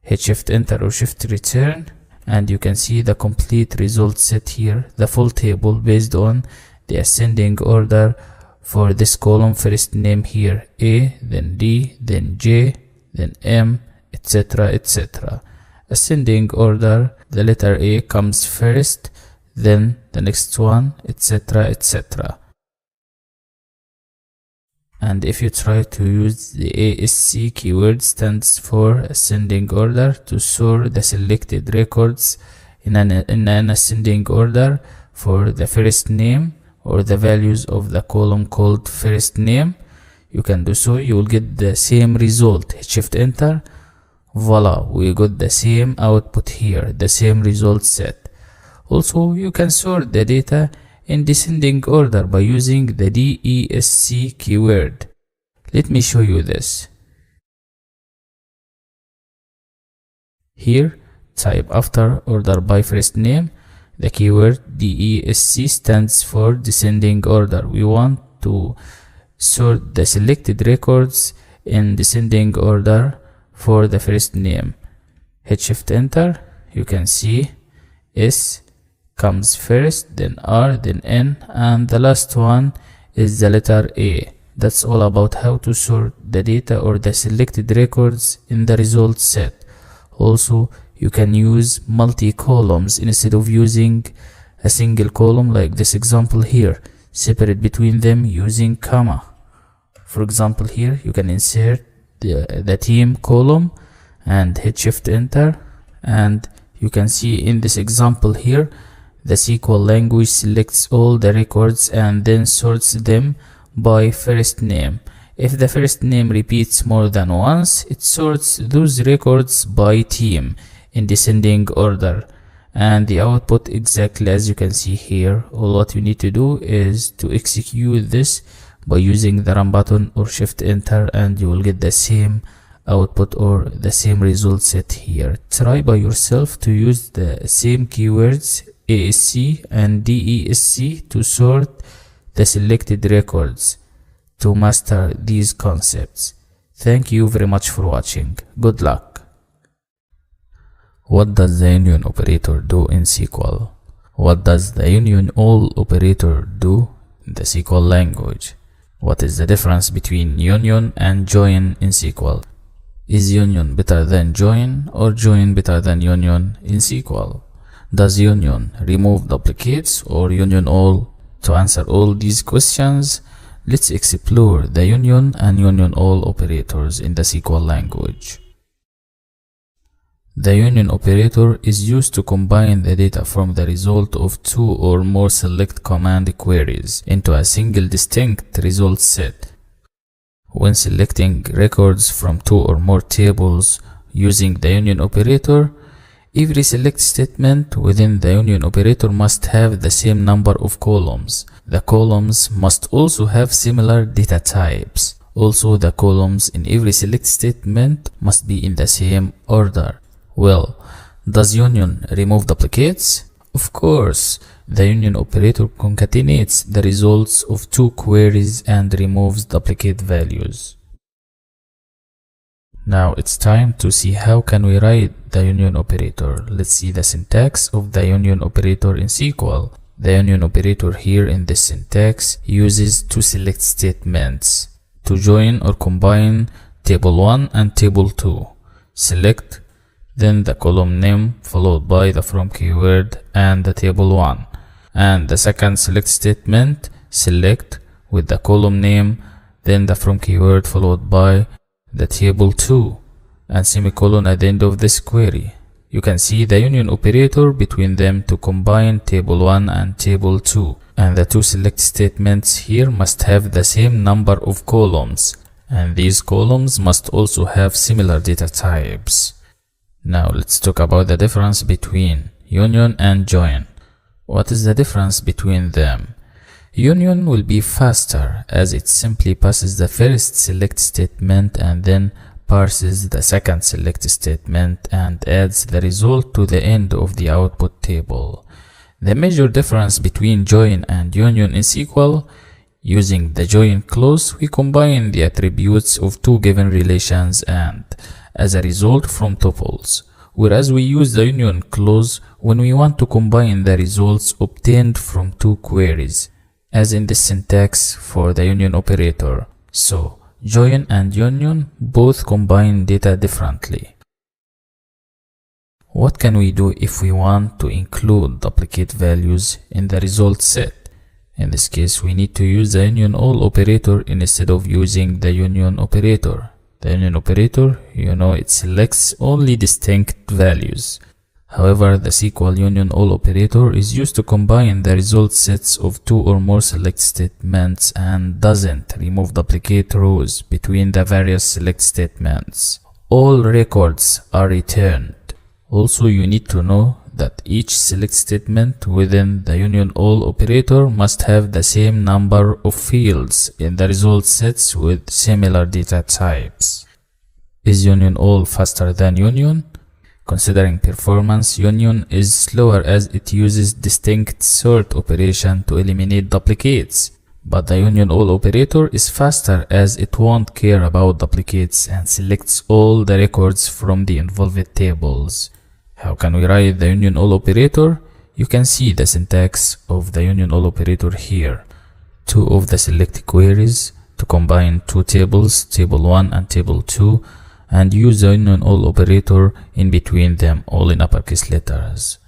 Hit shift enter or shift return and you can see the complete result set here, the full table based on the ascending order for this column. First name here A, then D, then J, then M, etc, etc. Ascending order, the letter A comes first, then the next one, etc, etc. And if you try to use the ASC keyword, stands for ascending order, to sort the selected records in an ascending order for the first name or the values of the column called first name, you can do so. You will get the same result. Hit shift enter, voila, we got the same output here, the same result set. Also, you can sort the data in descending order by using the DESC keyword. Let me show you this. Here, type after order by first name, the keyword DESC stands for descending order. We want to sort the selected records in descending order for the first name. Hit shift enter, you can see S comes first, then R, then N, and the last one is the letter A. That's all about how to sort the data or the selected records in the result set. Also, you can use multi-columns instead of using a single column like this example here. Separate between them using comma. For example, here you can insert the team column and hit shift enter, and you can see in this example here the SQL language selects all the records and then sorts them by first name. If the first name repeats more than once, it sorts those records by team in descending order, and the output exactly as you can see here. All what you need to do is to execute this by using the run button or shift enter, and you will get the same output or the same result set here. Try by yourself to use the same keywords ASC and DESC to sort the selected records to master these concepts. Thank you very much for watching. Good luck. What does the union operator do in SQL? What does the union all operator do in the SQL language? What is the difference between union and join in SQL? Is union better than join or join better than union in SQL? Does union remove duplicates or union all? To answer all these questions, let's explore the union and union all operators in the SQL language. The union operator is used to combine the data from the result of two or more select command queries into a single distinct result set. When selecting records from two or more tables using the union operator, every select statement within the union operator must have the same number of columns. The columns must also have similar data types. Also, the columns in every select statement must be in the same order. Well, does union remove duplicates? Of course, the union operator concatenates the results of two queries and removes duplicate values. Now it's time to see how can we write the union operator. Let's see the syntax of the union operator in SQL. The union operator here in this syntax uses two select statements to join or combine table 1 and table 2. Select, then the column name followed by the from keyword and the table 1. And the second select statement, select with the column name, then the from keyword followed by the table 2 and semicolon at the end of this query. You can see the union operator between them to combine table 1 and table 2, and the two select statements here must have the same number of columns, and these columns must also have similar data types. Now let's talk about the difference between union and join. What is the difference between them? Union will be faster as it simply passes the first select statement and then parses the second select statement and adds the result to the end of the output table. The major difference between join and union in SQL: Using the join clause, we combine the attributes of two given relations and, as a result, from tuples. Whereas we use the union clause when we want to combine the results obtained from two queries, as in the syntax for the union operator. So, join and union both combine data differently. What can we do if we want to include duplicate values in the result set? In this case, we need to use the union all operator instead of using the union operator. The union operator, it selects only distinct values. However, the SQL union all operator is used to combine the result sets of two or more select statements and doesn't remove duplicate rows between the various select statements. All records are returned. Also, you need to know that each select statement within the union all operator must have the same number of fields in the result sets with similar data types. Is union all faster than union? Considering performance, union is slower as it uses distinct sort operation to eliminate duplicates. But the union all operator is faster as it won't care about duplicates and selects all the records from the involved tables. How can we write the union all operator? You can see the syntax of the union all operator here. Two of the select queries to combine two tables, table 1 and table 2, and use the union all operator in between them, all in uppercase letters.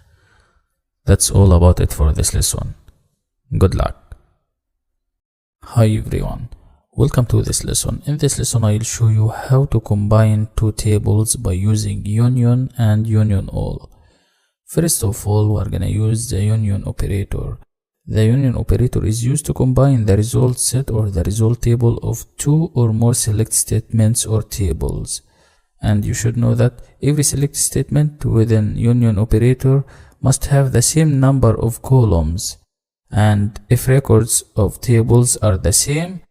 That's all about it for this lesson. Good luck. Hi everyone. Welcome to this lesson. In this lesson, I'll show you how to combine two tables by using union and union all. First of all, we're gonna use the union operator. The union operator is used to combine the result set or the result table of two or more select statements or tables. And you should know that every select statement within union operator must have the same number of columns. And if records of tables are the same,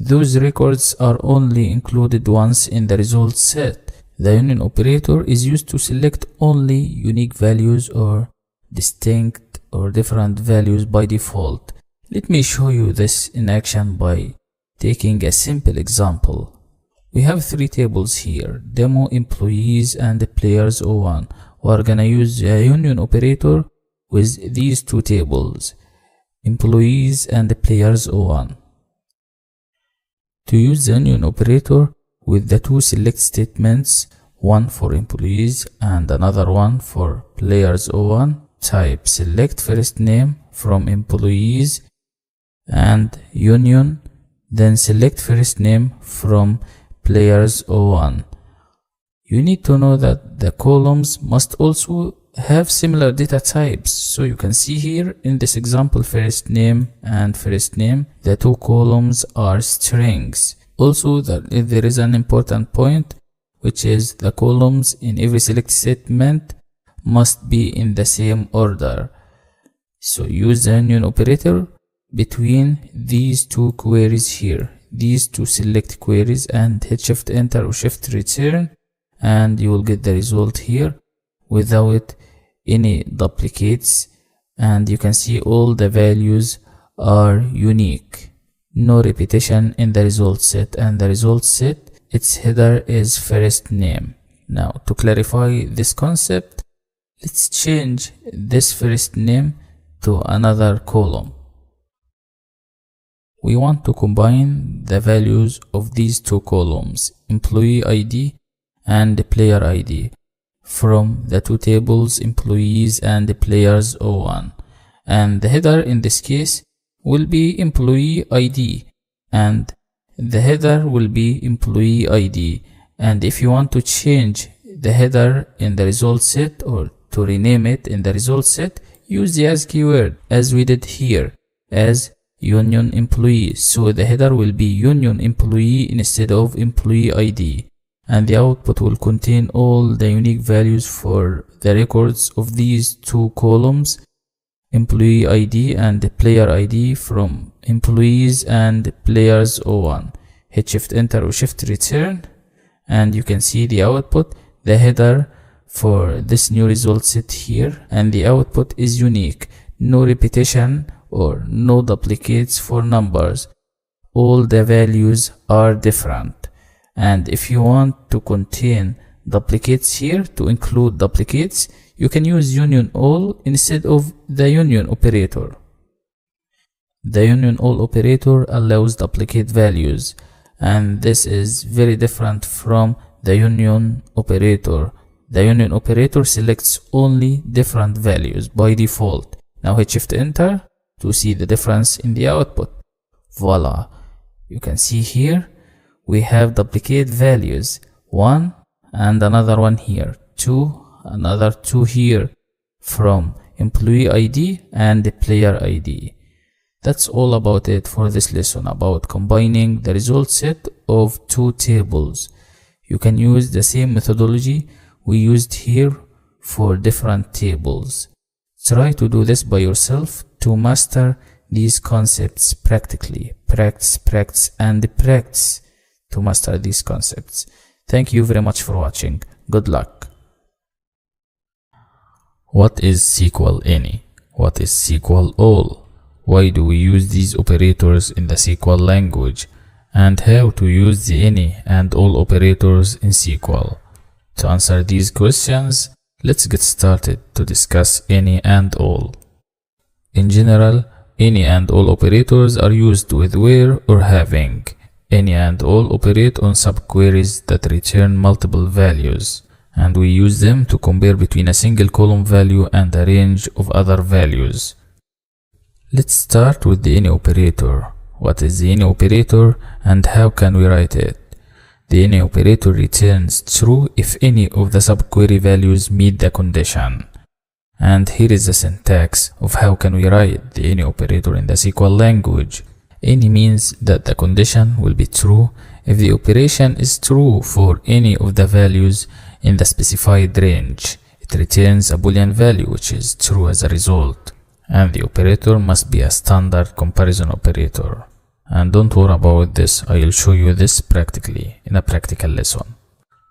those records are only included once in the result set. The union operator is used to select only unique values or distinct or different values by default. Let me show you this in action by taking a simple example. We have three tables here, demo, employees, and players 01. We're gonna use the union operator with these two tables, employees and players 01. To use the union operator with the two select statements, one for employees and another one for players 01, type select first name from employees and union, then select first name from players 01. You need to know that the columns must also have similar data types. So you can see here in this example, first name and first name, the two columns are strings. Also, there is an important point, which is the columns in every select statement must be in the same order. So use the union operator between these two queries here, these two select queries, and hit shift enter or shift return, and you will get the result here without any duplicates, and you can see all the values are unique. No repetition in the result set, and the result set, its header is first name. Now, to clarify this concept, let's change this first name to another column. We want to combine the values of these two columns, employee ID and player ID, from the two tables, employees and players 01. And the header in this case will be employee ID, and the header will be employee ID. And if you want to change the header in the result set or to rename it in the result set, use the as keyword as we did here as union employee. So the header will be union employee instead of employee ID. And the output will contain all the unique values for the records of these two columns, employee ID and player ID, from employees and players 01. Hit shift enter or shift return, and you can see the output, the header for this new result set here, and the output is unique. No repetition or no duplicates for numbers. all the values are different. And if you want to contain duplicates here, to include duplicates, you can use union all instead of the union operator. The union all operator allows duplicate values, and this is very different from the union operator. The union operator selects only different values by default. Now hit Shift Enter to see the difference in the output. Voila! You can see here we have duplicate values, 1 and another one here, 2, another 2 here, from employee ID and the player ID. That's all about it for this lesson about combining the result set of two tables. You can use the same methodology we used here for different tables. Try to do this by yourself to master these concepts practically. Practice and practice to master these concepts. Thank you very much for watching. Good luck. What is SQL any? What is SQL all? Why do we use these operators in the SQL language? And how to use the any and all operators in SQL? To answer these questions, let's get started to discuss any and all. In general, any and all operators are used with where or having. Any and all operate on subqueries that return multiple values, and we use them to compare between a single column value and a range of other values. Let's start with the any operator. What is the any operator and how can we write it? The any operator returns true if any of the subquery values meet the condition. And here is the syntax of how can we write the any operator in the SQL language. Any means that the condition will be true if the operation is true for any of the values in the specified range. It returns a Boolean value which is true as a result. And the operator must be a standard comparison operator. And don't worry about this, I will show you this practically in a practical lesson.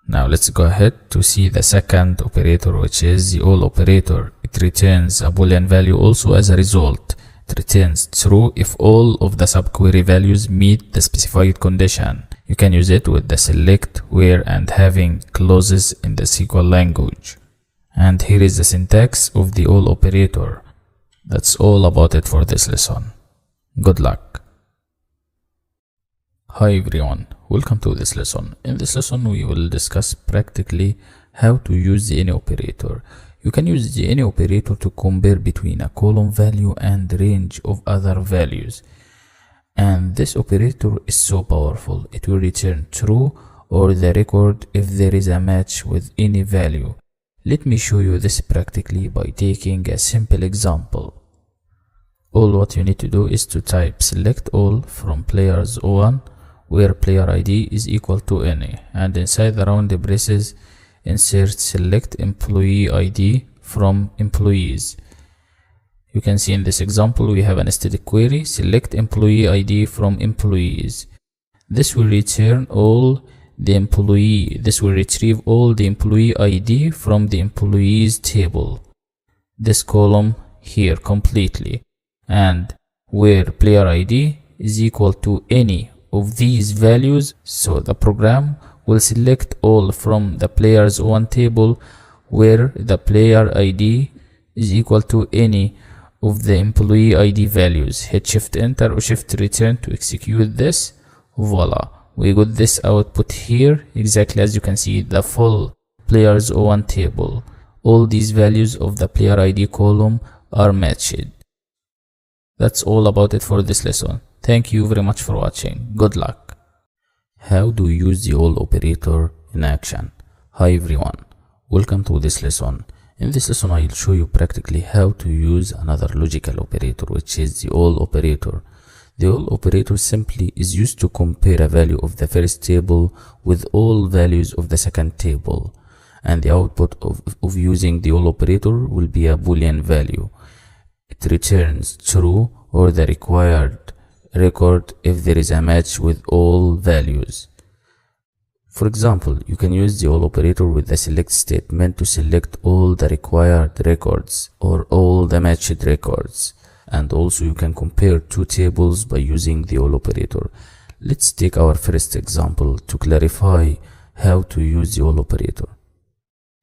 Now let's go ahead to see the second operator, which is the all operator. It returns a Boolean value also as a result. It returns true if all of the subquery values meet the specified condition. You can use it with the select, where and having clauses in the SQL language. And here is the syntax of the all operator. That's all about it for this lesson. Good luck. Hi everyone, welcome to this lesson. In this lesson we will discuss practically how to use the any operator. You can use the any operator to compare between a column value and range of other values. And this operator is so powerful. It will return true or the record if there is a match with any value. Let me show you this practically by taking a simple example. All what you need to do is to type select all from players 1, where player ID is equal to any, and inside the round braces insert select employee ID from employees. You can see in this example we have an static query, select employee ID from employees. This will return all the employee. This will retrieve all the employee ID from the employees table. This column here completely. And where player ID is equal to any of these values, so the program will select all from the players 1 table where the player ID is equal to any of the employee ID values. Hit Shift Enter or Shift Return to execute this. Voila, we got this output here exactly as you can see, the full players 1 table. All these values of the player ID column are matched. That's all about it for this lesson. Thank you very much for watching. Good luck. How do you use the all operator in action? Hi everyone, welcome to this lesson. In this lesson I will show you practically how to use another logical operator, which is the all operator. The all operator simply is used to compare a value of the first table with all values of the second table, and the output of using the all operator will be a Boolean value. It returns true or the required record if there is a match with all values. For example, you can use the all operator with the select statement to select all the required records or all the matched records. and also you can compare two tables by using the all operator. Let's take our first example to clarify how to use the all operator.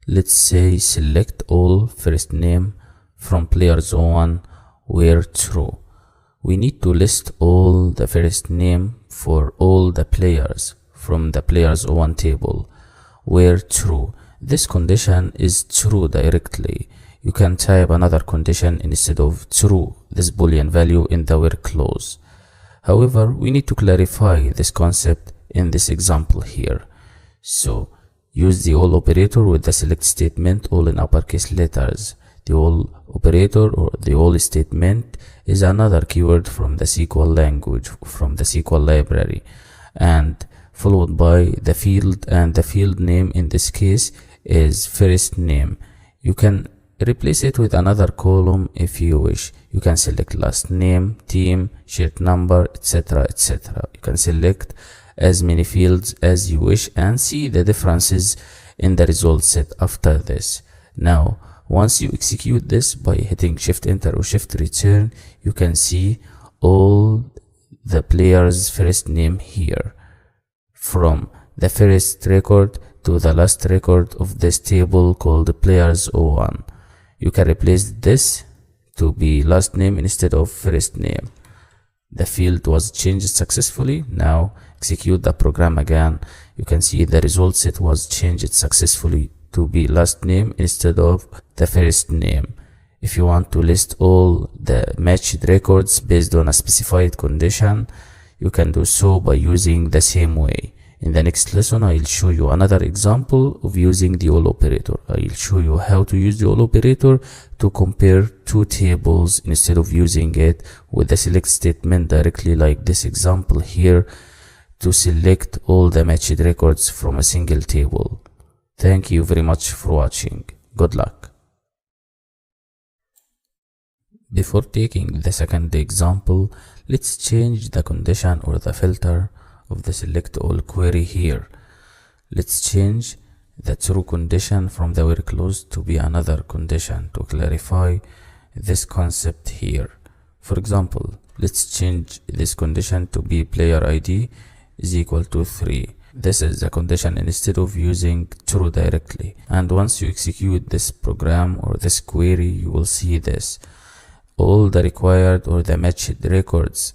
Let's say select all first name from players 01 where true. We need to list all the first name for all the players from the players 01 table where true. This condition is true directly. You can type another condition instead of true, this boolean value in the where clause. However, we need to clarify this concept in this example here. So use the all operator with the select statement all in uppercase letters. The all operator or the all statement is another keyword from the SQL language, from the SQL library, and followed by the field, and the field name in this case is first name. You can replace it with another column if you wish. You can select last name, team, shirt number, etc, etc. You can select as many fields as you wish and see the differences in the result set after this. Now once you execute this by hitting shift enter or shift return, you can see all the players first name here, from the first record to the last record of this table called players 01. You can replace this to be last name instead of first name. The field was changed successfully. Now execute the program again. You can see the result set was changed successfully to be last name instead of the first name. If you want to list all the matched records based on a specified condition, you can do so by using the same way. In the next lesson, I'll show you another example of using the all operator. I'll show you how to use the all operator to compare two tables instead of using it with the select statement directly like this example here to select all the matched records from a single table. Thank you very much for watching. Good luck. Before taking the second example, let's change the condition or the filter of the select all query here. Let's change the true condition from the where clause to be another condition to clarify this concept here. For example, let's change this condition to be player ID is equal to 3. This is the condition instead of using true directly. And once you execute this program or this query, you will see this. All the required or the matched records.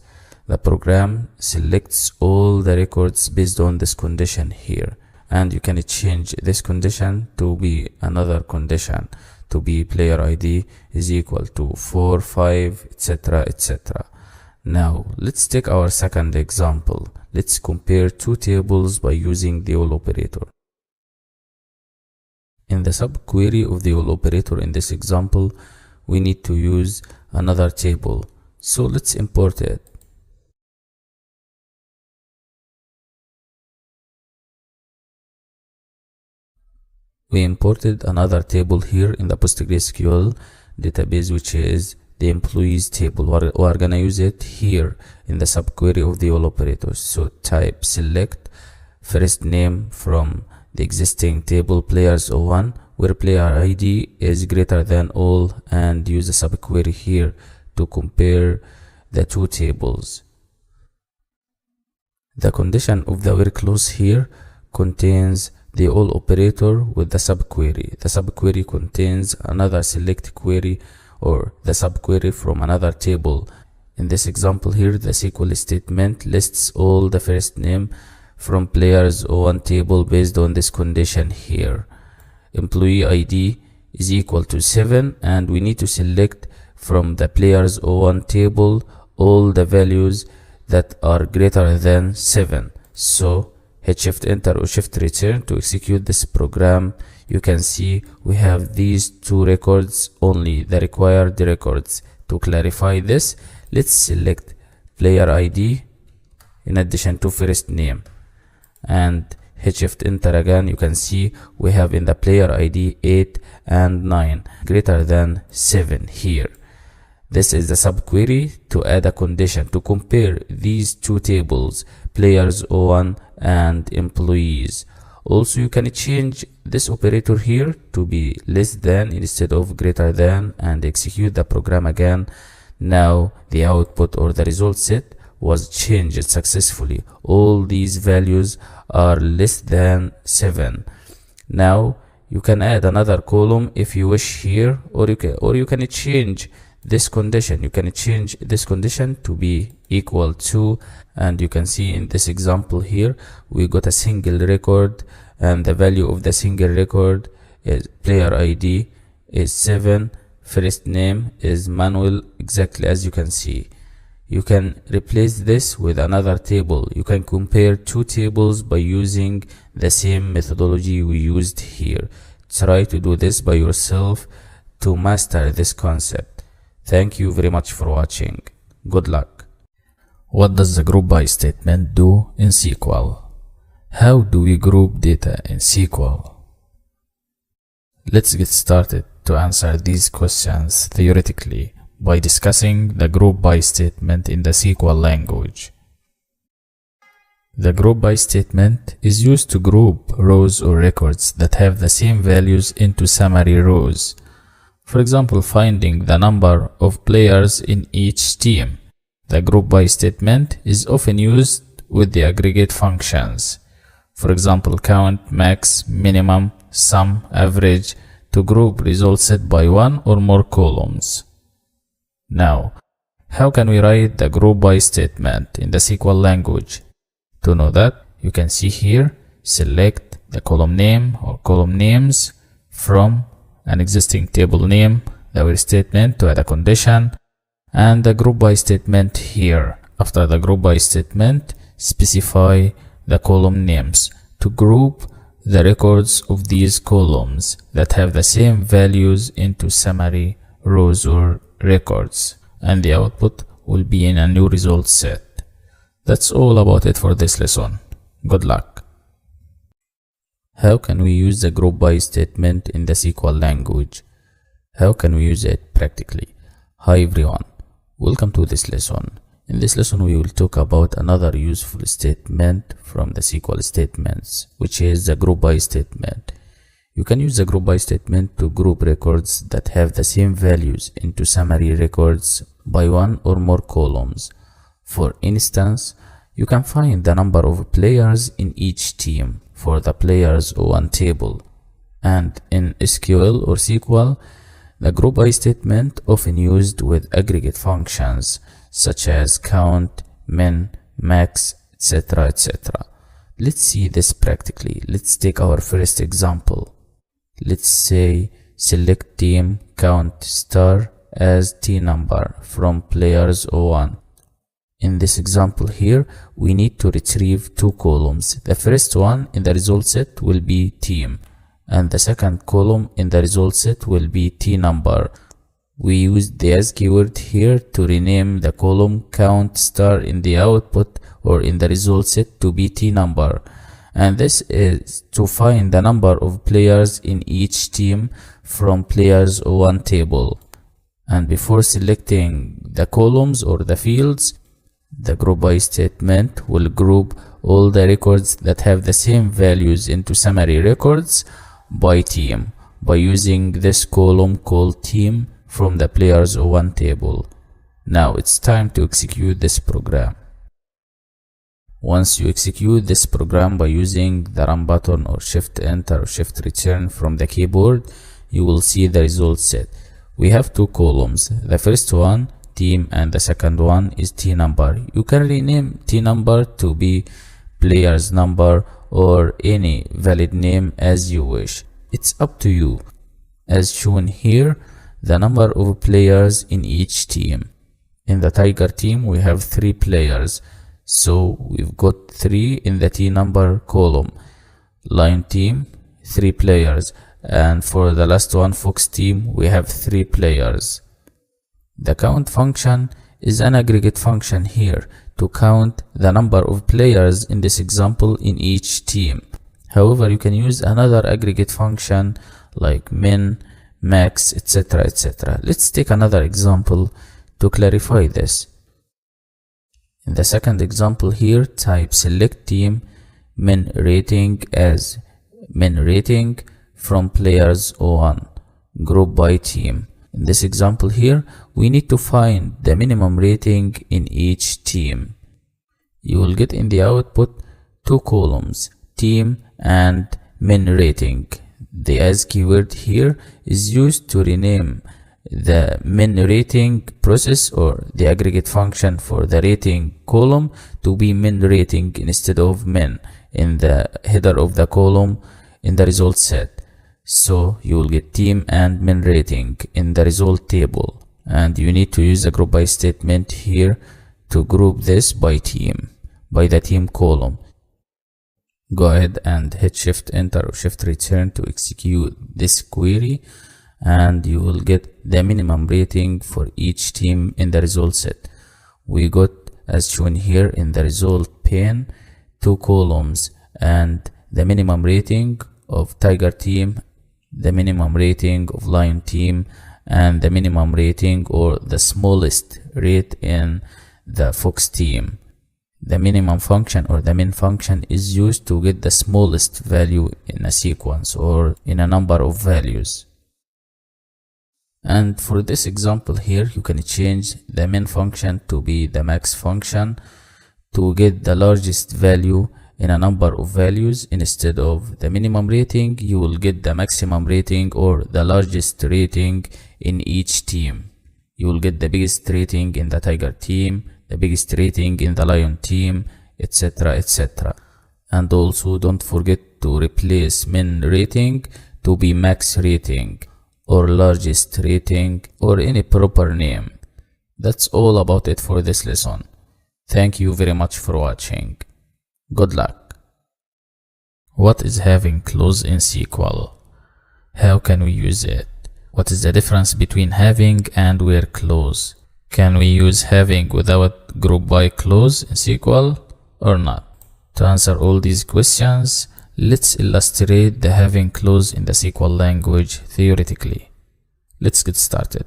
The program selects all the records based on this condition here. And you can change this condition to be another condition to be player ID is equal to 4, 5, etc, etc. Now let's take our second example. Let's compare two tables by using the all operator. In the subquery of the all operator in this example, we need to use another table. So let's import it. We imported another table here in the PostgreSQL database, which is the employees table. We're gonna use it here in the subquery of the all operators. So type select first name from the existing table players 01 where player ID is greater than all, and use the subquery here to compare the two tables. The condition of the where clause here contains the all operator with the subquery. The subquery contains another select query or the subquery from another table. In this example here, the SQL statement lists all the first name from players 01 table based on this condition here. Employee ID is equal to 7, and we need to select from the players 01 table all the values that are greater than 7. So hit shift enter or shift return to execute this program. You can see we have these two records, only the required records. To clarify this, let's select player ID in addition to first name and hit shift enter again. You can see we have in the player ID 8 and 9 greater than 7 here. This is the subquery to add a condition to compare these two tables, players 01 and employees. Also, you can change this operator here to be less than instead of greater than and execute the program again. Now the output or the result set was changed successfully. All these values are less than 7. Now you can add another column if you wish here, or you can change this condition. You can change this condition to be equal to, and you can see in this example here we got a single record, and the value of the single record is player ID is 7, first name is Manuel, exactly as you can see. You can replace this with another table. You can compare two tables by using the same methodology we used here. Try to do this by yourself to master this concept. Thank you very much for watching. Good luck. What does the group by statement do in SQL? How do we group data in SQL? Let's get started to answer these questions theoretically by discussing the group by statement in the SQL language. The group by statement is used to group rows or records that have the same values into summary rows. For example, finding the number of players in each team. The group by statement is often used with the aggregate functions. For example, count, max, minimum, sum, average, to group results set by one or more columns. Now, how can we write the group by statement in the SQL language? To know that, you can see here, select the column name or column names from an existing table name, the where statement to add a condition, and the group by statement here. After the group by statement, specify the column names to group the records of these columns that have the same values into summary rows or records, and the output will be in a new result set. That's all about it for this lesson. Good luck. How can we use the group by statement in the SQL language? How can we use it practically? Hi everyone, welcome to this lesson. In this lesson we will talk about another useful statement from the SQL statements, which is the group by statement. You can use the group by statement to group records that have the same values into summary records by one or more columns. For instance, you can find the number of players in each team for the players01 table. And in SQL or SQL, the group by statement often used with aggregate functions such as count, min, max, etc. etc. Let's see this practically. Let's take our first example. Let's say select team count star as t number from players01. In this example here, we need to retrieve two columns. The first one in the result set will be team, and the second column in the result set will be t number. We used the as keyword here to rename the column count star in the output or in the result set to be t number, and this is to find the number of players in each team from players01 table. And before selecting the columns or the fields, the group by statement will group all the records that have the same values into summary records by team by using this column called team from the players01 table. Now it's time to execute this program. Once you execute this program by using the run button or shift enter or shift return from the keyboard, you will see the result set. We have two columns. The first one team and the second one is t number. You can rename t number to be players number or any valid name as you wish. It's up to you. As shown here, the number of players in each team. In the tiger team we have 3 players, so we've got 3 in the t number column. Lion team 3 players, and for the last one fox team we have 3 players. The count function is an aggregate function here to count the number of players in this example in each team. However, you can use another aggregate function like min, max, etc. etc. Let's take another example to clarify this. In the second example here, type select team min rating as min rating from players01, group by team. In this example here, we need to find the minimum rating in each team. You will get in the output two columns, team and min rating. The as keyword here is used to rename the min rating process or the aggregate function for the rating column to be min rating instead of min in the header of the column in the result set. So you will get team and min rating in the result table, and you need to use the group by statement here to group this by team, by the team column. Go ahead and hit shift enter or shift return to execute this query, and you will get the minimum rating for each team in the result set. We got, as shown here in the result pane, two columns and the minimum rating of tiger team, the minimum rating of lion team, and the minimum rating or the smallest rate in the fox team. The minimum function or the min function is used to get the smallest value in a sequence or in a number of values. And for this example here, you can change the min function to be the max function to get the largest value in a number of values. Instead of the minimum rating, you will get the maximum rating or the largest rating in each team. You will get the biggest rating in the tiger team, the biggest rating in the lion team, etc, etc. And also don't forget to replace min rating to be max rating or largest rating or any proper name. That's all about it for this lesson. Thank you very much for watching. Good luck. What is having clause in SQL? How can we use it? What is the difference between having and where clause? Can we use having without group by clause in SQL or not? To answer all these questions, let's illustrate the having clause in the SQL language theoretically. Let's get started.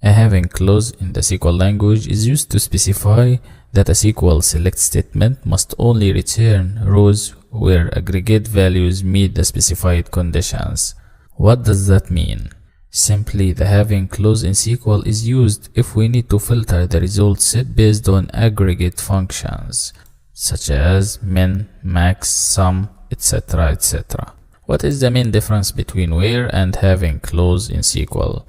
A having clause in the SQL language is used to specify that a SQL select statement must only return rows where aggregate values meet the specified conditions. What does that mean? Simply, the having clause in SQL is used if we need to filter the result set based on aggregate functions such as min, max, sum, etc, etc. What is the main difference between where and having clause in SQL?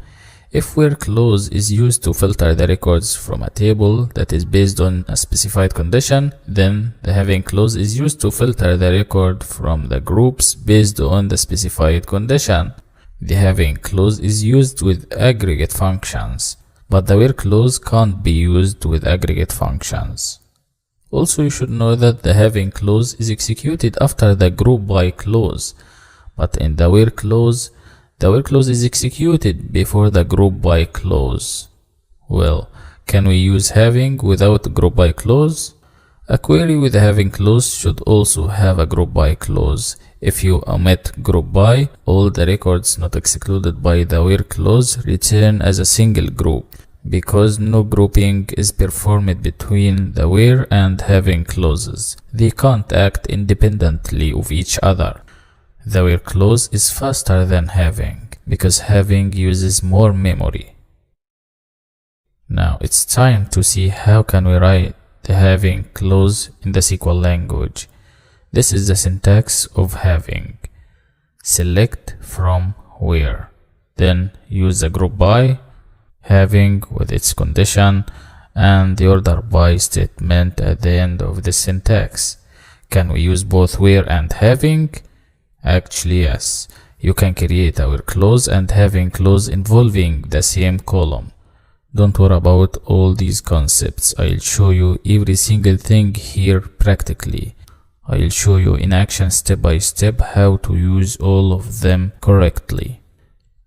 If where clause is used to filter the records from a table that is based on a specified condition, then the having clause is used to filter the record from the groups based on the specified condition. The having clause is used with aggregate functions, but the where clause can't be used with aggregate functions. Also, you should know that the having clause is executed after the group by clause, but in the where clause is executed before the group by clause. Well, can we use having without group by clause? A query with a having clause should also have a group by clause. If you omit group by, all the records not excluded by the where clause return as a single group, because no grouping is performed between the where and having clauses. They can't act independently of each other. The where clause is faster than having, because having uses more memory. Now it's time to see how can we write the having clause in the SQL language. This is the syntax of having. Select from where, then use the group by, having with its condition, and the order by statement at the end of the syntax. Can we use both where and having? Actually, yes. You can create a where clause and having clause involving the same column. Don't worry about all these concepts. I'll show you every single thing here practically. I'll show you in action step by step how to use all of them correctly.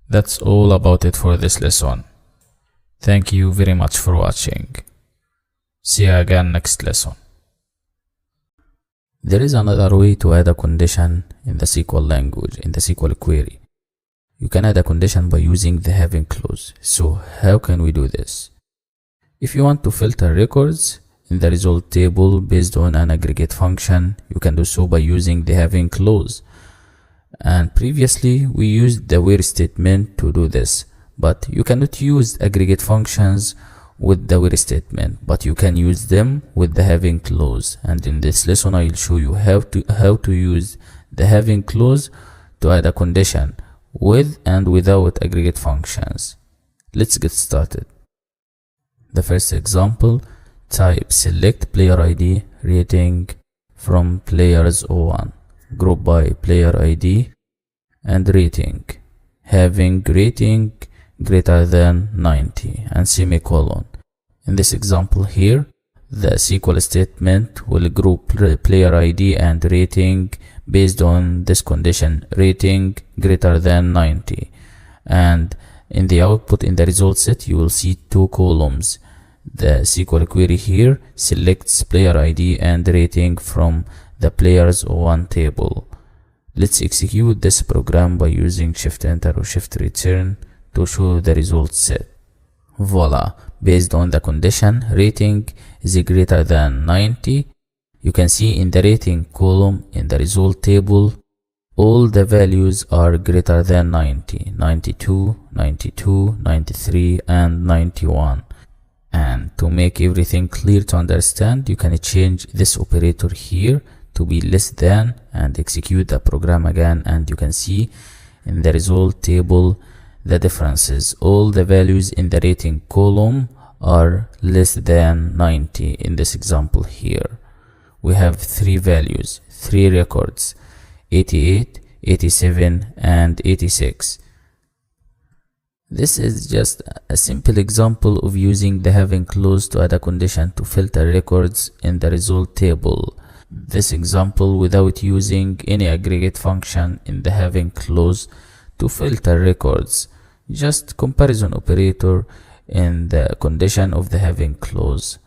That's all about it for this lesson. Thank you very much for watching. See you again next lesson. There is another way to add a condition in the SQL language, in the SQL query. You can add a condition by using the having clause. So how can we do this? If you want to filter records in the result table based on an aggregate function, you can do so by using the having clause. And previously we used the where statement to do this, but you cannot use aggregate functions with the where statement, but you can use them with the having clause. And in this lesson I'll show you how to use the having clause to add a condition with and without aggregate functions. Let's get started. The first example, type select player ID rating from players 01, group by player ID and rating, having rating greater than 90 and semicolon. In this example here, the SQL statement will group player ID and rating based on this condition, rating greater than 90. And in the output, in the result set, you will see two columns. The SQL query here selects player ID and rating from the players 01 table. Let's execute this program by using Shift Enter or Shift Return to show the result set. Voila! Based on the condition rating is greater than 90, you can see in the rating column in the result table all the values are greater than 90, 92, 92, 93 and 91. And to make everything clear to understand, you can change this operator here to be less than and execute the program again, and you can see in the result table the differences. All the values in the rating column are less than 90. In this example here we have three values, three records, 88, 87 and 86. This is just a simple example of using the having clause to add a condition to filter records in the result table. This example without using any aggregate function in the having clause to filter records, just comparison operator in the condition of the having clause.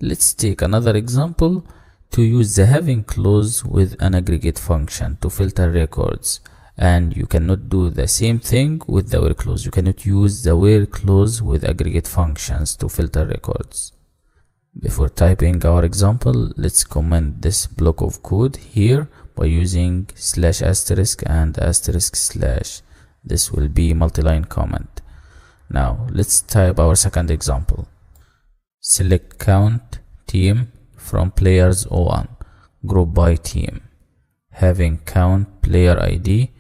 Let's take another example to use the having clause with an aggregate function to filter records. And you cannot do the same thing with the where clause. You cannot use the where clause with aggregate functions to filter records. Before typing our example, let's comment this block of code here by using /* and */. This will be multi-line comment. Now let's type our second example. Select count team from players 01, group by team, having count player ID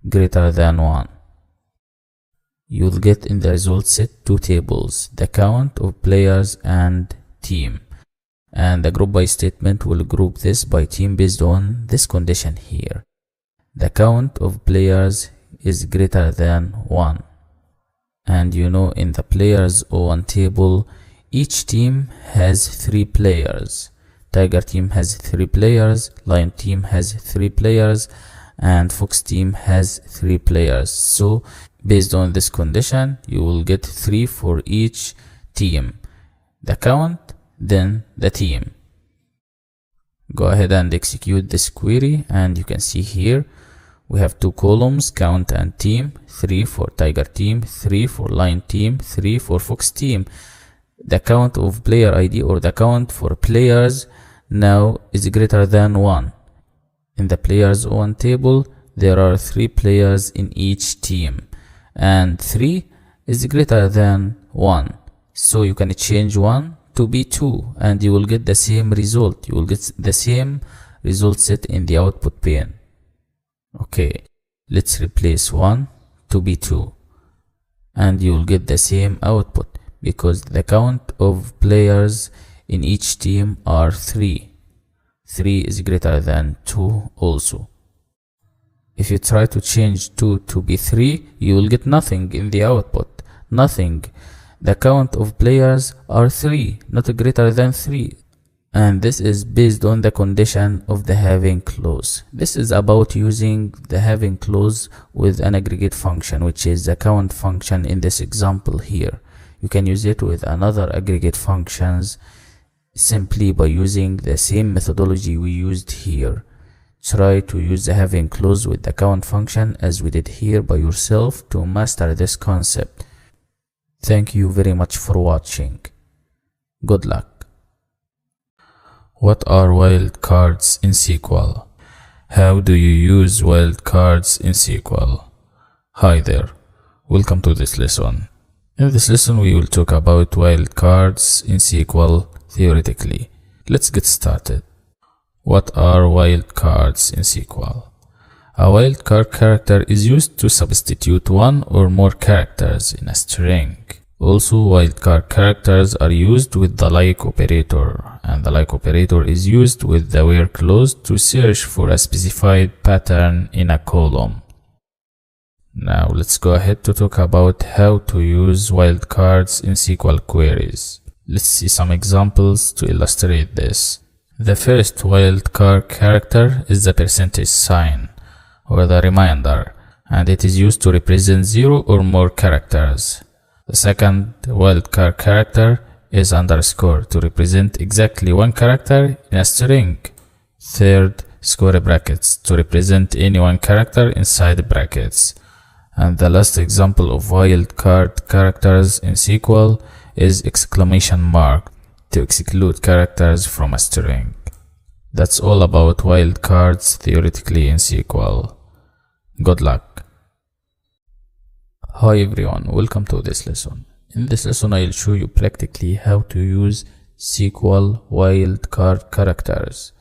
greater than 1. You'll get in the result set two tables, the count of players and team, and the group by statement will group this by team based on this condition here. The count of players is greater than 1, and you know in the players 01 table each team has 3 players. Tiger team has 3 players, Lion team has 3 players, and Fox team has 3 players. So based on this condition you will get 3 for each team, the count then the team. Go ahead and execute this query, and you can see here we have 2 columns, count and team, 3 for Tiger team, 3 for Lion team, 3 for Fox team. The count of player ID or the count for players now is greater than 1. In the players 01 table there are 3 players in each team, and 3 is greater than 1, so you can change 1 to be 2 and you will get the same result. You will get the same result set in the output pane. Okay, let's replace 1 to be 2 and you will get the same output because the count of players in each team are 3. 3 is greater than 2 also. If you try to change 2 to be 3, you will get nothing in the output. Nothing. The count of players are 3, not greater than 3. And this is based on the condition of the having clause. This is about using the having clause with an aggregate function, which is the count function in this example here. You can use it with another aggregate functions simply by using the same methodology we used here. Try to use the having clause with the count function as we did here by yourself to master this concept. Thank you very much for watching. Good luck. What are wildcards in SQL? How do you use wildcards in SQL? Hi there. Welcome to this lesson. In this lesson we will talk about wildcards in SQL theoretically. Let's get started. What are wildcards in SQL? A wildcard character is used to substitute one or more characters in a string. Also, wildcard characters are used with the like operator, and the like operator is used with the where clause to search for a specified pattern in a column. Now let's go ahead to talk about how to use wildcards in SQL queries. Let's see some examples to illustrate this. The first wildcard character is the percentage sign, or the reminder, and it is used to represent 0 or more characters. The second wildcard character is underscore to represent exactly one character in a string. Third, square brackets to represent any one character inside brackets. And the last example of wildcard characters in SQL is exclamation mark to exclude characters from a string. That's all about wildcards theoretically in SQL. Good luck. Hi everyone, welcome to this lesson. In this lesson I'll show you practically how to use SQL wildcard characters.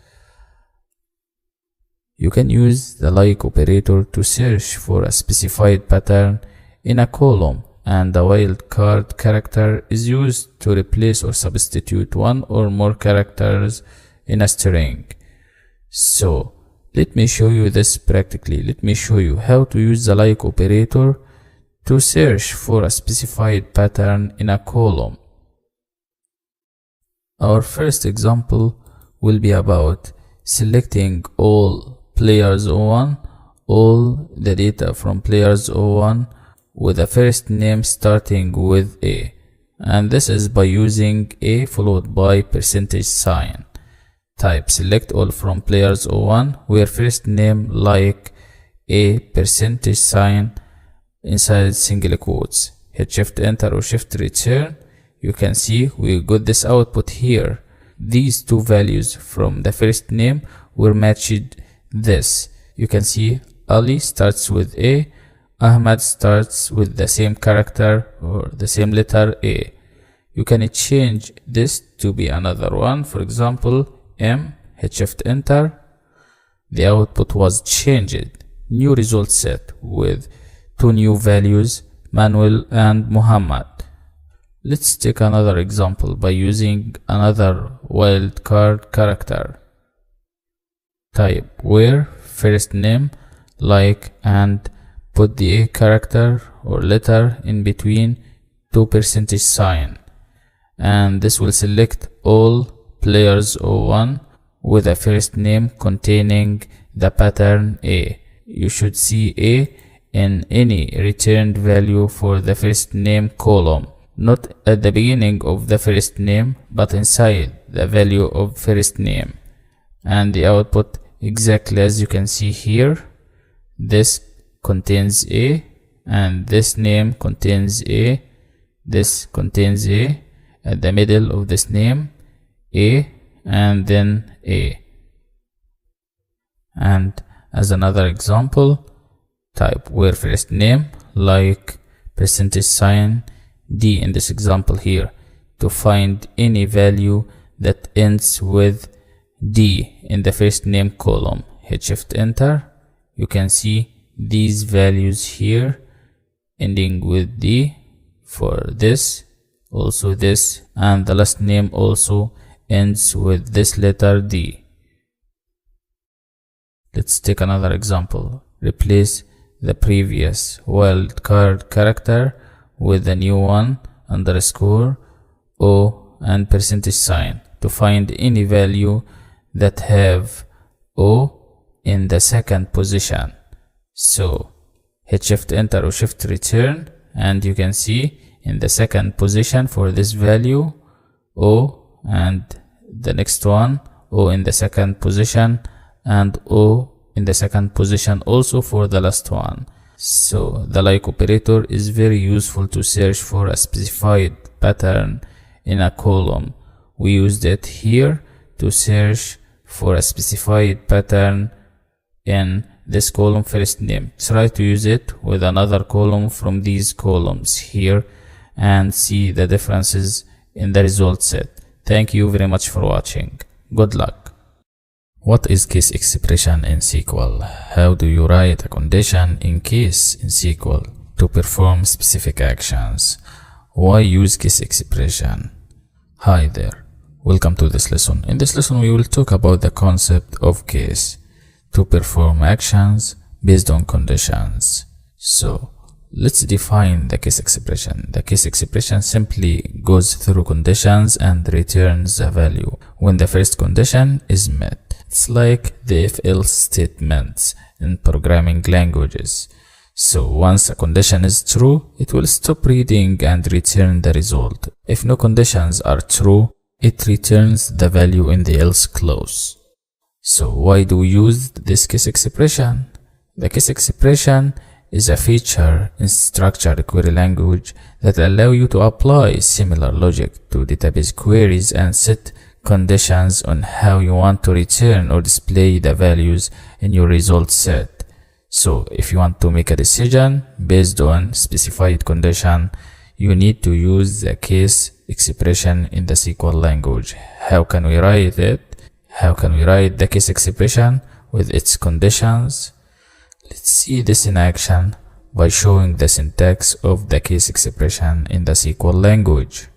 You can use the like operator to search for a specified pattern in a column, and the wildcard character is used to replace or substitute one or more characters in a string. So let me show you this practically. Let me show you how to use the like operator to search for a specified pattern in a column. Our first example will be about selecting all players 01, all the data from players 01 with a first name starting with A, and this is by using A followed by percentage sign. Type select all from players 01 where first name like A percentage sign inside single quotes. Hit shift enter or shift return. You can see we got this output here. These two values from the first name were matched this. You can see Ali starts with A, Ahmad starts with the same character or the same letter A. You can change this to be another one, for example M, hit shift enter. The output was changed. New result set with two new values, Manuel and Muhammad. Let's take another example by using another wildcard character. Type where first name like and put the A character or letter in between two percentage sign, and this will select all players 01 with a first name containing the pattern A. You should see A in any returned value for the first name column, not at the beginning of the first name but inside the value of first name. And the output exactly as you can see here. This contains A and this name contains A. This contains A. At the middle of this name A and then A. And as another example, type where first name like percentage sign D in this example here to find any value that ends with D in the first name column. Hit shift enter. You can see these values here ending with D for this, also this, and the last name also ends with this letter D. Let's take another example. Replace the previous wildcard character with a new one, underscore O and percentage sign to find any value that have O in the second position. So hit shift enter or shift return, and you can see in the second position for this value O, and the next one O in the second position, and O in the second position also for the last one. So the like operator is very useful to search for a specified pattern in a column. We used it here to search for a specified pattern in this column first name. Try to use it with another column from these columns here and see the differences in the result set. Thank you very much for watching. Good luck. What is case expression in SQL? How do you write a condition in case in SQL to perform specific actions? Why use case expression? Hi there, welcome to this lesson. In this lesson we will talk about the concept of case to perform actions based on conditions. So let's define the case expression. The case expression simply goes through conditions and returns a value when the first condition is met. It's like the if-else statements in programming languages. So once a condition is true, it will stop reading and return the result. If no conditions are true, it returns the value in the else clause. So why do we use this case expression? The case expression is a feature in structured query language that allow you to apply similar logic to database queries and set conditions on how you want to return or display the values in your result set. So if you want to make a decision based on specified condition, you need to use the case expression in the SQL language. How can we write it? How can we write the case expression with its conditions? Let's see this in action by showing the syntax of the case expression in the SQL language.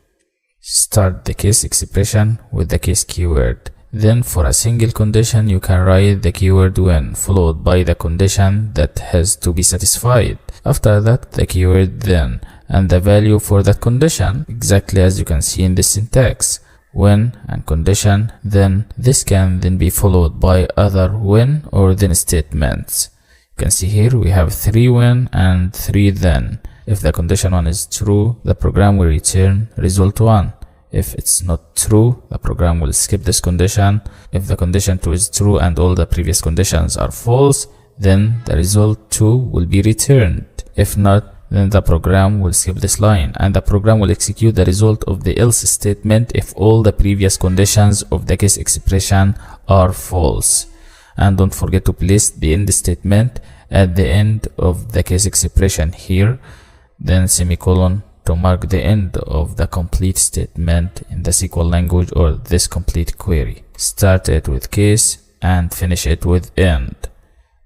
Start the case expression with the case keyword. Then for a single condition you can write the keyword when followed by the condition that has to be satisfied. After that the keyword then and the value for that condition, exactly as you can see in the syntax. When and condition then. This can then be followed by other when or then statements. You can see here we have 3 when and 3 then. If the condition 1 is true, the program will return result 1. If it's not true, the program will skip this condition. If the condition 2 is true and all the previous conditions are false, then the result 2 will be returned. If not, then the program will skip this line and the program will execute the result of the else statement if all the previous conditions of the case expression are false. And don't forget to place the end statement at the end of the case expression here, then semicolon to mark the end of the complete statement in the SQL language or this complete query. Start it with case and finish it with end.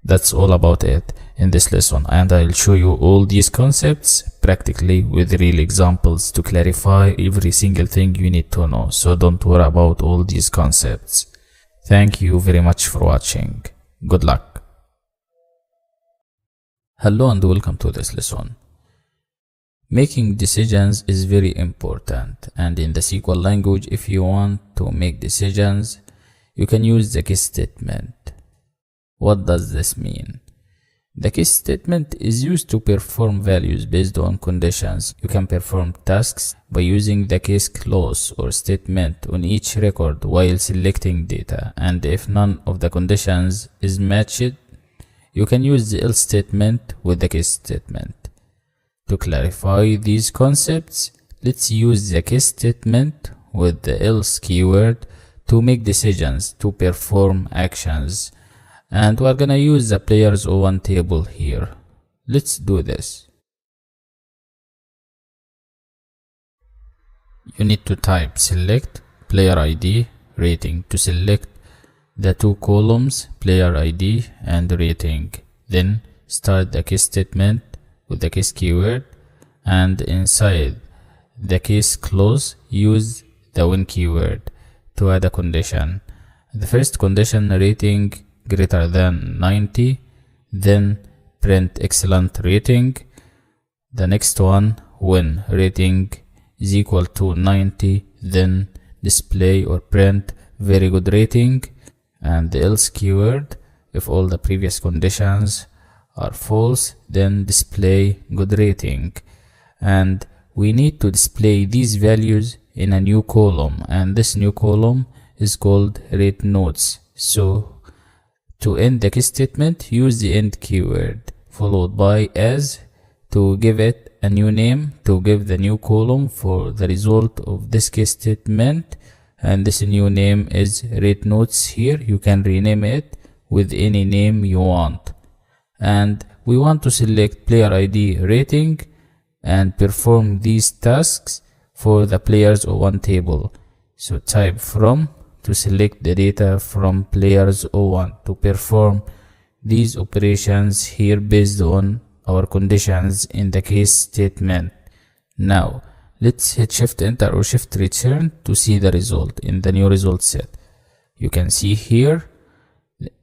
That's all about it in this lesson, and I'll show you all these concepts practically with real examples to clarify every single thing you need to know, so don't worry about all these concepts. Thank you very much for watching. Good luck. Hello and welcome to this lesson. Making decisions is very important, and in the SQL language if you want to make decisions you can use the case statement. What does this mean? The case statement is used to perform values based on conditions. You can perform tasks by using the case clause or statement on each record while selecting data, and if none of the conditions is matched, you can use the else statement with the case statement. To clarify these concepts, let's use the case statement with the else keyword to make decisions, to perform actions. And we're gonna use the players O1 table here. Let's do this. You need to type select player ID rating to select the 2 columns player ID and rating. Then start the case statement with the case keyword, and inside the case clause use the when keyword to add a condition. The first condition, rating greater than 90, then print excellent rating. The next one, when rating is equal to 90, then display or print very good rating. And the else keyword, if all the previous conditions are false, then display good rating. And we need to display these values in a new column, and this new column is called rate notes. So to end the case statement, use the end keyword followed by as to give it a new name, to give the new column for the result of this case statement, and this new name is rate notes. Here you can rename it with any name you want. And we want to select player ID rating and perform these tasks for the players O1 table. So type from to select the data from players O1 to perform these operations here based on our conditions in the case statement. Now let's hit shift enter or shift return to see the result in the new result set. You can see here,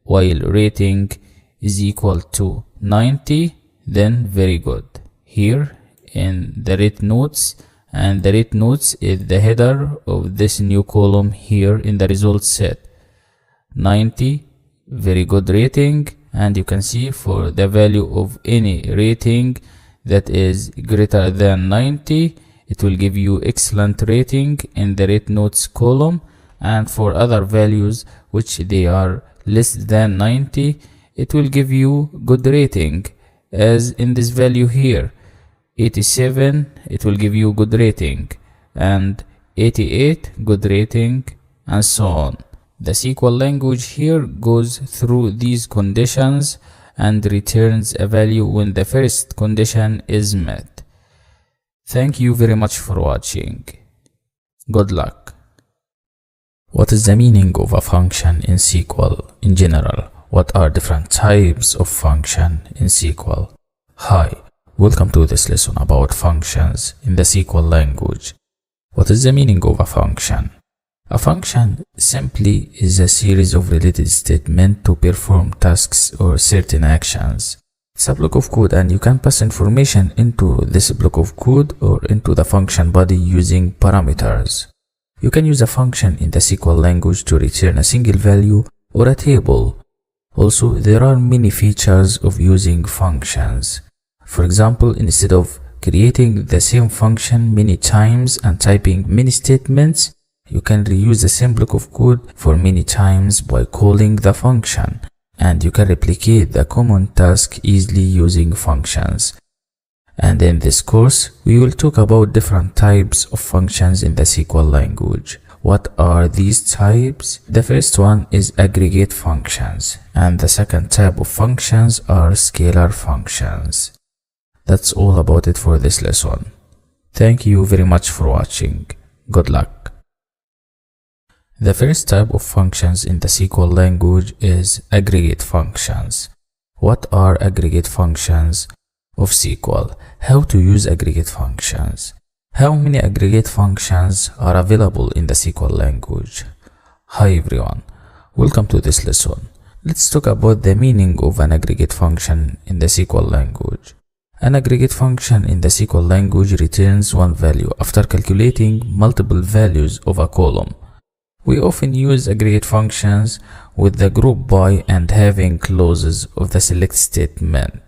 while rating is equal to 90, then very good. Here in the rate notes, and the rate notes is the header of this new column here in the result set. 90, very good rating, and you can see for the value of any rating that is greater than 90, it will give you excellent rating in the rate notes column, and for other values which they are less than 90, it will give you good rating, as in this value here. 87, it will give you good rating, and 88, good rating, and so on. The SQL language here goes through these conditions and returns a value when the first condition is met. Thank you very much for watching. Good luck. What is the meaning of a function in SQL in general? What are different types of function in SQL? Hi, welcome to this lesson about functions in the SQL language. What is the meaning of a function? A function simply is a series of related statements to perform tasks or certain actions. It's a block of code, and you can pass information into this block of code or into the function body using parameters. You can use a function in the SQL language to return a single value or a table. Also, there are many features of using functions. For example, instead of creating the same function many times and typing many statements, you can reuse the same block of code for many times by calling the function, and you can replicate the common task easily using functions. And in this course, we will talk about different types of functions in the SQL language. What are these types? The first one is aggregate functions, and the second type of functions are scalar functions. That's all about it for this lesson. Thank you very much for watching. Good luck. The first type of functions in the SQL language is aggregate functions. What are aggregate functions of SQL? How to use aggregate functions? How many aggregate functions are available in the SQL language? Hi everyone, welcome to this lesson. Let's talk about the meaning of an aggregate function in the SQL language. An aggregate function in the SQL language returns one value after calculating multiple values of a column. We often use aggregate functions with the group by and having clauses of the select statement.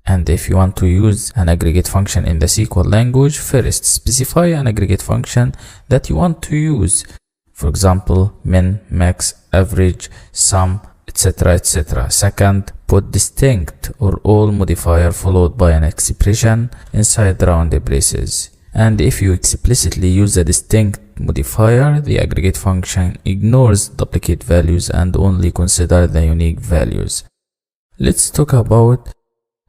And if you want to use an aggregate function in the SQL language, first specify an aggregate function that you want to use. For example, min, max, average, sum, etc. etc. Second, put distinct or all modifier followed by an expression inside rounded braces. And if you explicitly use a distinct modifier, the aggregate function ignores duplicate values and only considers the unique values. Let's talk about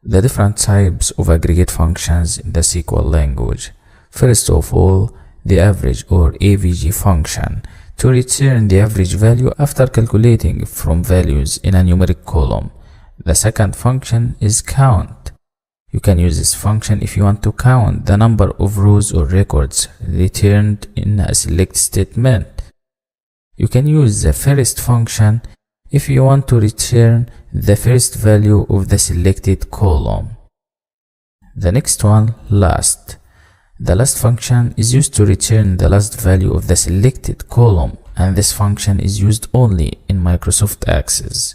the different types of aggregate functions in the SQL language. First of all, the average or AVG function to return the average value after calculating from values in a numeric column. The second function is count. You can use this function if you want to count the number of rows or records returned in a select statement. You can use the first function if you want to return the first value of the selected column. The next one, last. The last function is used to return the last value of the selected column, and this function is used only in Microsoft Access.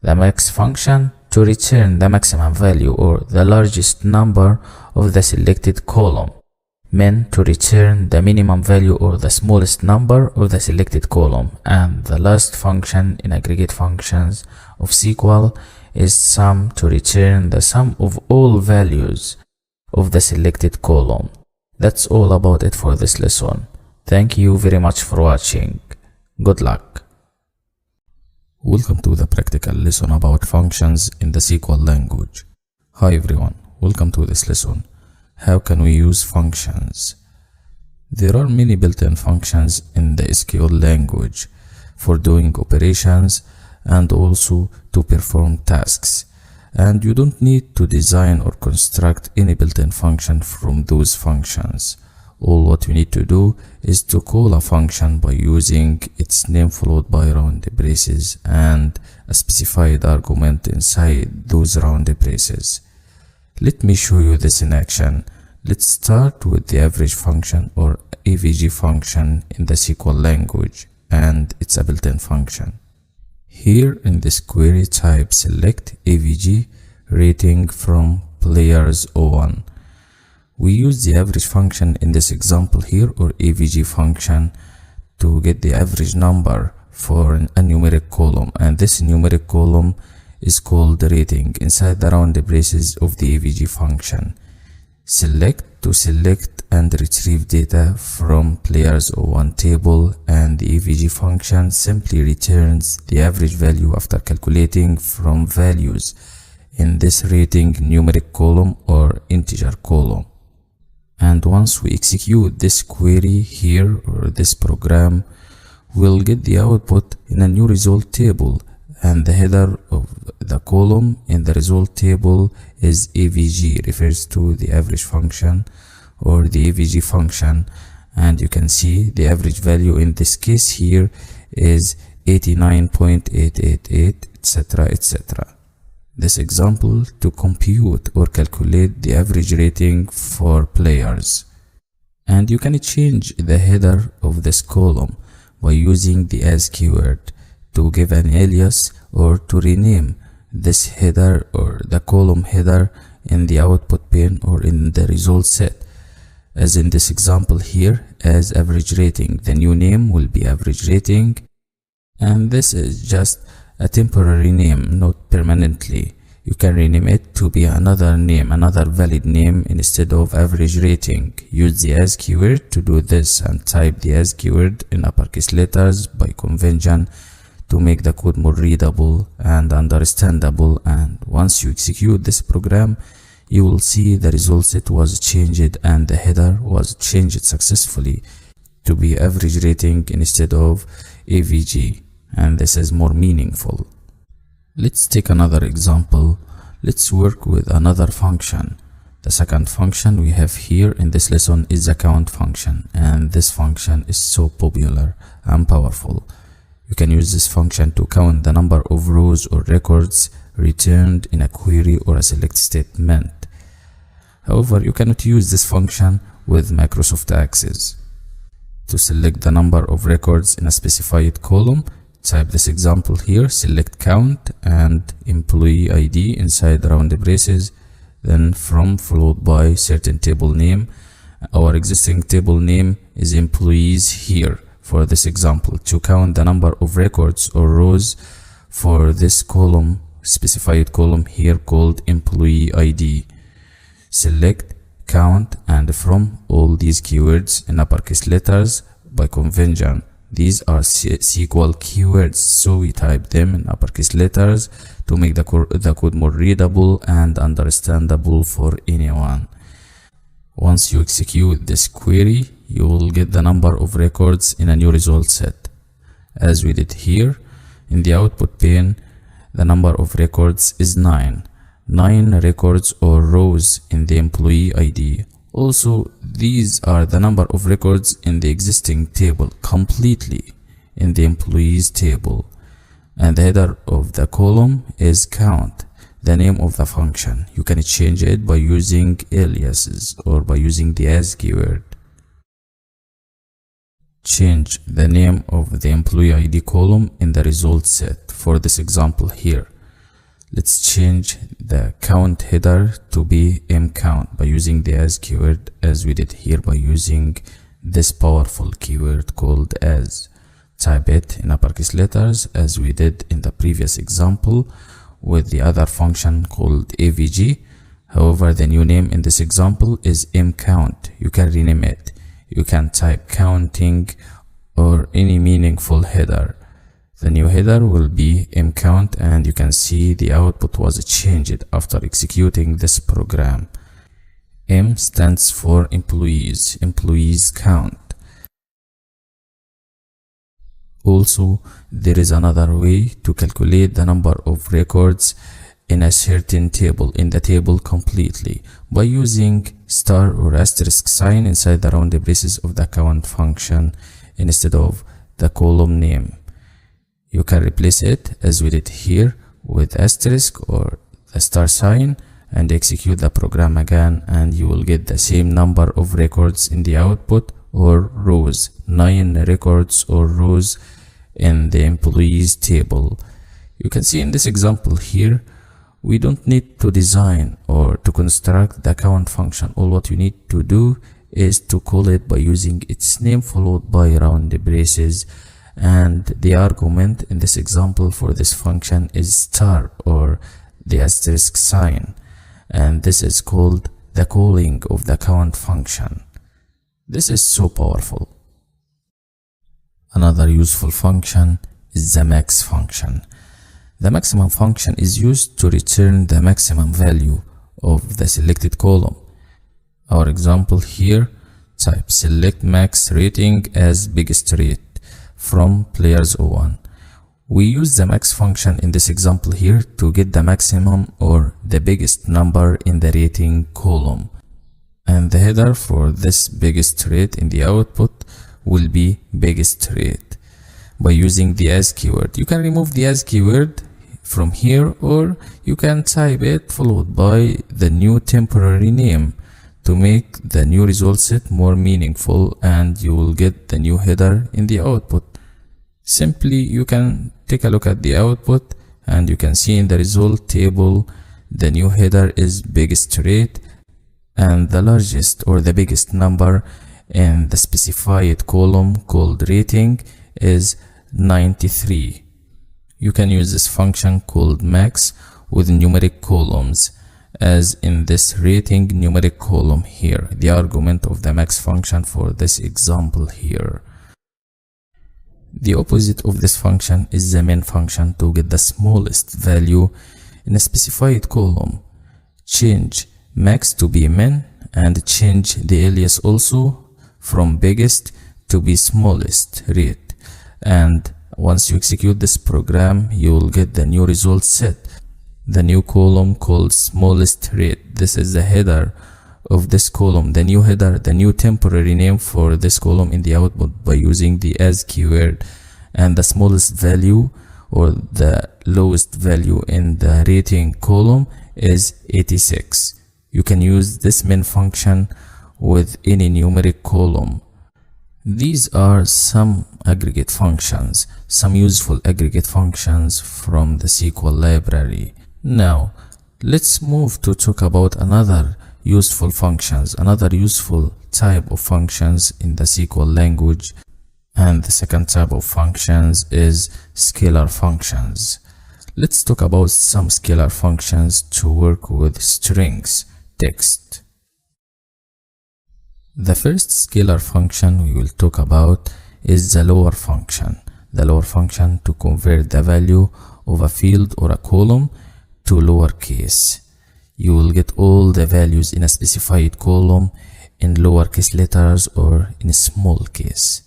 The max function to return the maximum value or the largest number of the selected column. Min to return the minimum value or the smallest number of the selected column. And the last function in aggregate functions of SQL is sum to return the sum of all values of the selected column. That's all about it for this lesson. Thank you very much for watching. Good luck. Welcome to the practical lesson about functions in the SQL language. Hi everyone, welcome to this lesson. How can we use functions? There are many built-in functions in the SQL language for doing operations and also to perform tasks. And you don't need to design or construct any built-in function from those functions. All what you need to do is to call a function by using its name followed by round braces and a specified argument inside those round braces. Let me show you this in action. Let's start with the average function or AVG function in the SQL language, and it's a built-in function. Here in this query type, select AVG rating from players 01. We use the average function in this example here, or AVG function, to get the average number for a numeric column, and this numeric column is called the rating inside the round braces of the AVG function. Select to select and retrieve data from players 01 table, and the AVG function simply returns the average value after calculating from values in this rating numeric column or integer column. And once we execute this query here or this program, we'll get the output in a new result table, and the header of the column in the result table is AVG, refers to the average function or the AVG function, and you can see the average value in this case here is 89.888, etc., etc. This example to compute or calculate the average rating for players. And you can change the header of this column by using the as keyword to give an alias or to rename this header or the column header in the output pane or in the result set. As in this example here, as average rating, the new name will be average rating, and this is just a temporary name, not permanently. You can rename it to be another name, another valid name instead of average rating. Use the as keyword to do this and type the as keyword in uppercase letters by convention to make the code more readable and understandable. And once you execute this program, you will see the result set was changed and the header was changed successfully to be average rating instead of AVG, and this is more meaningful. Let's take another example. Let's work with another function. The second function we have here in this lesson is the count function, and this function is so popular and powerful. You can use this function to count the number of rows or records returned in a query or a select statement. However, you cannot use this function with Microsoft Access. To select the number of records in a specified column, type this example here, select count and employee ID inside the round braces, then from followed by certain table name. Our existing table name is employees here for this example. To count the number of records or rows for this column, specified column here called employee ID, select count and from all these keywords in uppercase letters by convention. These are SQL keywords, so we type them in uppercase letters to make the code more readable and understandable for anyone. Once you execute this query, you will get the number of records in a new result set. As we did here, in the output pane, the number of records is 9. 9 records or rows in the employee ID. Also, these are the number of records in the existing table completely in the employees table. And the header of the column is count, the name of the function. You can change it by using aliases or by using the as keyword. Change the name of the employee ID column in the result set. For this example here, let's change the count header to be mcount by using the as keyword, as we did here by using this powerful keyword called as. Type it in uppercase letters as we did in the previous example with the other function called AVG. However, the new name in this example is mcount. You can rename it. You can type counting or any meaningful header. The new header will be mcount, and you can see the output was changed after executing this program. M stands for employees count. Also, there is another way to calculate the number of records in a certain table, in the table completely, by using star or asterisk sign inside the round braces of the count function instead of the column name. You can replace it as we did here with asterisk or the star sign and execute the program again, and you will get the same number of records in the output or rows, 9 records or rows in the employees table. You can see in this example here, we don't need to design or to construct the count function. All what you need to do is to call it by using its name followed by round braces, and the argument in this example for this function is star or the asterisk sign, and this is called the calling of the count function. This is so powerful. Another useful function is the max function. The maximum function is used to return the maximum value of the selected column. Our example here, type select max rating as biggest rate from players 01. We use the max function in this example here to get the maximum or the biggest number in the rating column. And the header for this biggest rate in the output will be biggest rate. By using the as keyword, you can remove the as keyword from here, or you can type it followed by the new temporary name to make the new result set more meaningful, and you will get the new header in the output. Simply, you can take a look at the output and you can see in the result table the new header is biggest rate, and the largest or the biggest number in the specified column called rating is 93. You can use this function called max with numeric columns, as in this rating numeric column here, the argument of the max function for this example here. The opposite of this function is the min function to get the smallest value in a specified column. Change max to be min and change the alias also from biggest to be smallest rate, and once you execute this program you will get the new result set, the new column called smallest rate. This is the header of this column, the new header, the new temporary name for this column in the output by using the as keyword, and the smallest value or the lowest value in the rating column is 86. You can use this min function with any numeric column. These are some aggregate functions, some useful aggregate functions from the SQL library. Now, let's move to talk about another useful functions, another useful type of functions in the SQL language. And the second type of functions is scalar functions. Let's talk about some scalar functions to work with strings, text. The first scalar function we will talk about is the lower function. The lower function to convert the value of a field or a column to lowercase. You will get all the values in a specified column in lowercase letters or in small case.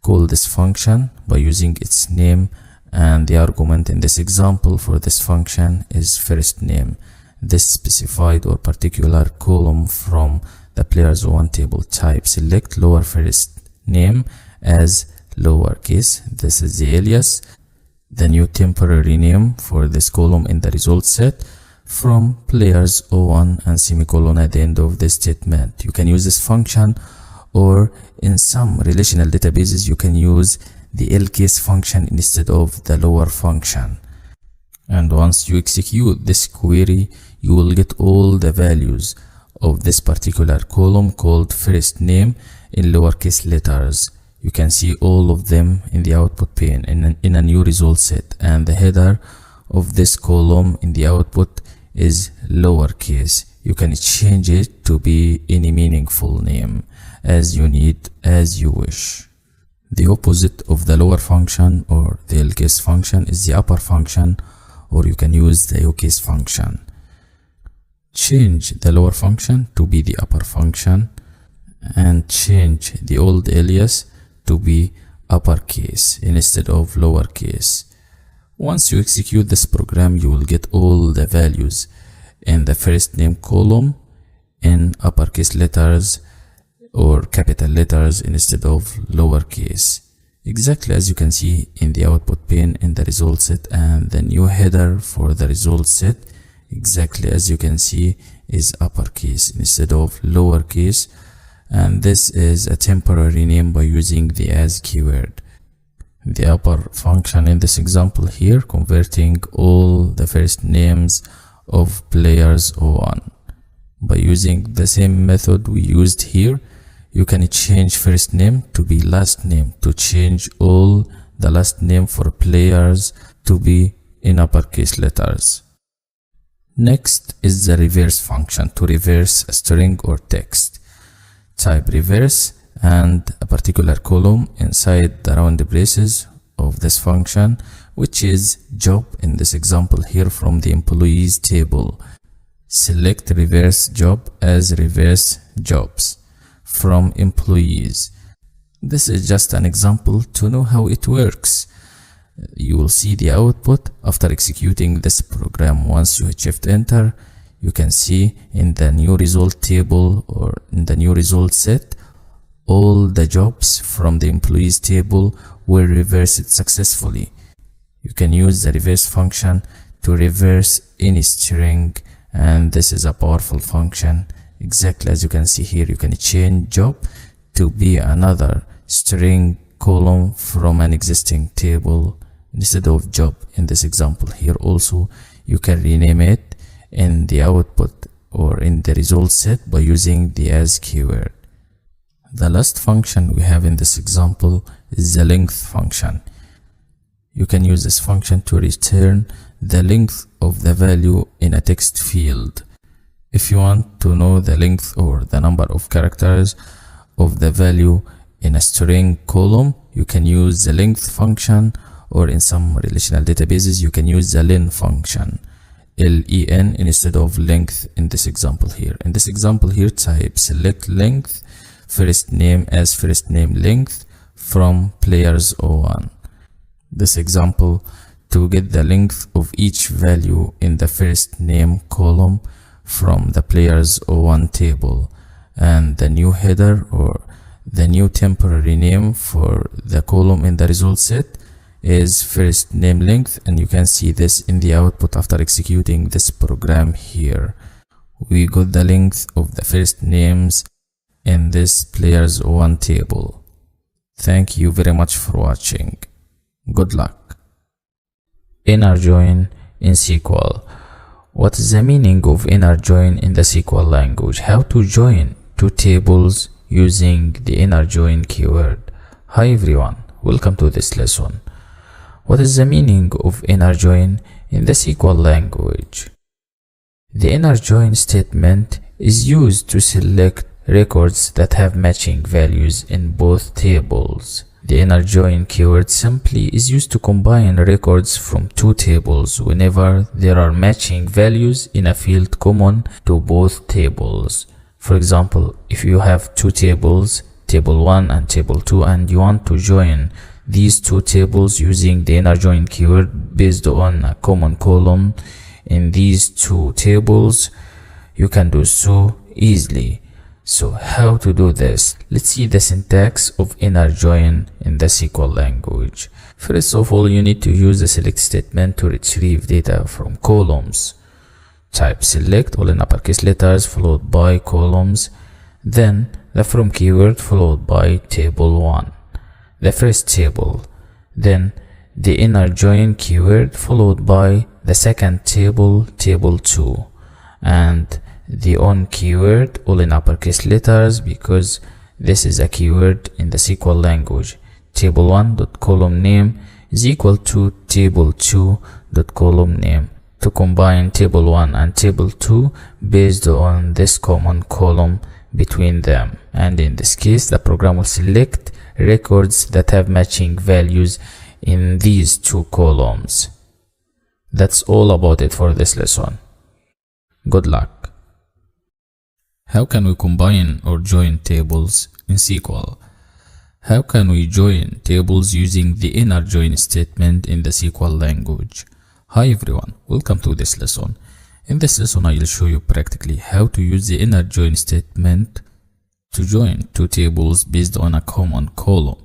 Call this function by using its name, and the argument in this example for this function is first name. This specified or particular column from the players one table. Type select lower first name as lowercase. This is the alias, the new temporary name for this column in the result set from players 01 and semicolon at the end of the statement. You can use this function, or in some relational databases you can use the lcase function instead of the lower function. And once you execute this query, you will get all the values of this particular column called first name in lowercase letters. You can see all of them in the output pane in a new result set, and the header of this column in the output is lowercase. You can change it to be any meaningful name as you need, as you wish. The opposite of the lower function or the else function is the upper function, or you can use the case function. Change the lower function to be the upper function and change the old alias to be uppercase instead of lowercase. Once you execute this program, you will get all the values in the first name column in uppercase letters or capital letters instead of lowercase, exactly as you can see in the output pane in the result set, and the new header for the result set, exactly as you can see, is uppercase instead of lowercase, and this is a temporary name by using the as keyword. The upper function in this example here converting all the first names of players 01. By using the same method we used here, you can change first name to be last name to change all the last name for players to be in uppercase letters. Next is the reverse function to reverse a string or text. Type reverse and a particular column inside the round braces of this function, which is job in this example here from the employees table. Select reverse job as reverse jobs from employees. This is just an example to know how it works. You will see the output after executing this program. Once you hit shift enter, you can see in the new result table or in the new result set, all the jobs from the employees table were reversed successfully. You can use the reverse function to reverse any string, and this is a powerful function. Exactly as you can see here, you can change job to be another string column from an existing table instead of job in this example here. Also, you can rename it in the output or in the result set by using the as keyword. The last function we have in this example is the length function. You can use this function to return the length of the value in a text field. If you want to know the length or the number of characters of the value in a string column, you can use the length function, or in some relational databases you can use the len function, len instead of length in this example here. In this example here, type select length first name as first name length from players 01. This example, to get the length of each value in the first name column from the players 01 table, and the new header or the new temporary name for the column in the result set is first name length, and you can see this in the output after executing this program here. We got the length of the first names in this players 01 table. Thank you very much for watching. Good luck. Inner join in SQL. What is the meaning of inner join in the SQL language? How to join two tables using the inner join keyword. Hi everyone, welcome to this lesson. What is the meaning of inner join in the SQL language? The inner join statement is used to select records that have matching values in both tables. The inner join keyword simply is used to combine records from two tables whenever there are matching values in a field common to both tables. For example, if you have two tables, table 1 and table 2, and you want to join these two tables using the inner join keyword based on a common column in these two tables, you can do so easily. So how to do this? Let's see the syntax of inner join in the SQL language. First of all, you need to use the select statement to retrieve data from columns. Type select all in uppercase letters followed by columns, then the from keyword followed by table 1, the first table, then the inner join keyword followed by the second table, table 2, and the on keyword all in uppercase letters because this is a keyword in the SQL language. Table 1 dot column name is equal to table 2 dot column name to combine table 1 and table 2 based on this common column between them, and in this case the program will select records that have matching values in these two columns. That's all about it for this lesson. Good luck. How can we combine or join tables in SQL? How can we join tables using the inner join statement in the SQL language? Hi everyone, welcome to this lesson. In this lesson, I will show you practically how to use the inner join statement to join two tables based on a common column.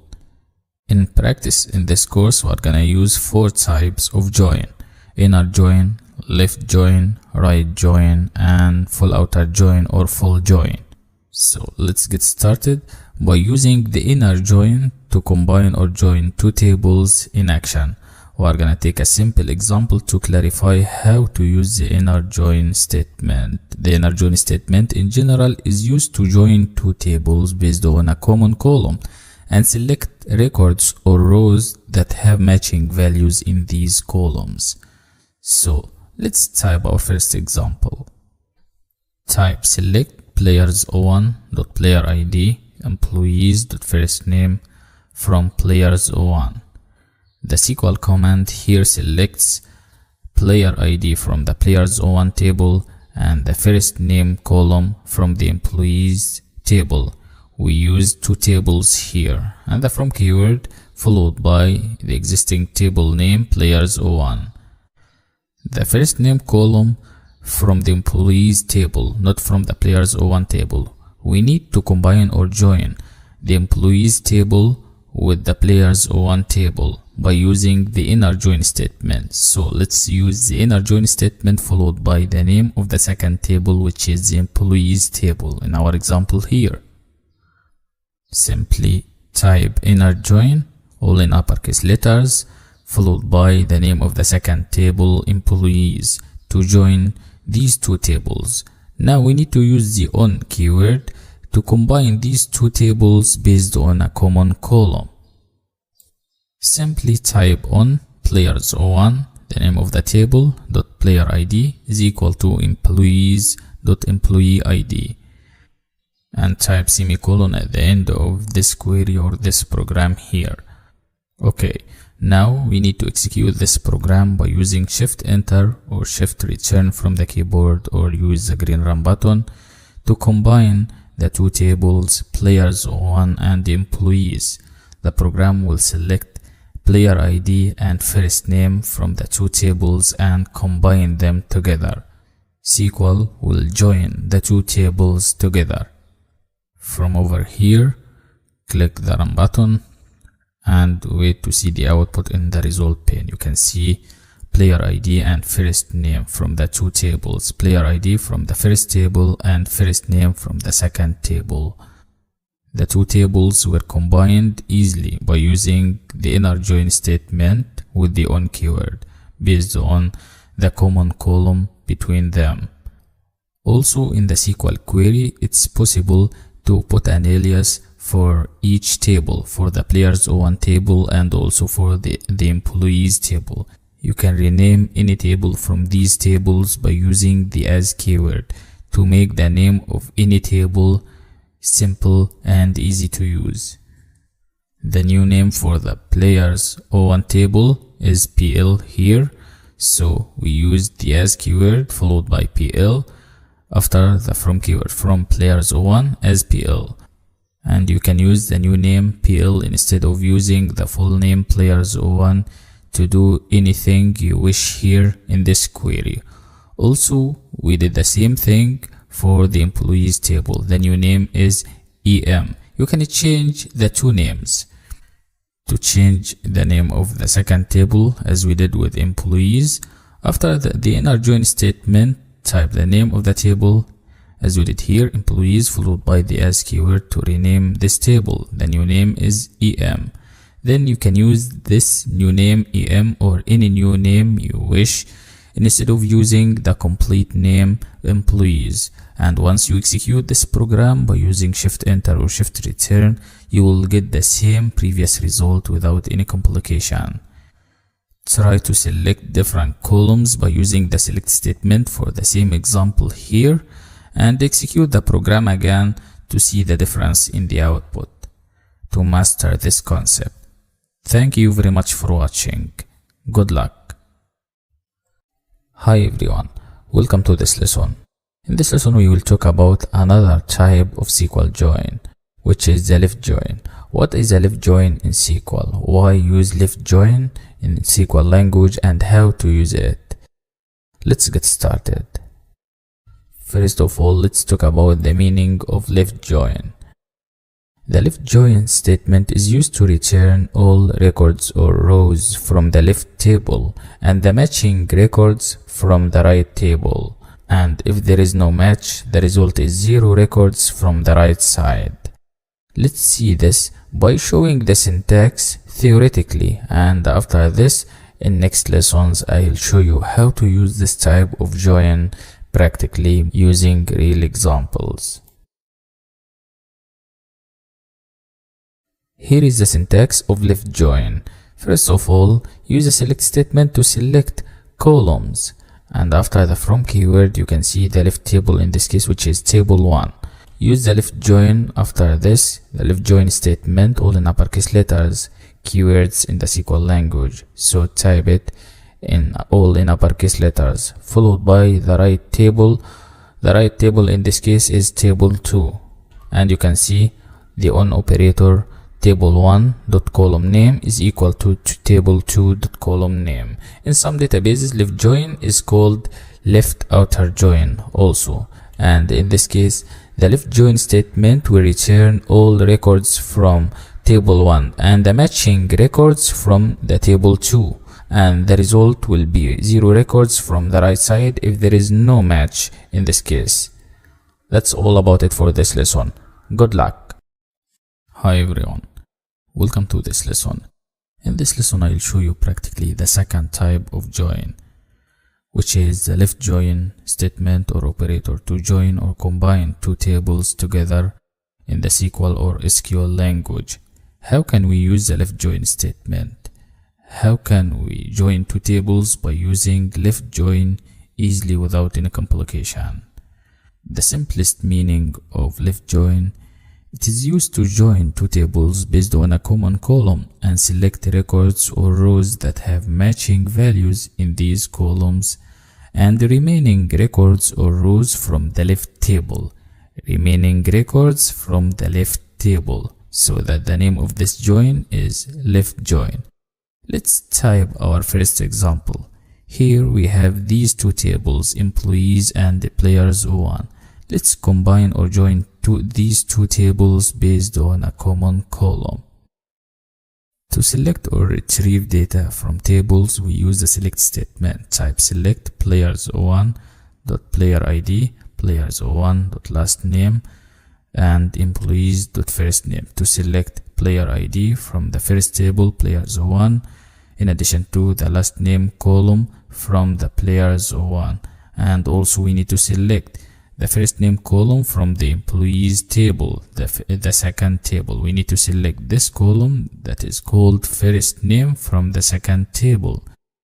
In practice, in this course, we are gonna use 4 types of join: inner join, left join, right join, and full outer join or full join. So let's get started by using the inner join to combine or join two tables in action. We are gonna take a simple example to clarify how to use the inner join statement. The inner join statement in general is used to join two tables based on a common column and select records or rows that have matching values in these columns. So let's type our first example. Type select players01.player_id employees.firstname from players01. The SQL command here selects player ID from the players01 table and the first name column from the employees table. We use two tables here and the from keyword followed by the existing table name players01. The first name column from the employees table, not from the players01 table. We need to combine or join the employees table with the players01 table by using the inner join statement. So let's use the inner join statement followed by the name of the second table, which is the employees table in our example here. Simply type inner join, all in uppercase letters, followed by the name of the second table, employees, to join these two tables. Now we need to use the on keyword to combine these two tables based on a common column. Simply type on players01, the name of the table, dot player ID is equal to employees.employee ID, and type semicolon at the end of this query or this program here. Okay, now we need to execute this program by using Shift Enter or Shift Return from the keyboard, or use the green run button to combine the two tables players01 and employees. The program will select player ID and first name from the two tables and combine them together. SQL will join the two tables together. From over here, click the run button and wait to see the output in the result pane. You can see player ID and first name from the two tables, player ID from the first table and first name from the second table. The two tables were combined easily by using the inner join statement with the on keyword based on the common column between them. Also in the SQL query, it's possible to put an alias for each table, for the players01 table and also for the employees table. You can rename any table from these tables by using the as keyword to make the name of any table simple and easy to use. The new name for the players01 table is PL here, so we use the as keyword followed by PL after the from keyword from players01 as PL, and you can use the new name PL instead of using the full name players01 to do anything you wish here in this query. Also, we did the same thing for the employees table. The new name is EM. You can change the two names. To change the name of the second table as we did with employees, after the inner join statement, type the name of the table as we did here, employees, followed by the as keyword to rename this table. The new name is EM. Then you can use this new name EM or any new name you wish instead of using the complete name employees. And once you execute this program by using Shift Enter or Shift Return, you will get the same previous result without any complication. Try to select different columns by using the select statement for the same example here, and execute the program again to see the difference in the output. to master this concept. Thank you very much for watching. Good luck. Hi everyone, welcome to this lesson. In this lesson we will talk about another type of SQL join, which is the left join. What is a left join in SQL? Why use left join in SQL language and how to use it? Let's get started. First of all, let's talk about the meaning of left join. The left join statement is used to return all records or rows from the left table and the matching records from the right table. And if there is no match, the result is 0 records from the right side. Let's see this by showing the syntax theoretically, and after this, in next lessons, I'll show you how to use this type of join practically using real examples. Here is the syntax of left join. First of all, use a select statement to select columns, and after the from keyword you can see the left table, in this case, which is table 1. Use the left join after this, the left join statement, all in uppercase letters, keywords in the SQL language. So type it in all in uppercase letters, followed by the right table. The right table in this case is table 2, and you can see the on operator, table 1 dot column name is equal to table 2 dot column name. In some databases, left join is called left outer join also, and in this case the left join statement will return all records from table 1 and the matching records from the table 2, and the result will be 0 records from the right side if there is no match in this case. That's all about it for this lesson. Good luck. Hi everyone, welcome to this lesson. In this lesson I'll show you practically the second type of join, which is the left join statement or operator to join or combine two tables together in the SQL or SQL language. How can we use the left join statement? How can we join two tables by using left join easily without any complication? The simplest meaning of left join: it is used to join two tables based on a common column and select records or rows that have matching values in these columns and the remaining records or rows from the left table. So that the name of this join is left join. Let's type our first example. Here we have these two tables, employees and players 01. Let's combine or join these two tables based on a common column. To select or retrieve data from tables, we use the select statement. Type select players01.player_id, players01.last_name, and employees.first_name to select player ID from the first table, players01, in addition to the last name column from the players01. And also we need to select the first name column from the employees table, the second table. We need to select this column that is called first name from the second table.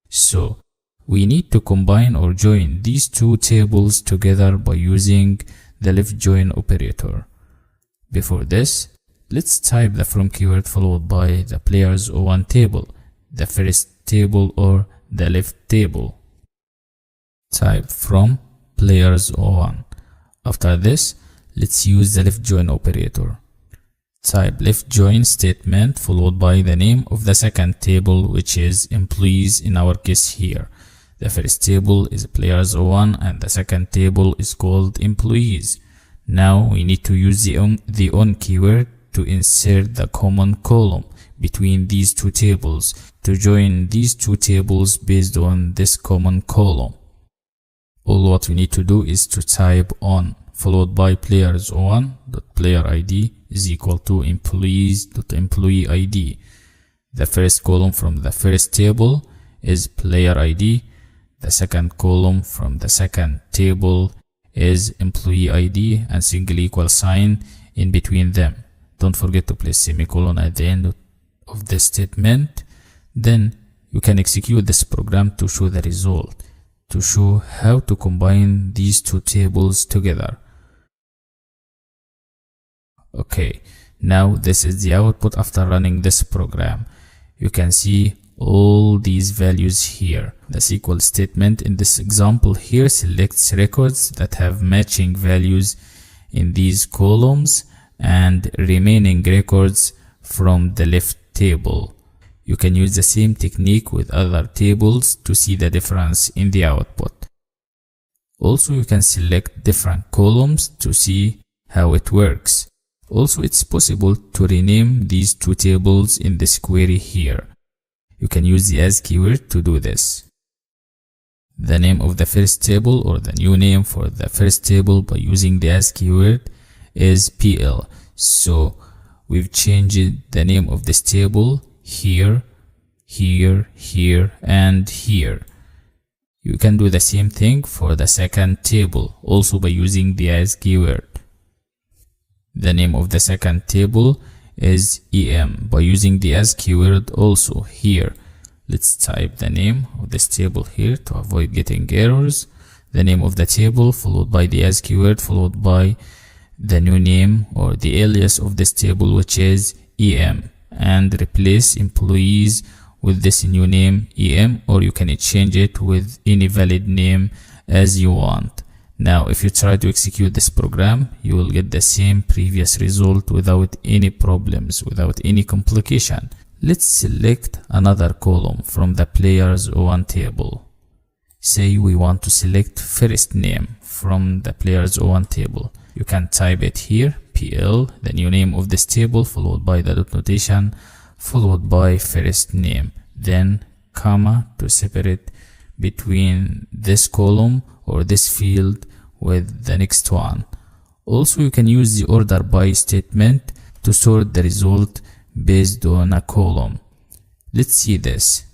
So we need to combine or join these two tables together by using the left join operator. Before this, let's type the from keyword followed by the players01 table, the first table or the left table. Type from players01. After this, let's use the left join operator. Type left join statement followed by the name of the second table, which is employees in our case here. The first table is players01 and the second table is called employees. Now we need to use the on keyword to insert the common column between these two tables to join these two tables based on this common column. All what we need to do is to type on followed by players01.player_id is equal to employees.employee_id. The first column from the first table is player ID. The second column from the second table is employee ID and single equal sign in between them. Don't forget to place semicolon at the end of the statement. Then you can execute this program to show the result, to show how to combine these two tables together. Okay, Now this is the output after running this program. You can see all these values here. The SQL statement in this example here selects records that have matching values in these columns and remaining records from the left table. You can use the same technique with other tables to see the difference in the output. Also, you can select different columns to see how it works. Also, it's possible to rename these two tables in this query here. You can use the as keyword to do this. The name of the first table or the new name for the first table by using the as keyword is PL. So we've changed the name of this table here, here, here, and here. You can do the same thing for the second table also by using the as keyword. The name of the second table is EM by using the as keyword also here. Let's type the name of this table here to avoid getting errors. The name of the table followed by the as keyword followed by the new name or the alias of this table, which is EM, and replace employees with this new name EM, or you can change it with any valid name as you want. Now if you try to execute this program, you will get the same previous result without any problems, without any complication. Let's select another column from the players01 table. Say we want to select first name from the players01 table. You can type it here, PL, the new name of this table, followed by the dot notation, followed by first name, then comma to separate between this column or this field with the next one. Also, you can use the order by statement to sort the result based on a column. Let's see this.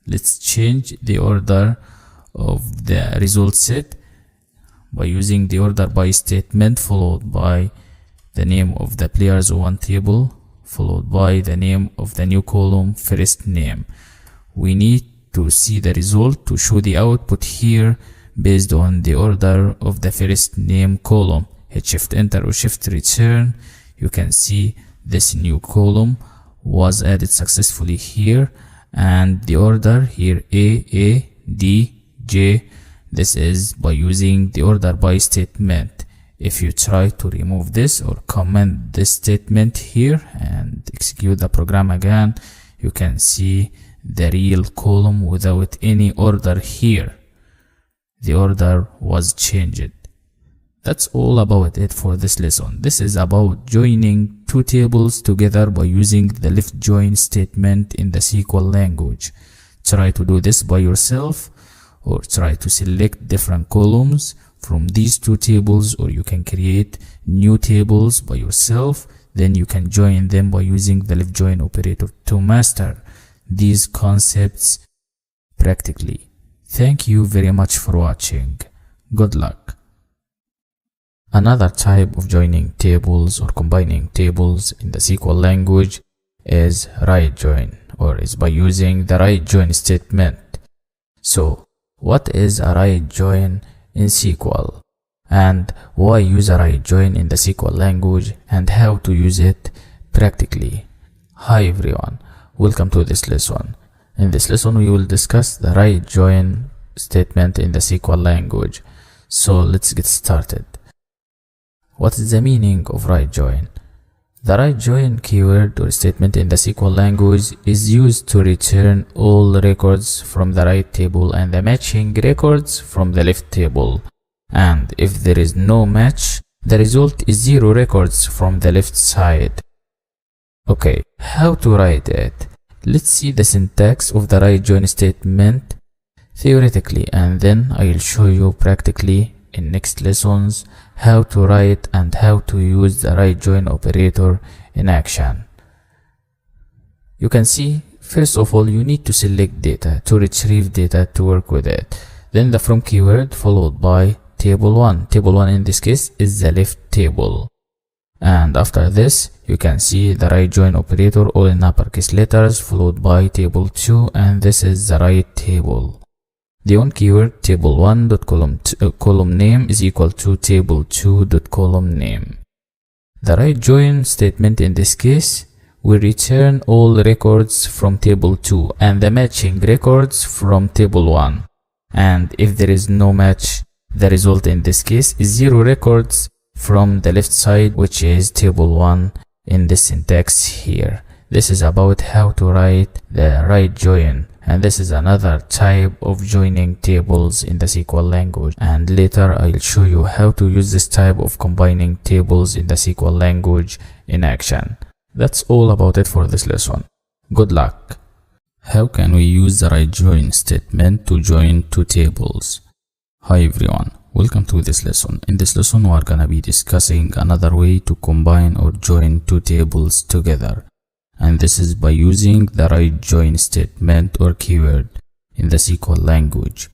Let's change the order of the result set by using the order by statement followed by the name of the players01 table followed by the name of the new column first name. We need to see the result to show the output here based on the order of the first name column. Hit shift enter or shift return. You can see this new column was added successfully here, and the order here A, D, J. This is by using the order by statement. If you try to remove this or comment this statement here and execute the program again, you can see the real column without any order here. The order was changed. That's all about it for this lesson. This is about joining two tables together by using the left join statement in the SQL language. Try to do this by yourself, or try to select different columns from these two tables, or you can create new tables by yourself. Then you can join them by using the left join operator to master these concepts practically. Thank you very much for watching. Good luck. Another type of joining tables or combining tables in the SQL language is right join, or is by using the right join statement. So what is a right join in SQL, and why use a right join in the SQL language, and how to use it practically? Hi everyone, welcome to this lesson. In this lesson we will discuss the right join statement in the SQL language. So let's get started. What is the meaning of right join? The right join keyword or statement in the SQL language is used to return all records from the right table and the matching records from the left table. And if there is no match, the result is 0 records from the left side. Okay, how to write it? Let's see the syntax of the right join statement theoretically, and then I'll show you practically in next lessons how to write and how to use the right join operator in action. You can see, first of all, you need to select data to retrieve data to work with it. Then the from keyword followed by table 1. Table 1 in this case is the left table. And after this, you can see the right join operator all in uppercase letters followed by table 2, and this is the right table. The on keyword table1 dot column name is equal to table2 dot column name. The right join statement in this case will return all records from table 2 and the matching records from table 1. And if there is no match, the result in this case is 0 records from the left side, which is table 1 in this syntax here. This is about how to write the right join, and this is another type of joining tables in the SQL language, and later I'll show you how to use this type of combining tables in the SQL language in action. That's all about it for this lesson. Good luck. How can we use the right join statement to join two tables? Hi everyone, welcome to this lesson. In this lesson we are gonna be discussing another way to combine or join two tables together, and this is by using the right join statement or keyword in the SQL language.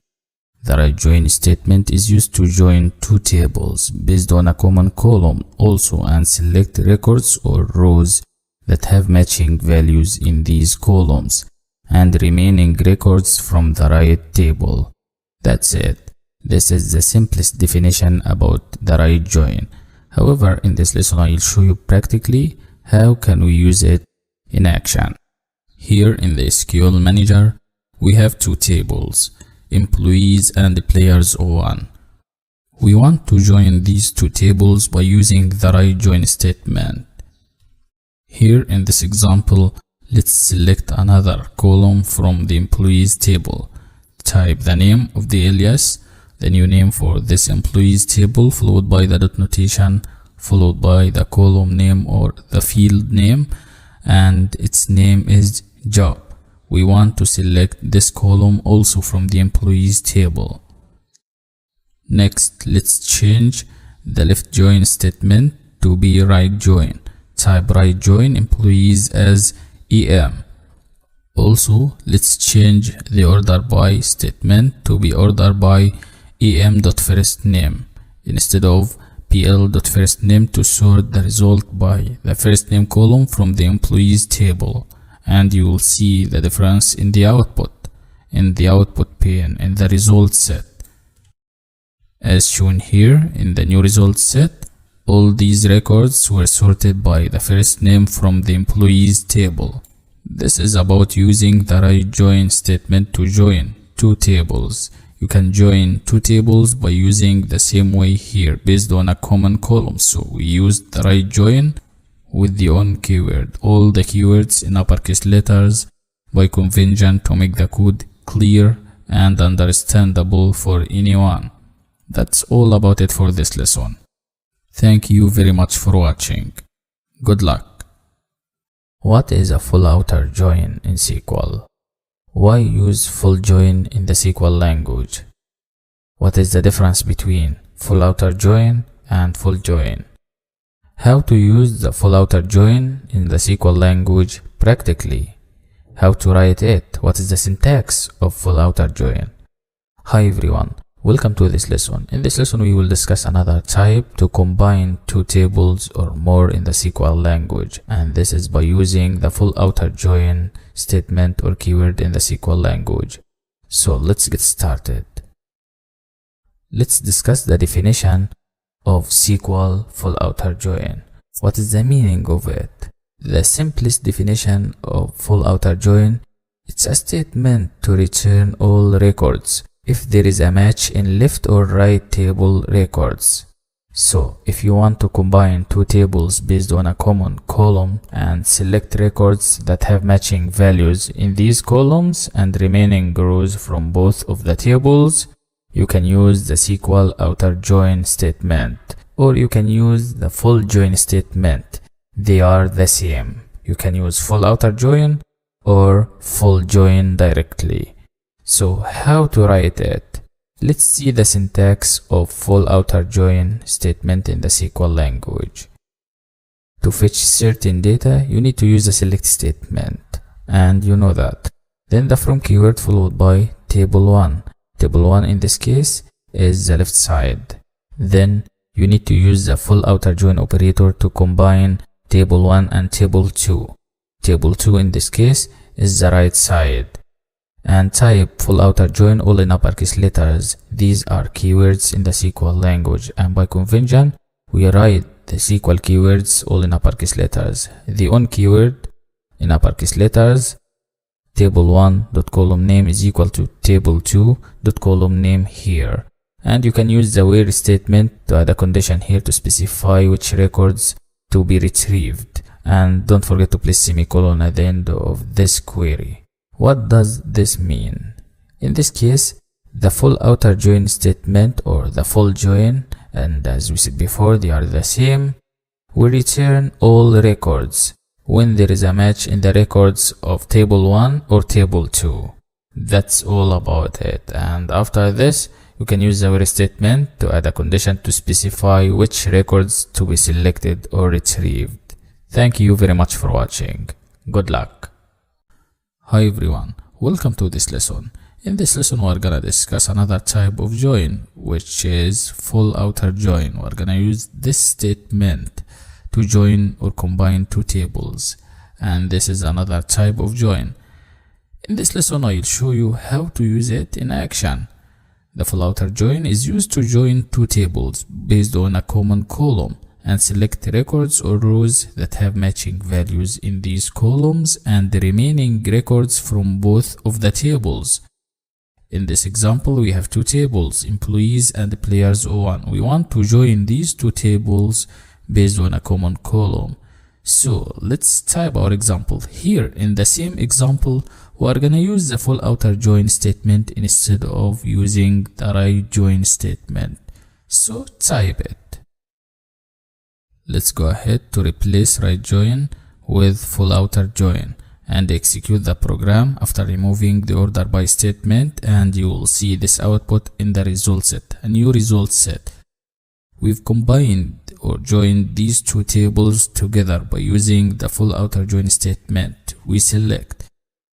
The right join statement is used to join two tables based on a common column also, and select records or rows that have matching values in these columns and remaining records from the right table. That's it. This is the simplest definition about the right join. However, in this lesson I'll show you practically how can we use it in action. Here in the SQL manager we have two tables, employees and players 01. We want to join these two tables by using the right join statement. Here in this example, let's select another column from the employees table. Type the name of the alias, the new name for this employees table, followed by the dot notation, followed by the column name or the field name, and its name is job. We want to select this column also from the employees table. Next, let's change the left join statement to be right join. Type right join employees as EM. Also, let's change the order by statement to be order by em.firstname instead of pl.firstname to sort the result by the first name column from the employees table, and you will see the difference in the output pane in the result set. As shown here in the new result set, all these records were sorted by the first name from the employees table. This is about using the right join statement to join two tables. You can join two tables by using the same way here based on a common column. So we used the right join with the on keyword, all the keywords in uppercase letters by convention to make the code clear and understandable for anyone. That's all about it for this lesson. Thank you very much for watching. Good luck. What is a full outer join in SQL? Why use full join in the SQL language? What is the difference between full outer join and full join? How to use the full outer join in the SQL language practically? How to write it? What is the syntax of full outer join? Hi everyone, welcome to this lesson. In this lesson we will discuss another type to combine two tables or more in the SQL language, and this is by using the full outer join statement or keyword in the SQL language. So let's get started. Let's discuss the definition of SQL full outer join. What is the meaning of it? The simplest definition of full outer join, it's a statement to return all records if there is a match in left or right table records. So if you want to combine two tables based on a common column and select records that have matching values in these columns and remaining rows from both of the tables, you can use the SQL outer join statement, or you can use the full join statement. They are the same. You can use full outer join or full join directly. So how to write it? Let's see the syntax of full outer join statement in the SQL language. To fetch certain data, you need to use the select statement, and you know that. Then the from keyword followed by table 1. Table 1 in this case is the left side. Then you need to use the full outer join operator to combine table 1 and table 2. Table 2 in this case is the right side. And type full outer join all in uppercase letters. These are keywords in the SQL language, and by convention we write the SQL keywords all in uppercase letters. The on keyword in uppercase letters. Table1 dot column name is equal to table2 dot column name here. And you can use the where statement to add a condition here to specify which records to be retrieved. And don't forget to place semicolon at the end of this query. What does this mean? In this case, the full outer join statement or the full join, and as we said before, they are the same, will return all records when there is a match in the records of table 1 or table 2. That's all about it. And after this, you can use the where statement to add a condition to specify which records to be selected or retrieved. Thank you very much for watching. Good luck. Hi everyone, welcome to this lesson. In this lesson, we're gonna discuss another type of join, which is full outer join. We're gonna use this statement to join or combine two tables, and this is another type of join. In this lesson, I'll show you how to use it in action. The full outer join is used to join two tables based on a common column and select records or rows that have matching values in these columns and the remaining records from both of the tables. In this example, we have two tables, employees and players 01. We want to join these two tables based on a common column. So let's type our example. Here in the same example, we are gonna use the full outer join statement instead of using the right join statement. So type it. Let's go ahead to replace right join with full outer join and execute the program after removing the order by statement, and you will see this output in the result set, a new result set. We've combined or joined these two tables together by using the full outer join statement. We select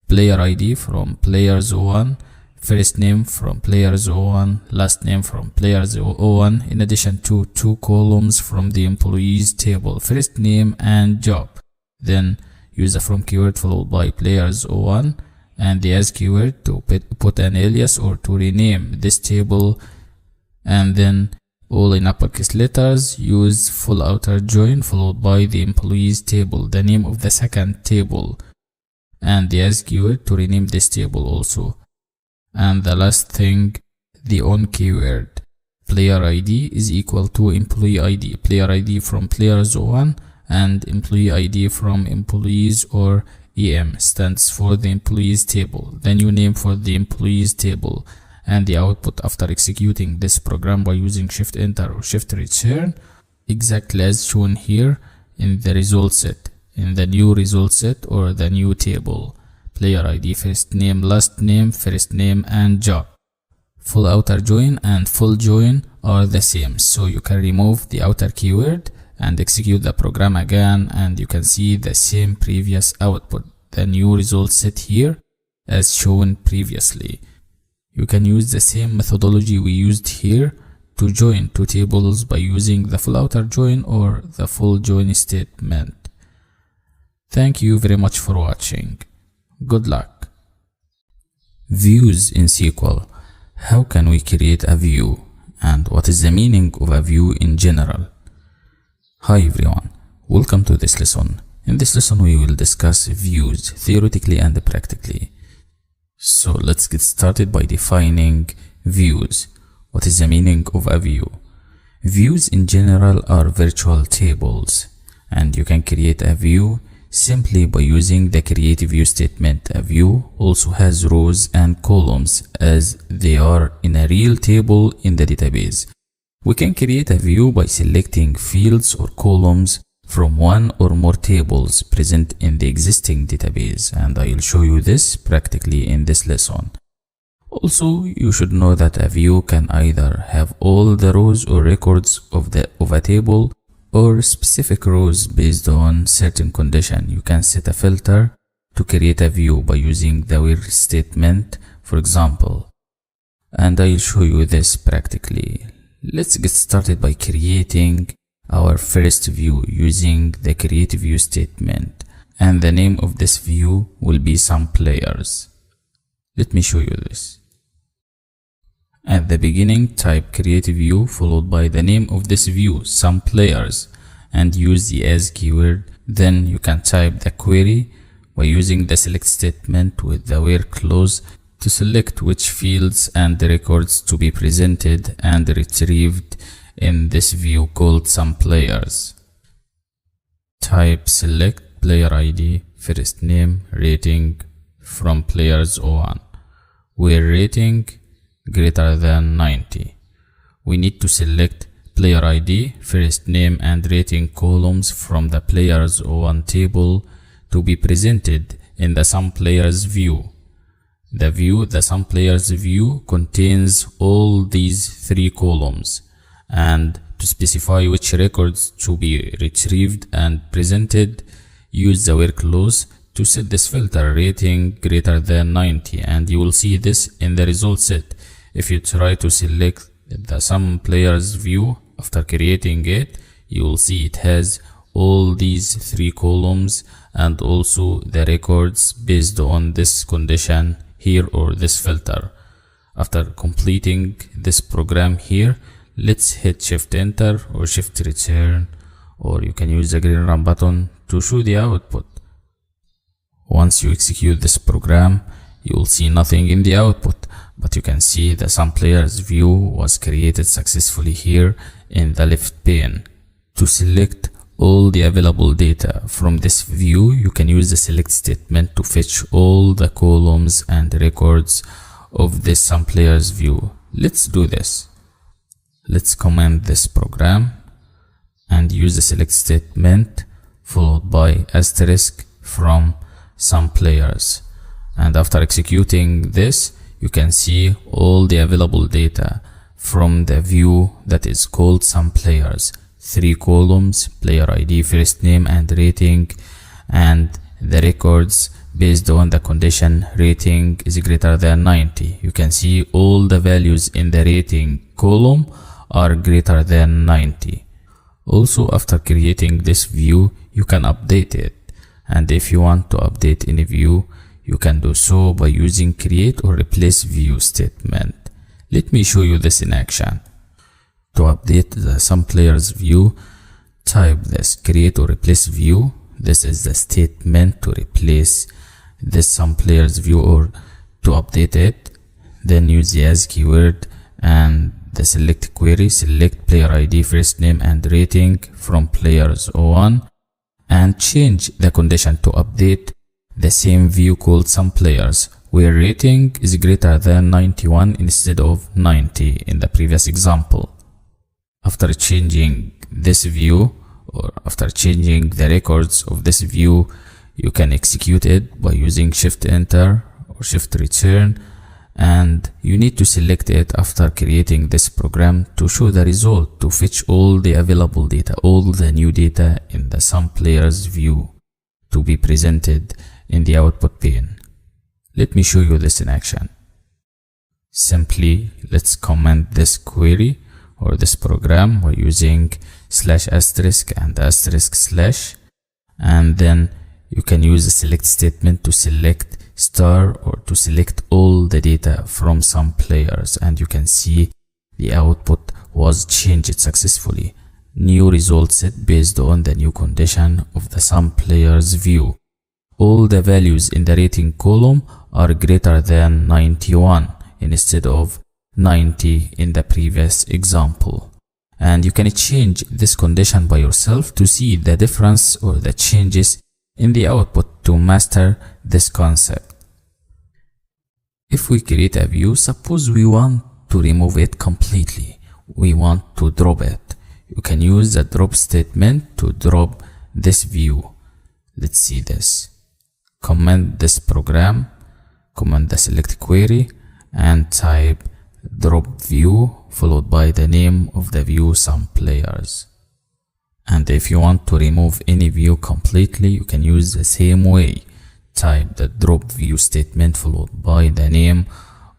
player ID from players 01, first name from players 01, last name from players 01, in addition to two columns from the employees table, first name and job. Then use the from keyword followed by players 01 and the as keyword to put an alias or to rename this table, and then all in uppercase letters. Use full outer join followed by the employees table, the name of the second table, and the as keyword to rename this table also. And the last thing, the on keyword. Player ID is equal to employee ID. Player ID from players 01 and employee ID from employees, or EM stands for the employees table, the new name for the employees table. And the output after executing this program by using shift enter or shift return, exactly as shown here in the result set, in the new result set or the new table. Player ID, first name, last name, first name and job. Full outer join and full join are the same, so you can remove the outer keyword and execute the program again, and you can see the same previous output, the new result set here as shown previously. You can use the same methodology we used here to join two tables by using the full outer join or the full join statement. Thank you very much for watching. Good luck. Views in SQL. How can we create a view, and what is the meaning of a view in general? Hi everyone, welcome to this lesson. In this lesson we will discuss views theoretically and practically. So let's get started by defining views. What is the meaning of a view? Views in general are virtual tables, and you can create a view simply by using the create view statement. A view also has rows and columns as they are in a real table in the database. We can create a view by selecting fields or columns from one or more tables present in the existing database, and I'll show you this practically in this lesson. Also, you should know that a view can either have all the rows or records of a table or specific rows based on certain condition. You can set a filter to create a view by using the where statement, for example, and I'll show you this practically. Let's get started by creating our first view using the create view statement, and the name of this view will be some players. Let me show you this. At the beginning, type create view followed by the name of this view, some players, and use the as keyword. Then you can type the query by using the select statement with the where clause to select which fields and records to be presented and retrieved in this view called SUMPlayers. Type select player ID, first name, rating from players 01, where rating greater than 90. We need to select player ID, first name and rating columns from the players 01 table to be presented in the SUMPlayers view. The SUMPlayers view contains all these three columns, and to specify which records to be retrieved and presented, use the where clause to set this filter rating greater than 90, and you will see this in the result set. If you try to select the SUMPlayers view after creating it, you will see it has all these three columns and also the records based on this condition here or this filter. After completing this program here, let's hit shift enter or shift return, or you can use the green run button to show the output. Once you execute this program, you will see nothing in the output, but you can see the SUMPlayers view was created successfully here in the left pane. To select all the available data from this view, you can use the select statement to fetch all the columns and records of this SUMPlayers view. Let's do this. Let's comment this program and use the select statement followed by asterisk from SUMPlayers. And after executing this, you can see all the available data from the view that is called SUMPlayers. Three columns, player ID, first name and rating, and the records based on the condition rating is greater than 90. You can see all the values in the rating column are greater than 90. Also, after creating this view, you can update it, and if you want to update any view, you can do so by using create or replace view statement. Let me show you this in action. To update the SUMPlayers view, type this create or replace view. This is the statement to replace this SUMPlayers view or to update it. Then use the as keyword and the select query, select player ID, first name and rating from players 01, and change the condition to update the same view called SUMPlayers, where rating is greater than 91 instead of 90 in the previous example. After changing this view, or after changing the records of this view, you can execute it by using shift enter or shift return, and you need to select it after creating this program to show the result, to fetch all the available data, all the new data in the SUMPlayers view to be presented in the output pane. Let me show you this in action. Simply, let's comment this query or this program by using /* and */ and then you can use the select statement to select star or to select all the data from SUMPlayers, and you can see the output was changed successfully. New result set based on the new condition of the SUMPlayers view. All the values in the rating column are greater than 91 instead of 90 in the previous example. And you can change this condition by yourself to see the difference or the changes in the output to master this concept. If we create a view, suppose we want to remove it completely, we want to drop it, you can use the drop statement to drop this view. Let's see this. Comment this program, comment the select query, and type drop view followed by the name of the view SUMPlayers. And if you want to remove any view completely, you can use the same way. Type the drop view statement followed by the name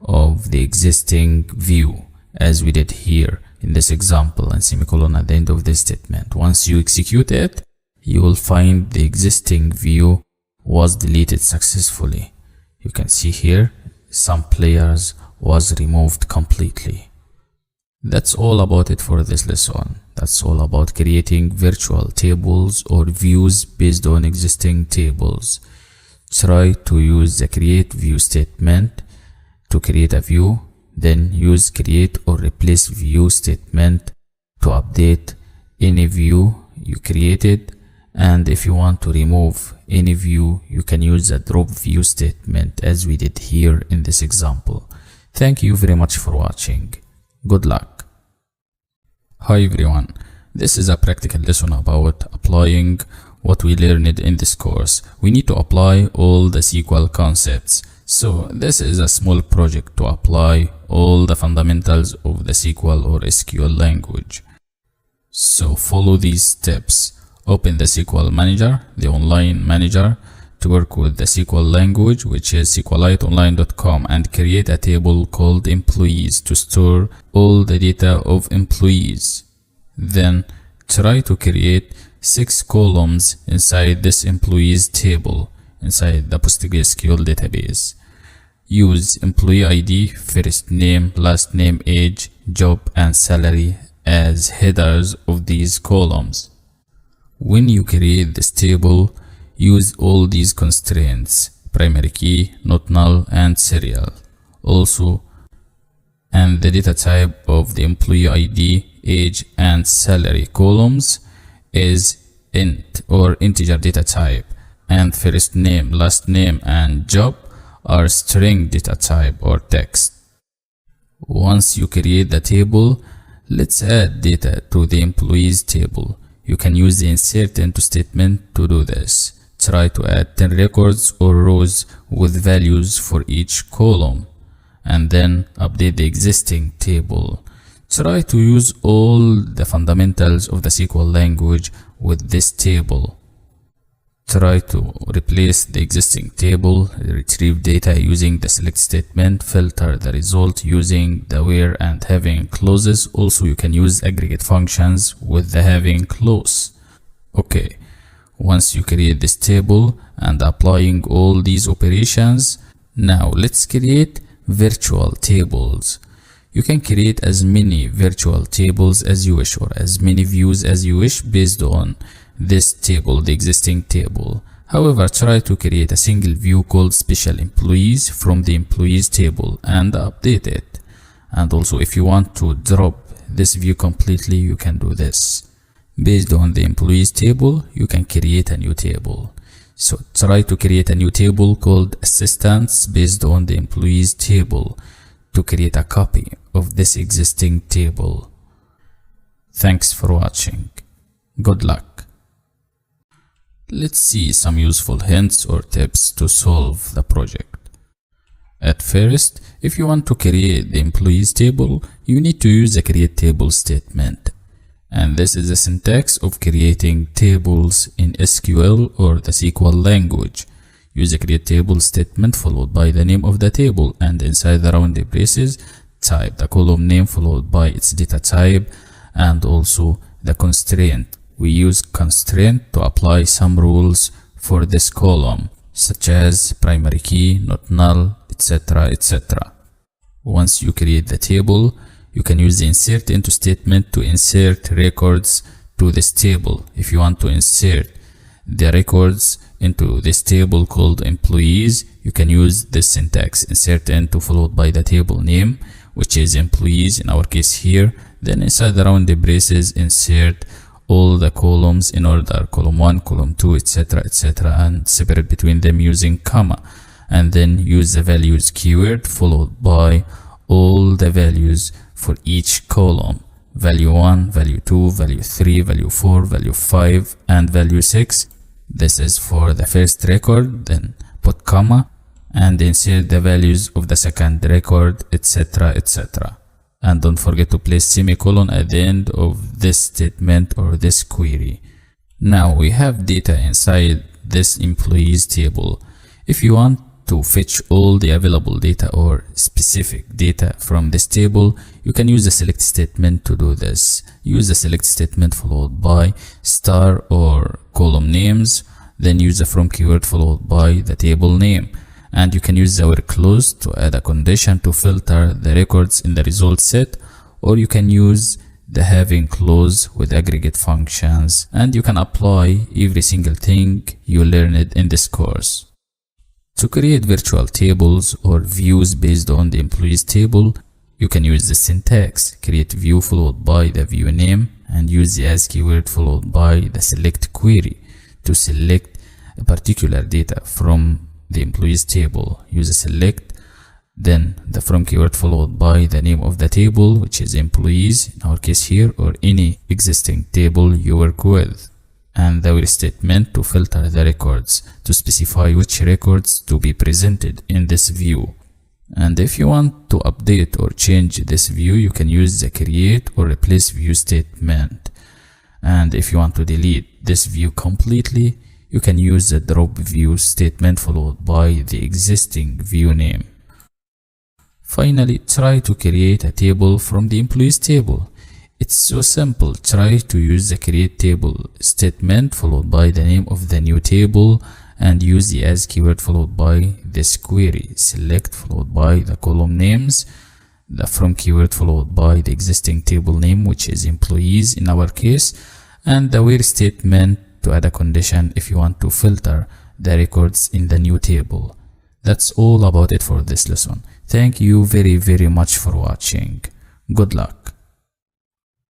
of the existing view, as we did here in this example, and semicolon at the end of this statement. Once you execute it, you will find the existing view was deleted successfully. You can see here SUMPlayers was removed completely. That's all about it for this lesson. That's all about creating virtual tables or views based on existing tables. Try to use the create view statement to create a view, then use create or replace view statement to update any view you created, and if you want to remove any view, you can use the drop view statement as we did here in this example. Thank you very much for watching. Good luck. Hi everyone, this is a practical lesson about applying what we learned in this course. We need to apply all the SQL concepts. So this is a small project to apply all the fundamentals of the SQL or SQL language. So follow these steps. Open the SQL Manager, the online manager, to work with the SQL language, which is SQLiteonline.com, and create a table called employees to store all the data of employees. Then try to create 6 columns inside this employees table inside the PostgreSQL database. Use employee ID, first name, last name, age, job, and salary as headers of these columns. When you create this table, use all these constraints: primary key, not null, and serial. Also, and the data type of the employee ID, age, and salary columns is int or integer data type, and first name, last name, and job are string data type or text. Once you create the table, let's add data to the employees table. You can use the insert into statement to do this. Try to add 10 records or rows with values for each column, and then update the existing table. Try to use all the fundamentals of the SQL language with this table. Try to replace the existing table, retrieve data using the select statement, filter the result using the where and having clauses. Also, you can use aggregate functions with the having clause. Okay, once you create this table and applying all these operations, now let's create virtual tables. You can create as many virtual tables as you wish, or as many views as you wish based on this table, the existing table. However, try to create a single view called special employees from the employees table and update it. And also, if you want to drop this view completely, you can do this. Based on the employees table, you can create a new table. So try to create a new table called assistants based on the employees table to create a copy of this existing table. Thanks for watching. Good luck. Let's see some useful hints or tips to solve the project. At first, if you want to create the employees table, you need to use the create table statement. And this is the syntax of creating tables in SQL or the SQL language. Use the create table statement followed by the name of the table, and inside the rounded braces, type the column name followed by its data type and also the constraint. We use constraint to apply some rules for this column, such as primary key, not null, etc., etc. Once you create the table, you can use the insert into statement to insert records to this table. If you want to insert the records into this table called employees, you can use this syntax: insert into followed by the table name, which is employees in our case here. Then inside the rounded braces, insert all the columns in order: column 1, column 2, etc., etc., and separate between them using comma. And then use the values keyword followed by all the values for each column: value 1, value 2, value 3, value 4, value 5, and value 6. This is for the first record. Then put comma and insert the values of the second record, etc., etc. And don't forget to place semicolon at the end of this statement or this query. Now we have data inside this employees table. If you want to fetch all the available data or specific data from this table, you can use the select statement to do this. Use the select statement followed by star or column names, then use the from keyword followed by the table name. And you can use the where clause to add a condition to filter the records in the result set, or you can use the having clause with aggregate functions, and you can apply every single thing you learned in this course. To create virtual tables or views based on the employees table, you can use the syntax create view followed by the view name and use the as keyword followed by the select query to select a particular data from the employees table. Use a select, then the from keyword followed by the name of the table, which is employees in our case here, or any existing table you work with, and the where statement to filter the records to specify which records to be presented in this view. And if you want to update or change this view, you can use the create or replace view statement. And if you want to delete this view completely, you can use the drop view statement followed by the existing view name. Finally, try to create a table from the employees table. It's so simple. Try to use the create table statement followed by the name of the new table and use the as keyword followed by this query. Select followed by the column names, the from keyword followed by the existing table name, which is employees in our case, and the where statement to add a condition if you want to filter the records in the new table. That's all about it for this lesson. Thank you very much for watching. Good luck.